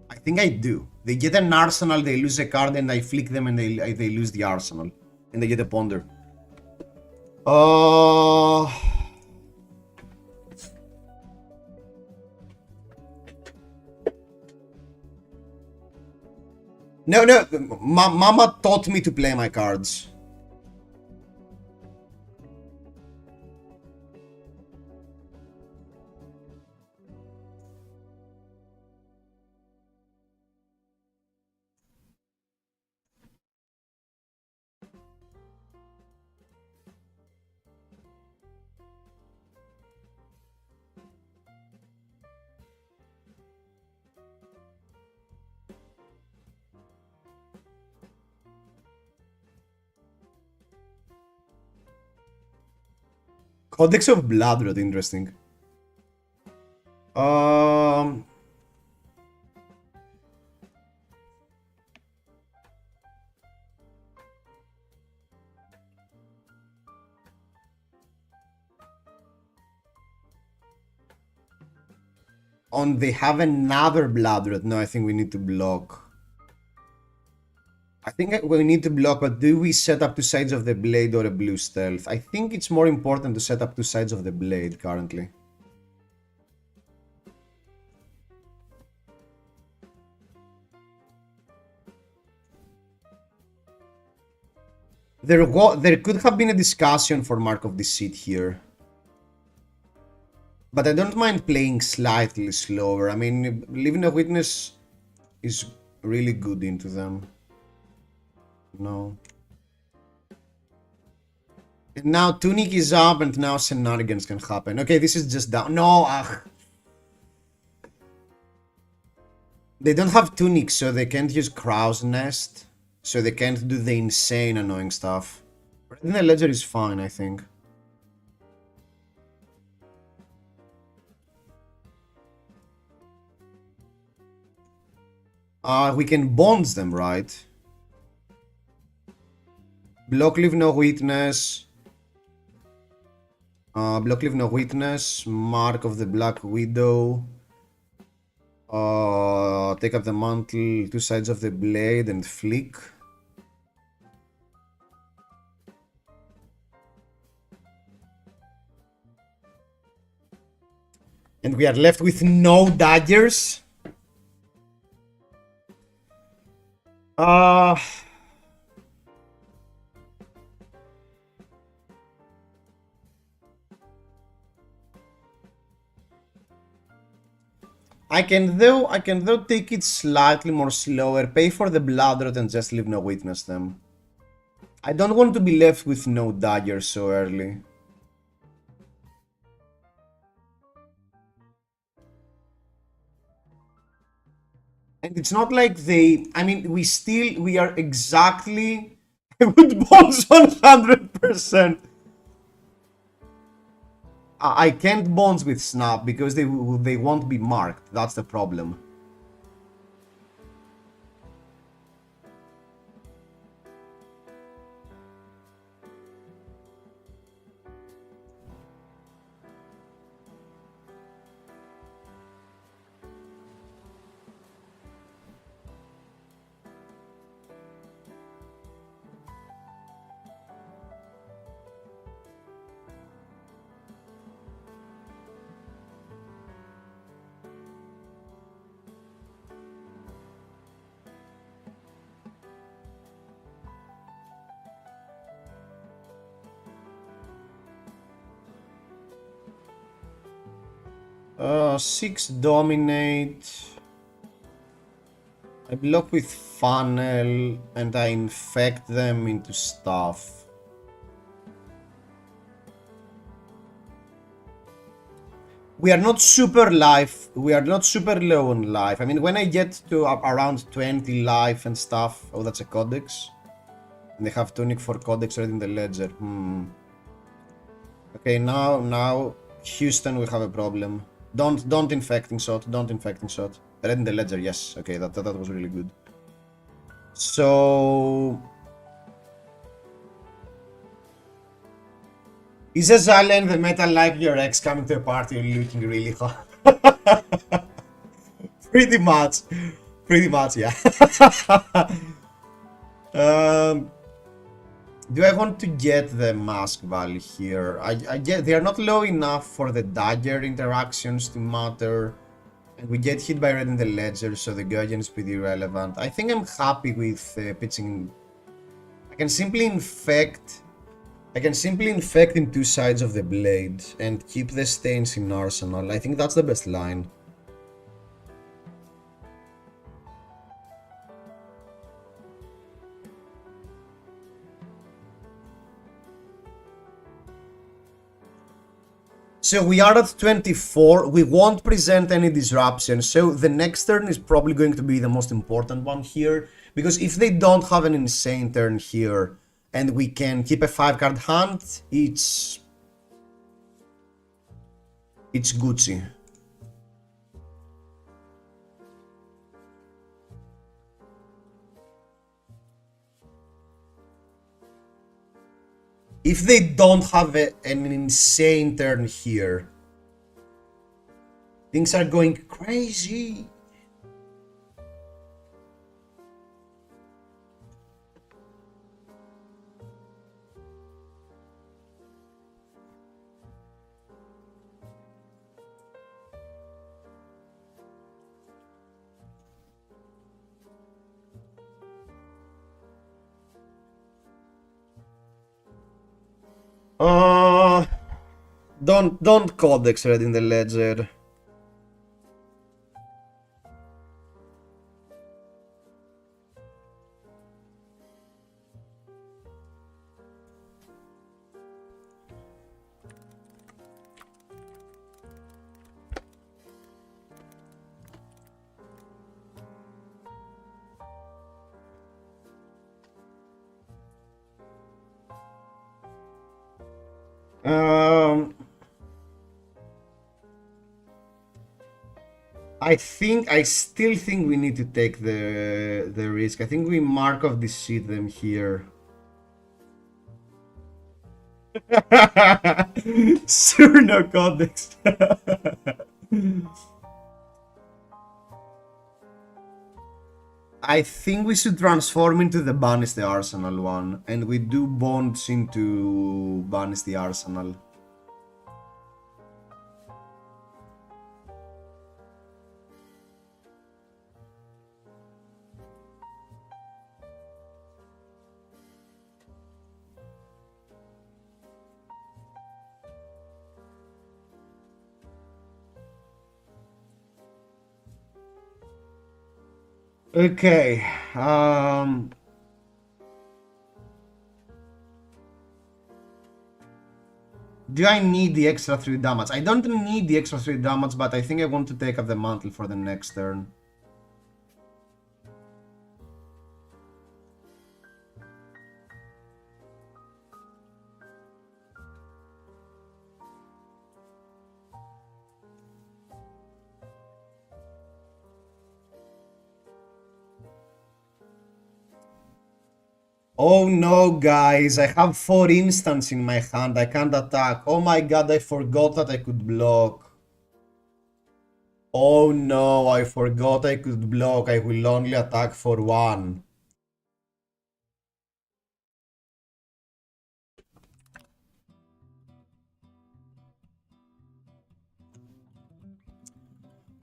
[SPEAKER 1] I think I do. They get an arsenal, they lose a card, and I flick them and they lose the arsenal. And they get a ponder. No, Mama taught me to play my cards. Codex of Bloodroot, interesting. They have another Bloodroot. No, I think we need to block. I think we need to block, but do we set up two sides of the blade or a blue stealth? I think it's more important to set up two sides of the blade currently. There could have been a discussion for Mark of Deceit here. But I don't mind playing slightly slower. I mean, Leaving a Witness is really good into them. No. And now Tunic is up and now shenanigans can happen. Okay, this is just down. No, They don't have Tunic, so they can't use Crow's Nest. So they can't do the insane annoying stuff. But then the Ledger is fine, I think. We can bonds them, right? Block Leave No Witness. Block Leave No Witness. Mark of the Black Widow. Take up the mantle, two sides of the blade and flick. And we are left with no daggers. I can though take it slightly more slower, pay for the Bloodroot and just Leave No Witness them. I don't want to be left with no daggers so early. And it's not like I mean, we are exactly with bonds 100%. I can't bonds with Snap because they won't be marked. That's the problem. 6 dominate. I block with funnel and I infect them into stuff. We are not super life. We are not super low on life. I mean, when I get to around 20 life and stuff. Oh, that's a codex. And they have tunic for codex already in the ledger. Okay, now Houston will have a problem. Don't infecting shot. Don't infecting shot. Red in the ledger. Yes. Okay, that was really good. So. Is Azalea in the metal like your ex coming to a party and looking really hot? Pretty much, yeah. Do I want to get the mask value here? I get they are not low enough for the dagger interactions to matter. And we get hit by red in the ledger, so the guardian is pretty relevant. I think I'm happy with pitching. I can simply infect in two sides of the blade and keep the stains in arsenal. I think that's the best line. So we are at 24, we won't present any disruption, so the next turn is probably going to be the most important one here, because if they don't have an insane turn here, and we can keep a 5-card hand, it's Gucci. If they don't have an insane turn here, things are going crazy. Don't codex red in the ledger. I still think we need to take the risk. I think we Markov deceit them here. Sure, no codex. I think we should transform into the Banish the Arsenal one, and we do bonds into Banish the Arsenal. Okay, do I need the extra 3 damage? I don't need the extra 3 damage, but I think I want to take up the mantle for the next turn. Oh no, guys, I have 4 instants in my hand, I can't attack. Oh my god, I forgot that I could block. Oh no, I forgot I could block, I will only attack for 1.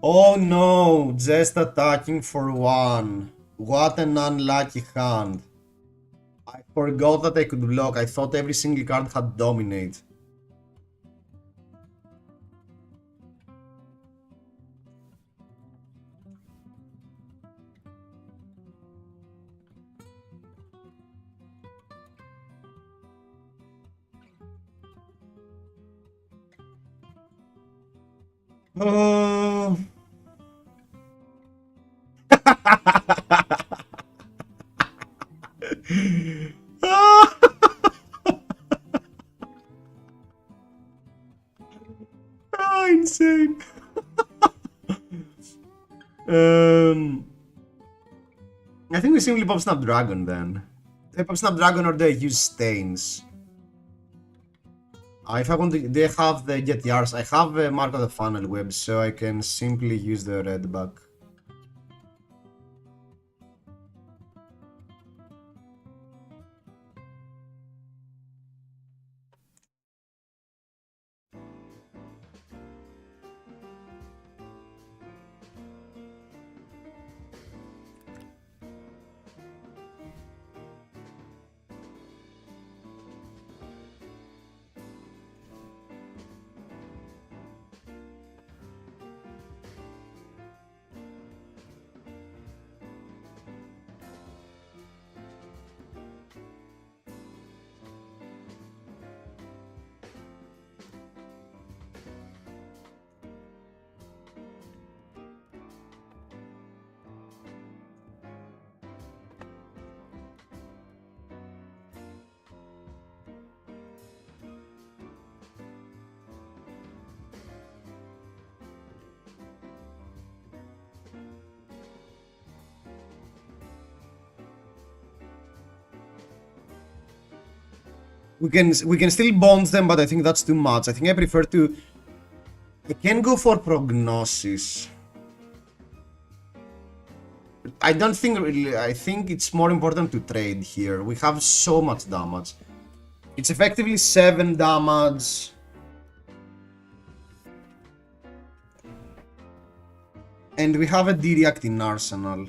[SPEAKER 1] Oh no, just attacking for 1. What an unlucky hand. I forgot that I could block. I thought every single card had dominate. Uh... insane. I think we simply pop Snapdragon then. They pop Snapdragon or they use Stains. If I want to, they have the Get Yars. I have a Mark of the Funnel Web, so I can simply use the red back. We can still bond them, but I think that's too much. I think I prefer to. I can go for Prognosis. I don't think really. I think it's more important to trade here. We have so much damage. It's effectively 7 damage. And we have a D-React in Arsenal.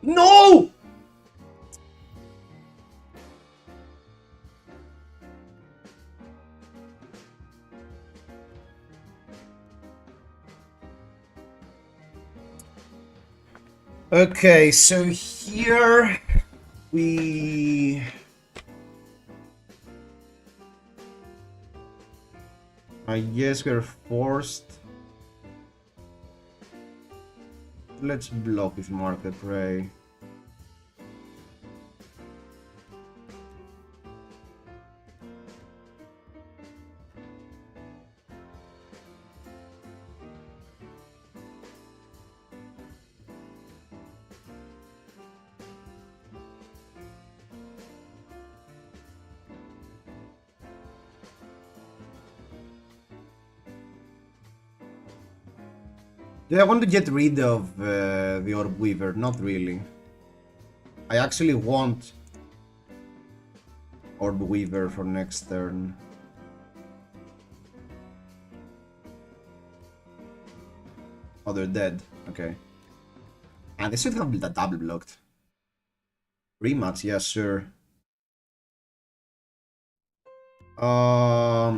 [SPEAKER 1] No! Okay, so here we... I guess we're forced. Let's block with Market Ray. Do I want to get rid of the Orb Weaver? Not really. I actually want Orb Weaver for next turn. Oh, they're dead. Okay. And they should have that double blocked. Rematch, yeah, sure. I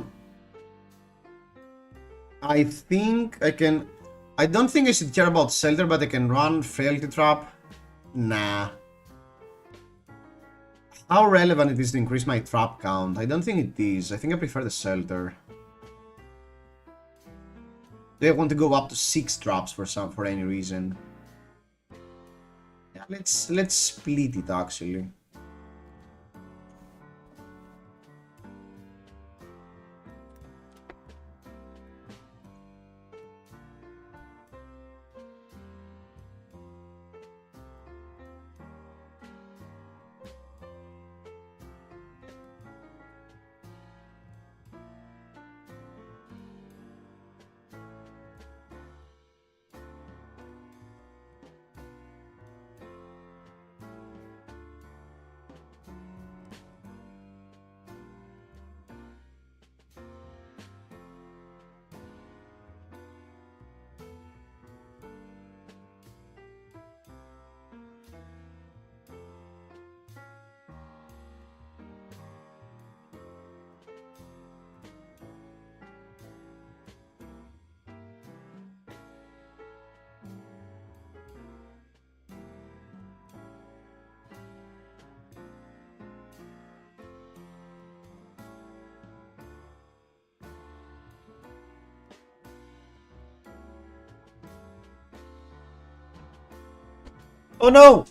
[SPEAKER 1] think I can... I don't think I should care about Shelter, but I can run Frailty Trap. Nah. How relevant it is to increase my trap count? I don't think it is. I think I prefer the Shelter. Do I want to go up to 6 traps for any reason? Yeah, let's split it actually. Oh no!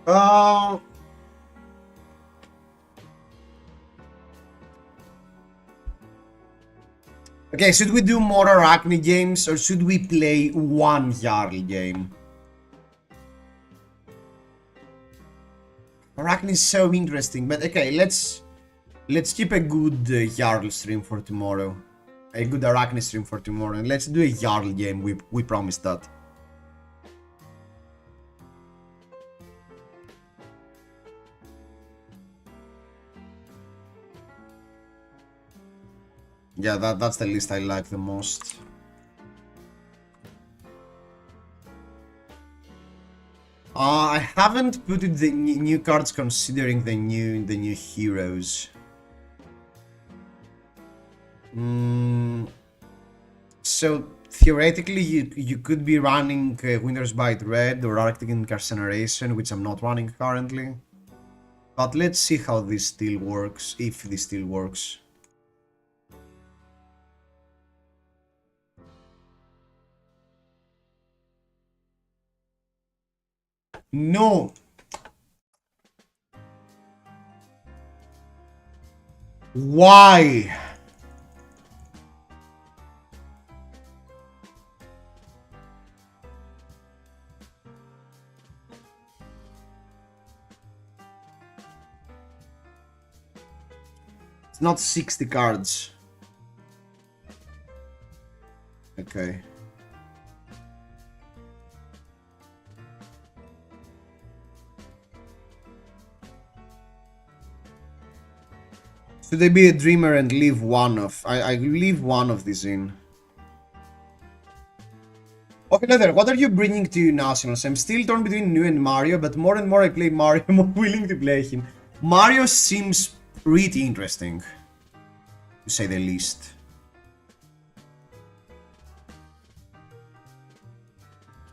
[SPEAKER 1] Uh, okay, should we do more Arachne games or should we play one Jarl game? Arachne is so interesting, but okay, let's keep a good Jarl stream for tomorrow. A good Arachne stream for tomorrow, and let's do a Jarl game, we promised that. Yeah, that's the list I like the most. I haven't put it the new cards considering the new heroes. So theoretically, you could be running Winter's Bite Red or Arctic Incarceration, which I'm not running currently. But let's see how this still works, if this still works. No! Why? It's not 60 cards. Okay. Should I be a dreamer and leave one of... I leave one of these in. Okay, Leather, what are you bringing to Nationals? I'm still torn between you and Mario, but more and more I play Mario, I'm more willing to play him. Mario seems pretty interesting, to say the least.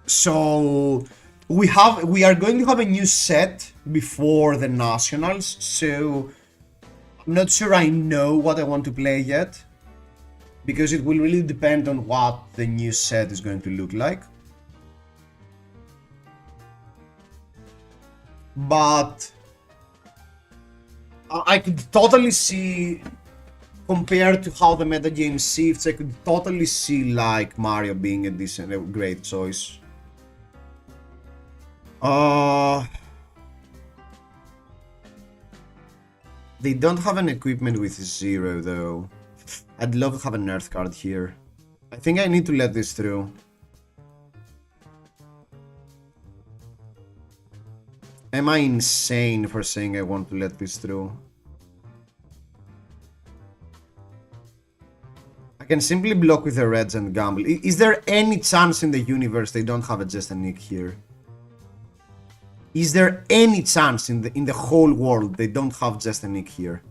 [SPEAKER 1] So we are going to have a new set before the Nationals, so I'm not sure I know what I want to play yet, because it will really depend on what the new set is going to look like. But I could totally see, compared to how the metagame shifts, I could totally see like Mario being a great choice. They don't have an equipment with 0 though. I'd love to have an Earth card here. I think I need to let this through. Am I insane for saying I want to let this through? I can simply block with the reds and gamble. Is there any chance in the universe they don't have a Just a Nick here? Is there any chance in the whole world they don't have Just a Nick here?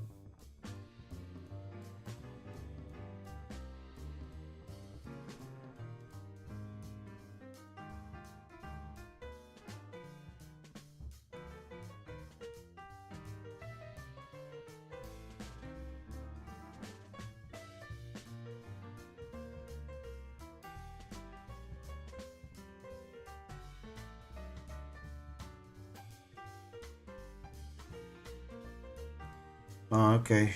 [SPEAKER 1] Okay.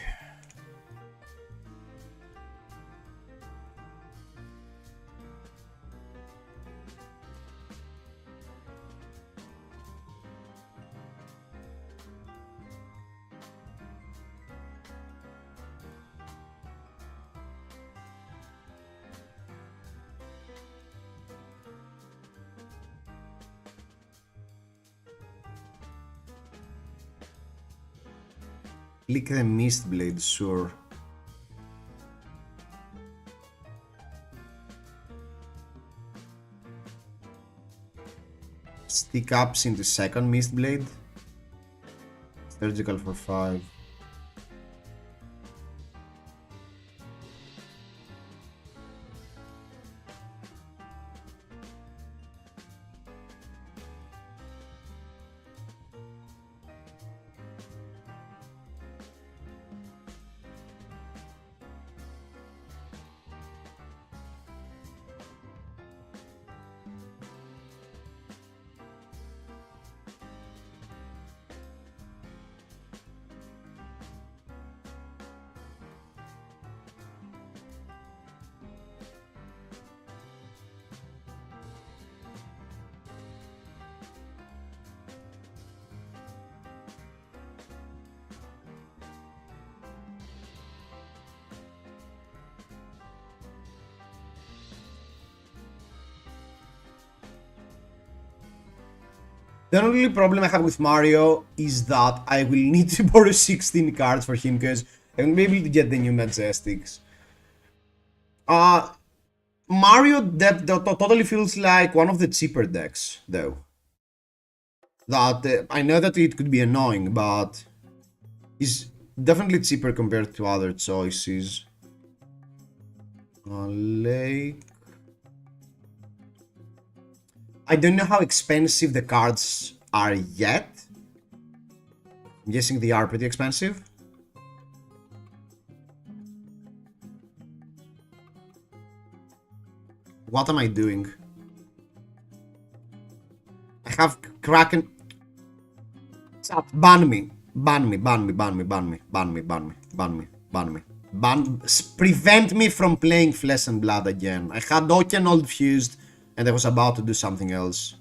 [SPEAKER 1] Click the Mistblade, sure. Stick ups into second Mistblade. Surgical for 5. The only problem I have with Mario is that I will need to borrow 16 cards for him because I won't be able to get the new Majestics. Mario totally feels like one of the cheaper decks, though. That I know that it could be annoying, but is definitely cheaper compared to other choices. Lake. I don't know how expensive the cards are yet. I'm guessing they are pretty expensive. What am I doing? I have Kraken. Stop. Ban me. Ban me. Ban me. Ban me. Ban me. Ban me. Ban me. Ban me. Ban me. Prevent me from playing Flesh and Blood again. I had Oaken Old fused and I was about to do something else.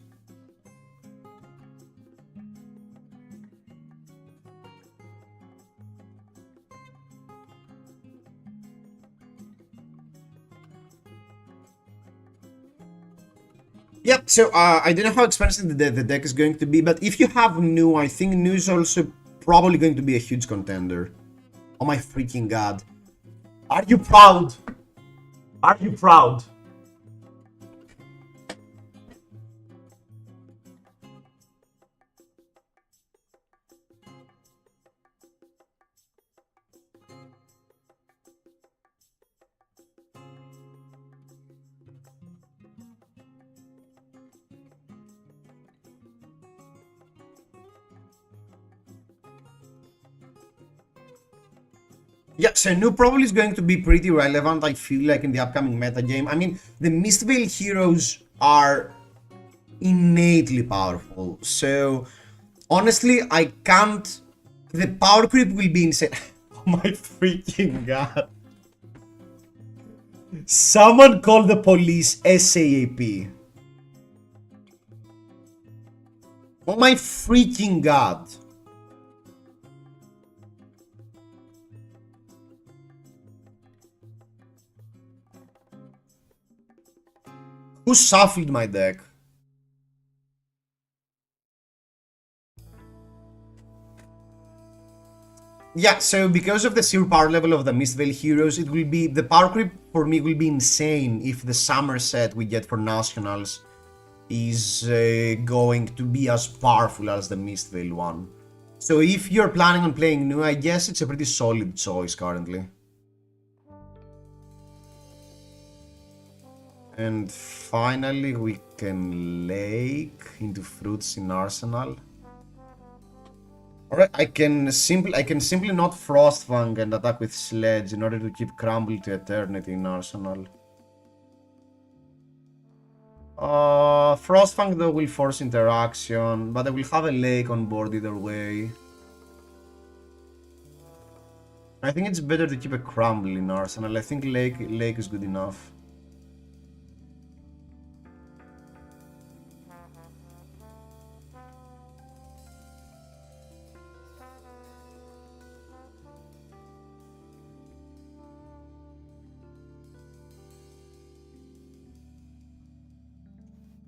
[SPEAKER 1] Yep, so I don't know how expensive the deck is going to be, but if you have new, I think new is also probably going to be a huge contender. Oh my freaking god. Are you proud? Are you proud? Yeah, so new probably is going to be pretty relevant, I feel like, in the upcoming metagame. I mean, the Mistveil heroes are innately powerful, so honestly, I can't... The power creep will be insane. Oh my freaking god. Someone call the police ASAP. Oh my freaking god. Who shuffled my deck? Yeah, so because of the sheer power level of the Mistveil heroes, it will be... The power creep for me will be insane if the summer set we get for Nationals is going to be as powerful as the Mistveil one. So if you're planning on playing new, I guess it's a pretty solid choice currently. And finally we can lake into fruits in Arsenal. Alright, I can simply not Frostfang and attack with Sledge in order to keep Crumble to Eternity in Arsenal. Frostfang though will force interaction, but I will have a lake on board either way. I think it's better to keep a Crumble in Arsenal. I think lake is good enough.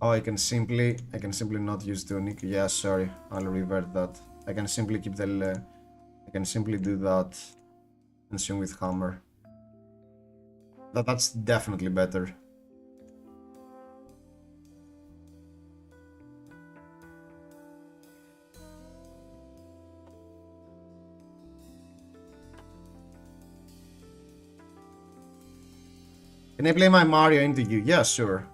[SPEAKER 1] Oh, I can simply not use Tunic. Yeah, sorry, I'll revert that. I can simply keep the... I can simply do that and swing with Hammer. That's definitely better. Can I play my Mario into you? Yeah, sure.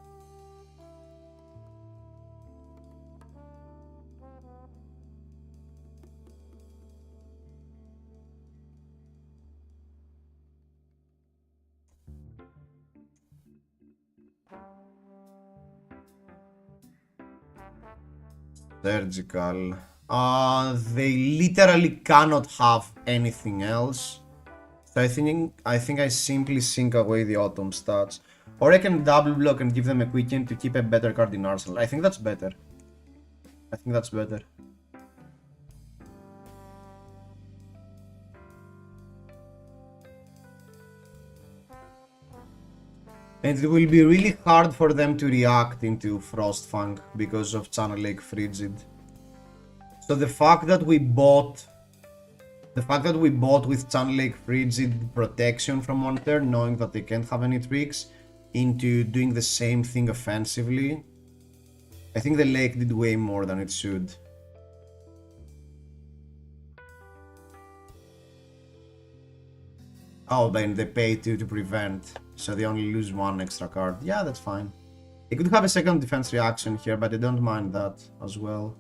[SPEAKER 1] Surgical. They literally cannot have anything else. So I think I simply sink away the autumn stats. Or I can double block and give them a quicken to keep a better card in Arsenal. I think that's better. I think that's better. And it will be really hard for them to react into Frostfang because of Channel Lake Frigid. So the fact that we bought with Channel Lake Frigid protection from one turn, knowing that they can't have any tricks, into doing the same thing offensively, I think the Lake did way more than it should. Oh, then they pay two to prevent, so they only lose one extra card. Yeah, that's fine. They could have a second defense reaction here, but I don't mind that as well.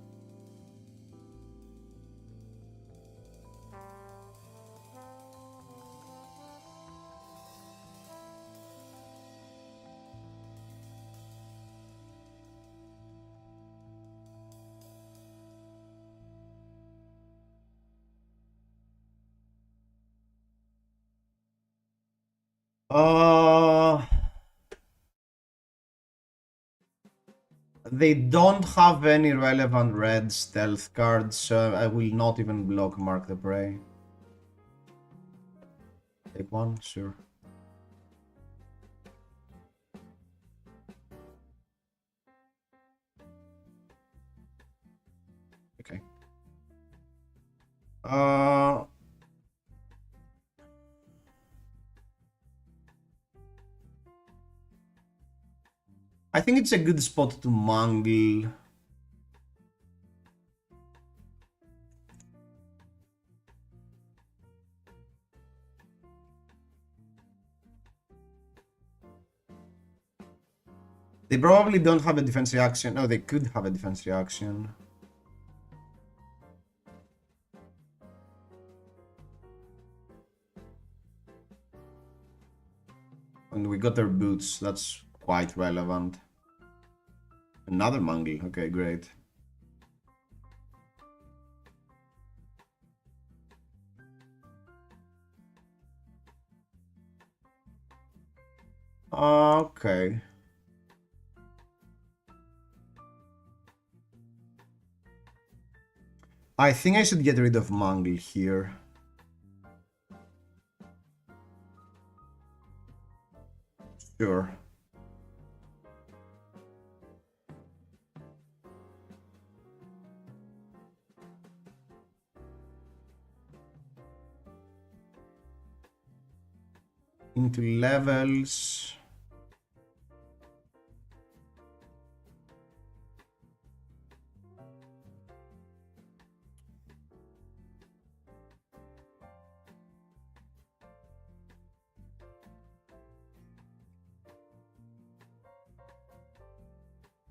[SPEAKER 1] They don't have any relevant red stealth cards, so I will not even block Mark the Prey. Take one, sure. Okay. I think it's a good spot to mangle. They probably don't have a defense reaction. No, they could have a defense reaction. And we got their boots. That's quite relevant. Another mangle. Okay, great. Okay. I think I should get rid of mangle here. Sure. Into levels.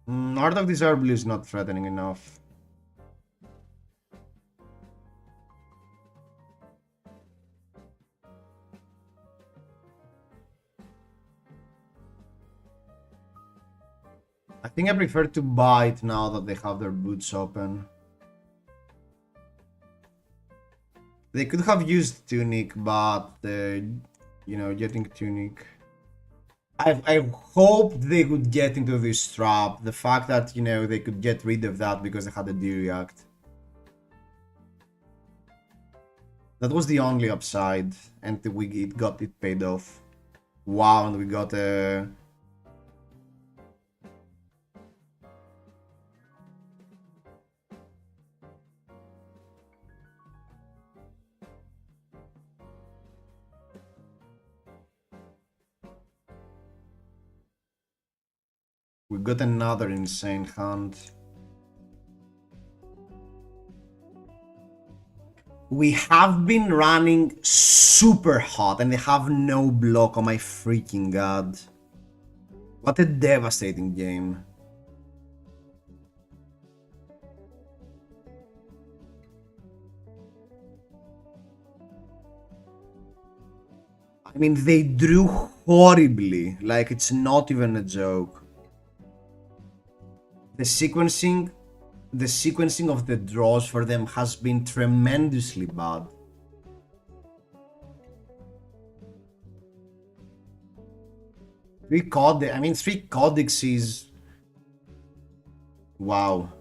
[SPEAKER 1] Art of Disarble is not threatening enough. I think I prefer to bite now that they have their boots open. They could have used Tunic, but you know, getting Tunic. I hoped they would get into this trap. The fact that, you know, they could get rid of that because they had a D-React. That was the only upside, and it got it paid off. Wow, and we got a... We got another insane hand. We have been running super hot and they have no block. Oh my freaking god. What a devastating game. I mean, they drew horribly. Like, it's not even a joke. The sequencing of the draws for them has been tremendously bad. Three codex is... Wow.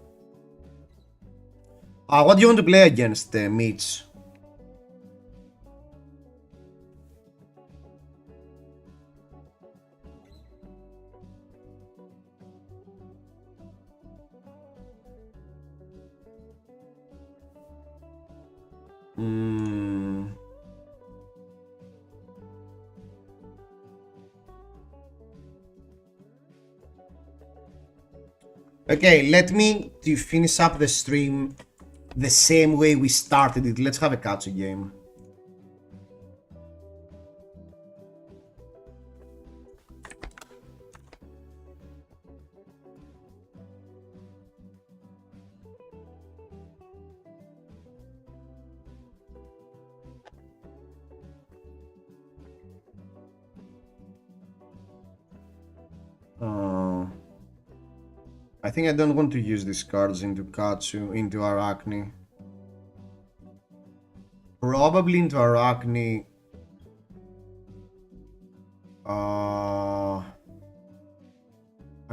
[SPEAKER 1] What do you want to play against, Mitch? Mm. Okay, let me to finish up the stream the same way we started it. Let's have a Katsu game. I think I don't want to use these cards into Katsu, into Arachne. Probably into Arachne. I'll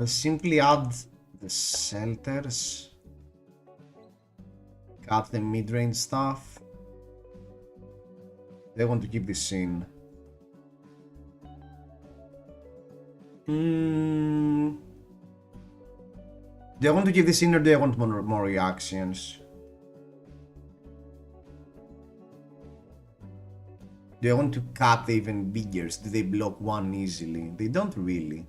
[SPEAKER 1] simply add the shelters. Cut the mid-range stuff. They want to keep this in. Do I want to give this in or do I want more reactions? Do I want to cut the even bigger? Do they block one easily? They don't really.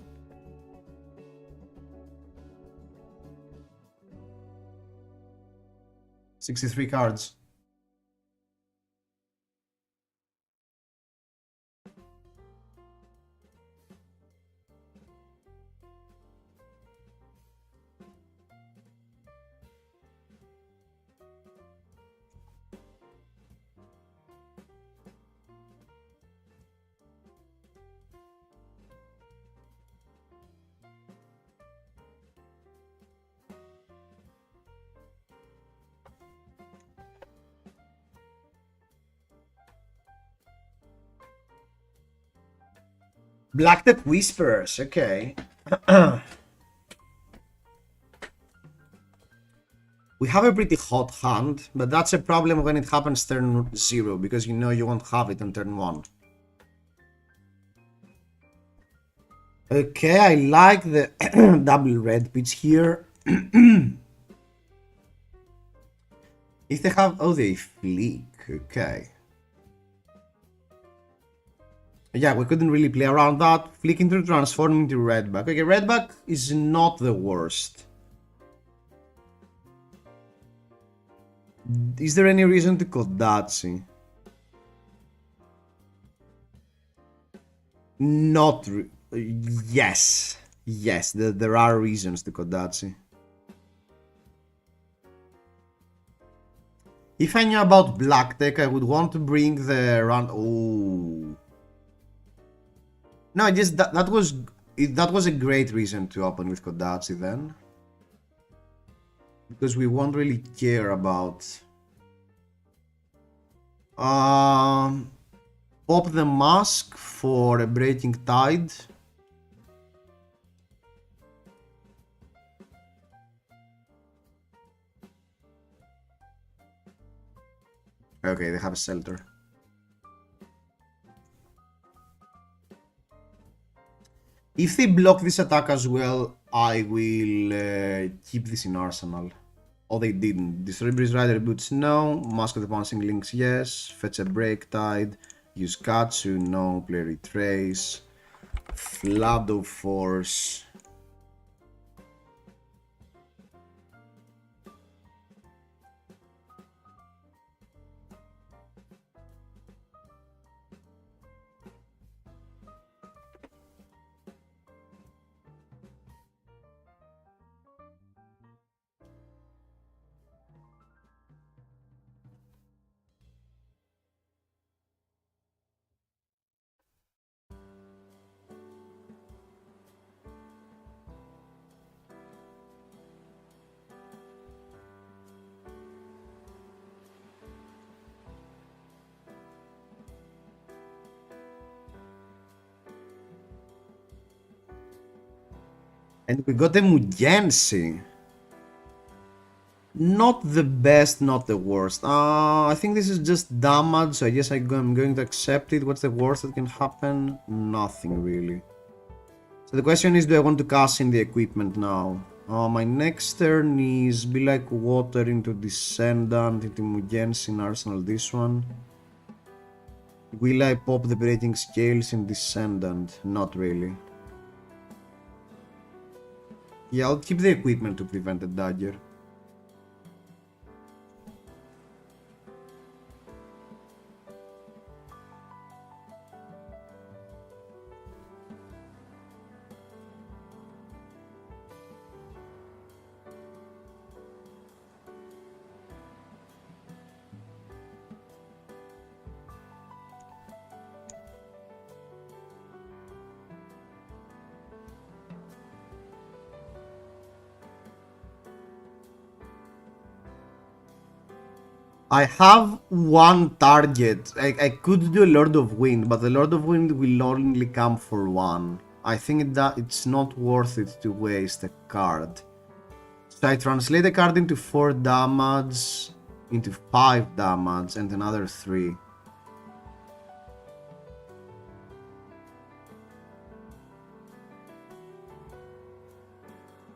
[SPEAKER 1] $63 cards. Black Tech Whisperers, okay. We have a pretty hot hand, but that's a problem when it happens turn 0, because you know you won't have it on turn 1. Okay, I like the double red pitch here. If they have... oh, they flick, okay. Yeah, we couldn't really play around that. Flick into transform into redback. Okay, redback is not the worst. Is there any reason to Kodachi? Not yes. Yes, there are reasons to Kodachi. If I knew about Black Tech, I would want to bring the run... oh. No, just that was a great reason to open with Kodachi then. Because we won't really care about... pop the mask for a Breaking Tide. Okay, they have a shelter. If they block this attack as well, I will keep this in arsenal. Oh, they didn't. Destroy Breeze Rider Boots, no. Mask of the Bouncing Links, yes. Fetch a Break Tide. Use Katsu, no. Play Retrace. Flood of Force. And we got a Mugensi. Not the best, not the worst. I think this is just damage, so I guess I'm going to accept it. What's the worst that can happen? Nothing really. So the question is, do I want to cast in the equipment now? My next turn is Be Like Water into Descendant, into Mugen's in Arsenal this one. Will I pop the Breaking Scales in Descendant? Not really. Yeah, I'll keep the equipment to prevent a dagger. I have one target. I could do a Lord of Wind, but the Lord of Wind will only come for one. I think that it's not worth it to waste a card. So I translate a card into 4 damage, into 5 damage, and another 3.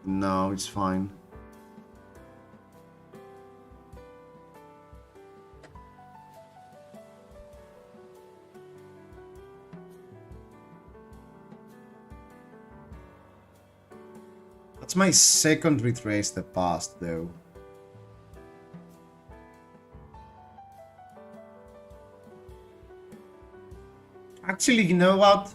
[SPEAKER 1] No, it's fine. That's my second Retrace the Past, though. Actually, you know what?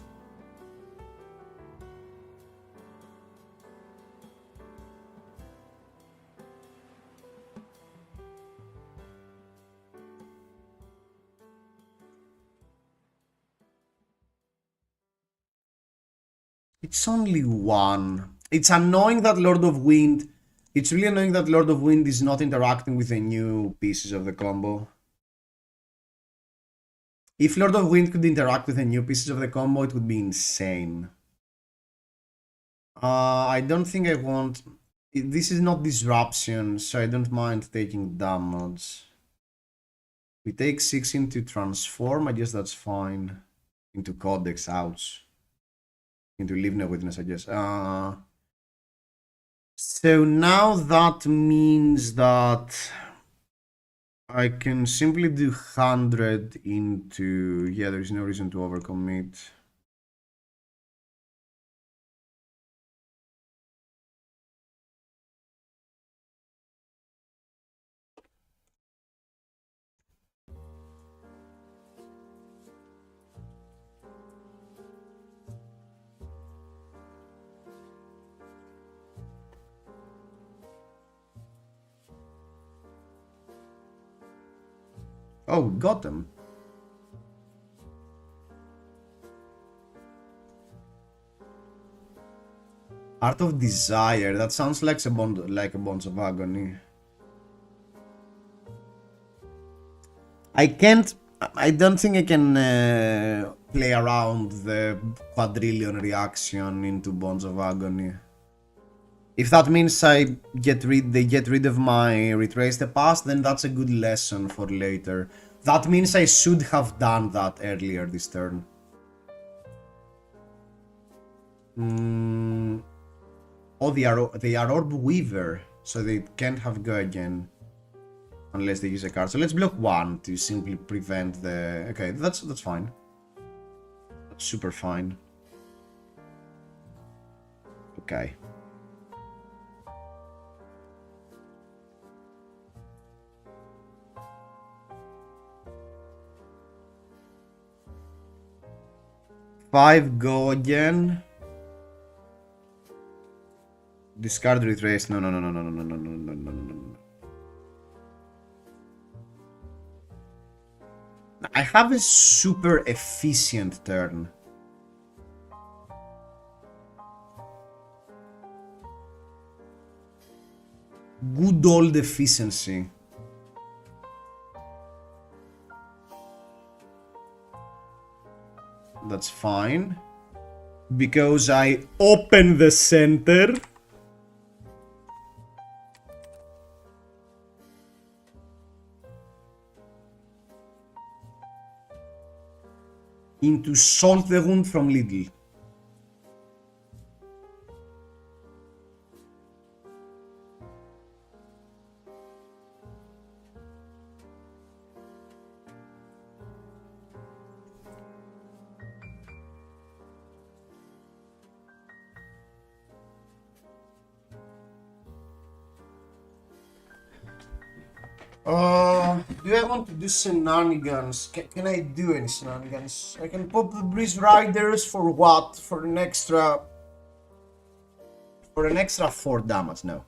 [SPEAKER 1] It's only one. It's annoying that Lord of Wind... It's really annoying that Lord of Wind is not interacting with the new pieces of the combo. If Lord of Wind could interact with the new pieces of the combo, it would be insane. I don't think I want... This is not disruption, so I don't mind taking damage. We take 6 into Transform, I guess that's fine. Into Codex, ouch. Into Leave No Witness, I guess. So now that means that I can simply do 100 into... Yeah, there's no reason to overcommit. Oh, got them. Art of Desire. That sounds like a Bonds of Agony. I can't. I don't think I can play around the quadrillion reaction into Bonds of Agony. If that means they get rid of my Retrace the Past, then that's a good lesson for later. That means I should have done that earlier this turn. Oh, they are Orb Weaver, so they can't have go again unless they use a card. So let's block 1 to simply prevent the... Okay, that's fine. That's super fine. Okay. Five go again. Discard Retrace. No. I have a super efficient turn. Good old efficiency. That's fine. Because I open the center. Into Salt the Wound from Lidl. Do I want to do shenanigans? Can I do any shenanigans? I can pop the Breeze Riders for what? For an extra 4 damage now.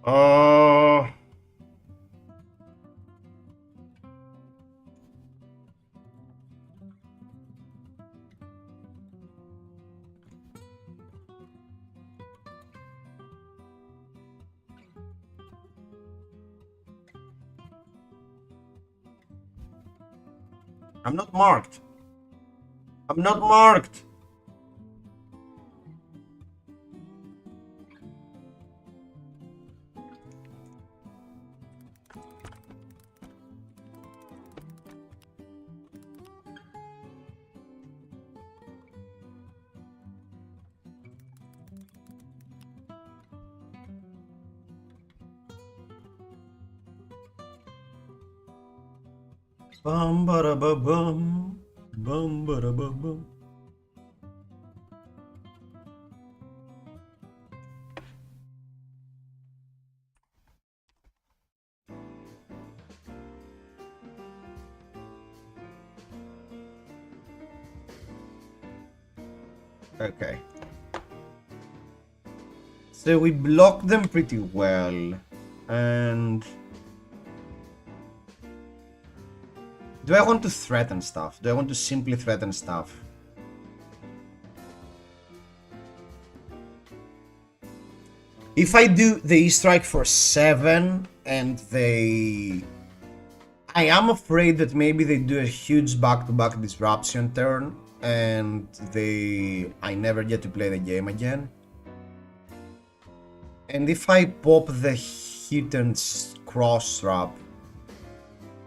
[SPEAKER 1] Uh, I'm not marked. I'm not marked. Bum ba ba bum. Bum ba ba bum. Okay. So we blocked them pretty well. And do I want to threaten stuff? Do I want to simply threaten stuff? If I do the E-Strike for 7 and they... I am afraid that maybe they do a huge back-to-back disruption turn and I never get to play the game again. And if I pop the hit and cross trap,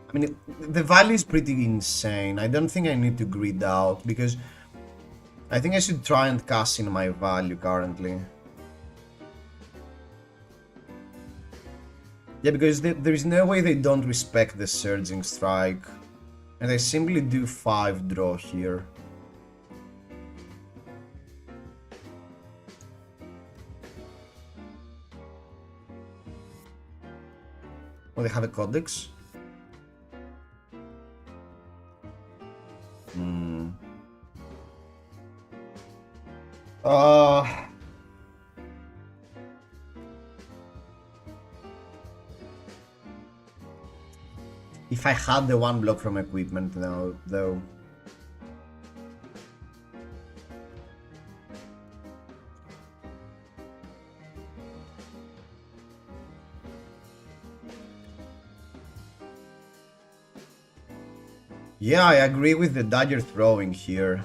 [SPEAKER 1] I mean, the value is pretty insane. I don't think I need to grid out because I think I should try and cash in my value currently. Yeah, because there is no way they don't respect the Surging Strike. And I simply do 5 draw here. Oh, they have a Codex? Hmm. If I had the 1 block from equipment now, though. Yeah, I agree with the dagger throwing here.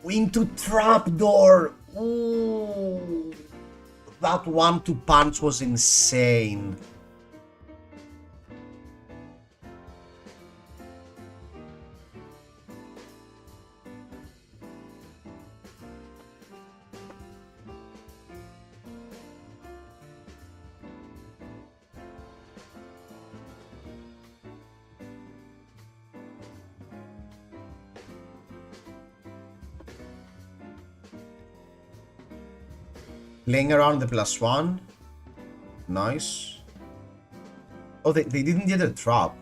[SPEAKER 1] Into trapdoor! Ooh, that 1-2 punch was insane. Playing around the +1. Nice. Oh, they didn't get a trap.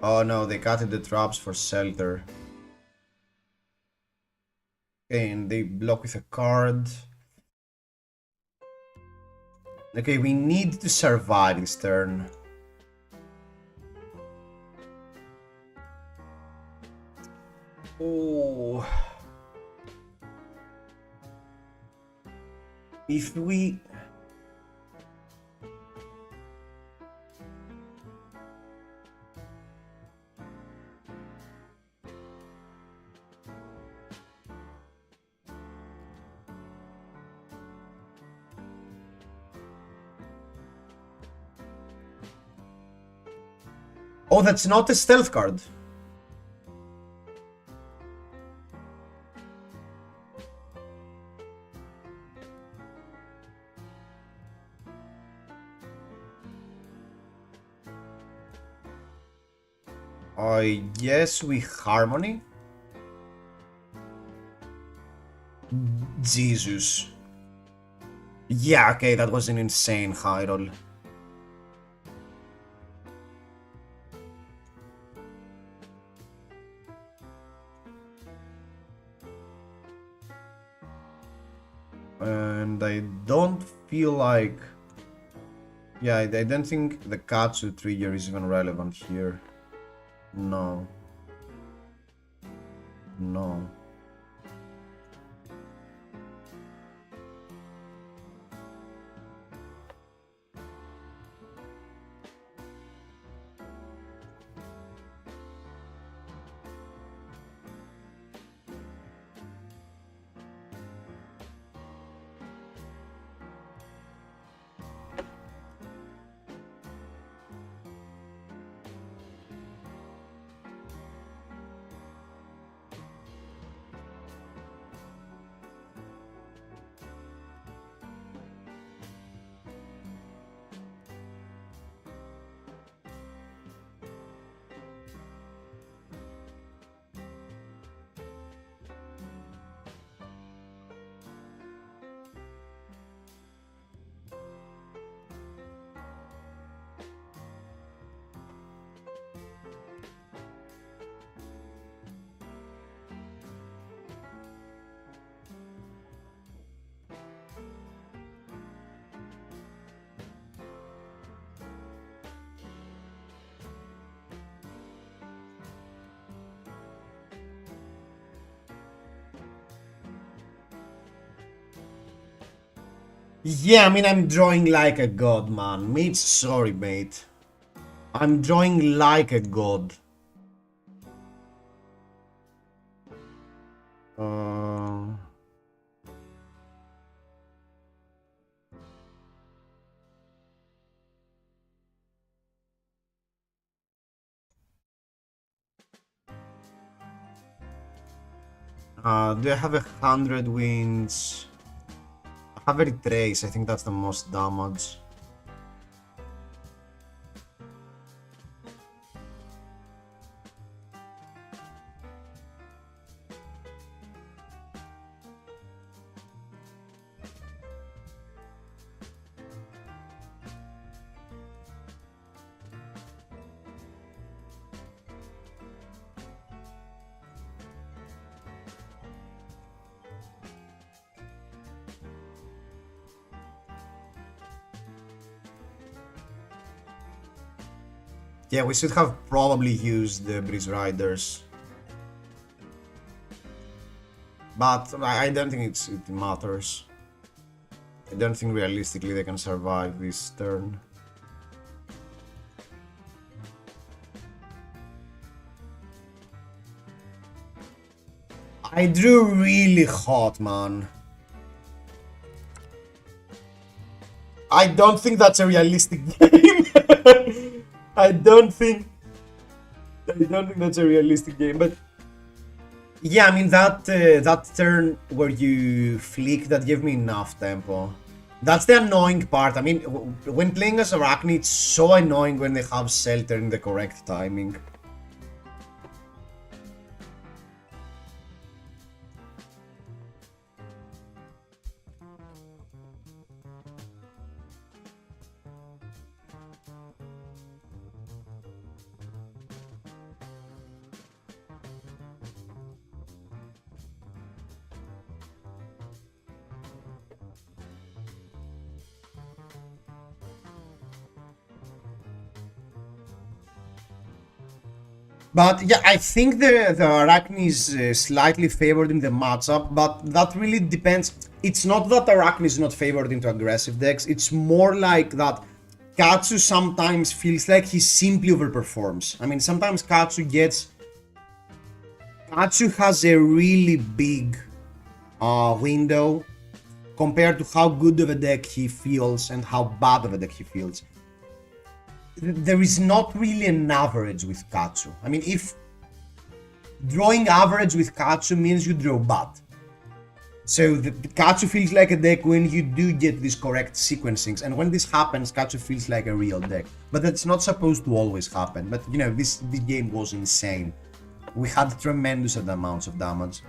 [SPEAKER 1] Oh no, they cut the traps for shelter. Okay, and they block with a card. Okay, we need to survive this turn. Oh. If we... Oh, that's not a stealth card. I guess we Harmony. Jesus. Yeah, okay, that was an insane high roll. And I don't feel like... Yeah, I don't think the Katsu trigger is even relevant here. No. No. Yeah, I mean, I'm drawing like a god, man. Mitch, sorry, mate. I'm drawing like a god. Do I have 100 wins? I have a retrace, I think that's the most damage. Yeah, we should have probably used the Breeze Riders. But I don't think it matters. I don't think realistically they can survive this turn. I drew really hot, man. I don't think that's a realistic game. I don't think that's a realistic game, but yeah, I mean that that turn where you flick, that gave me enough tempo. That's the annoying part. I mean, when playing as Arachne, it's so annoying when they have Shelter in the correct timing. But yeah, I think the Arachne is slightly favored in the matchup, but that really depends. It's not that Arachne is not favored into aggressive decks, it's more like that Katsu sometimes feels like he simply overperforms. I mean, sometimes Katsu has a really big window compared to how good of a deck he feels and how bad of a deck he feels. there is not really an average with Katsu. I mean, if drawing average with Katsu means you draw bad. So the Katsu feels like a deck when you do get these correct sequencings, and when this happens, Katsu feels like a real deck. But that's not supposed to always happen. But you know, this game was insane. We had tremendous amounts of damage.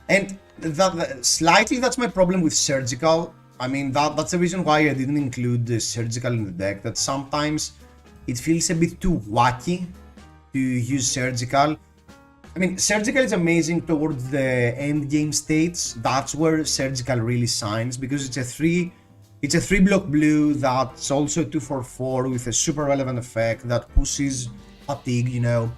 [SPEAKER 1] And slightly that's my problem with Surgical. I mean, that's the reason why I didn't include the Surgical in the deck, that sometimes it feels a bit too wacky to use Surgical. I mean, Surgical is amazing towards the end game states. That's where Surgical really shines, because it's a 3-block blue that's also 2/4 with a super relevant effect that pushes fatigue, you know.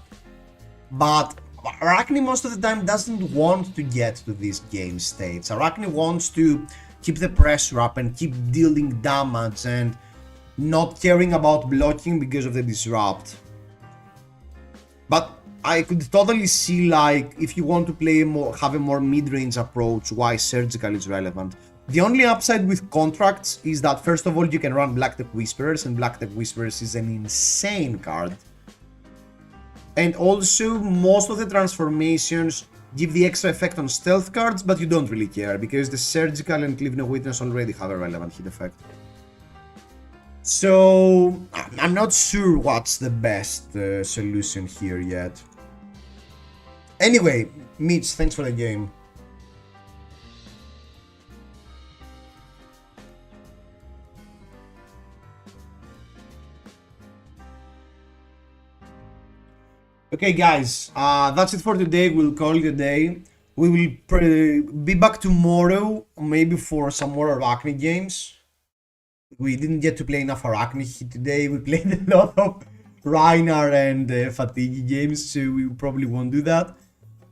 [SPEAKER 1] But Arachne most of the time doesn't want to get to these game states. Arachne wants to keep the pressure up and keep dealing damage and not caring about blocking because of the disrupt. But I could totally see, like, if you want to play more, have a more mid-range approach, why Surgical is relevant. The only upside with contracts is that, first of all, you can run Black Tech Whisperers, and Black Tech Whisperers is an insane card. And also, most of the transformations give the extra effect on stealth cards, but you don't really care, because the Surgical and Cliff No Witness already have a relevant hit effect. So, I'm not sure what's the best solution here yet. Anyway, Mitch, thanks for the game. Okay, guys, that's it for today. We'll call it a day. We will be back tomorrow, maybe for some more Arachne games. We didn't get to play enough Arachne today. We played a lot of Reinhardt and Fatigue games, so we probably won't do that.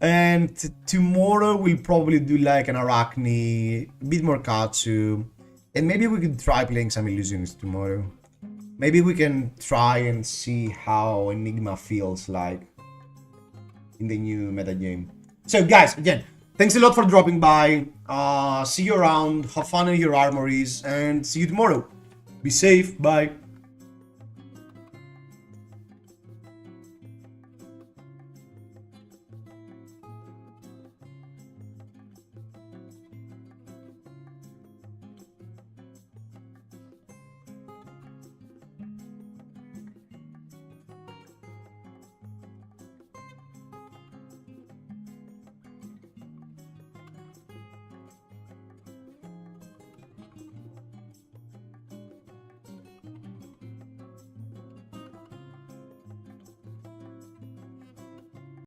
[SPEAKER 1] And tomorrow we'll probably do like an Arachne, a bit more Katsu, and maybe we could try playing some Illusionists tomorrow. Maybe we can try and see how Enigma feels like in the new meta game. So guys, again, thanks a lot for dropping by. See you around, have fun in your armories, and see you tomorrow. Be safe, bye.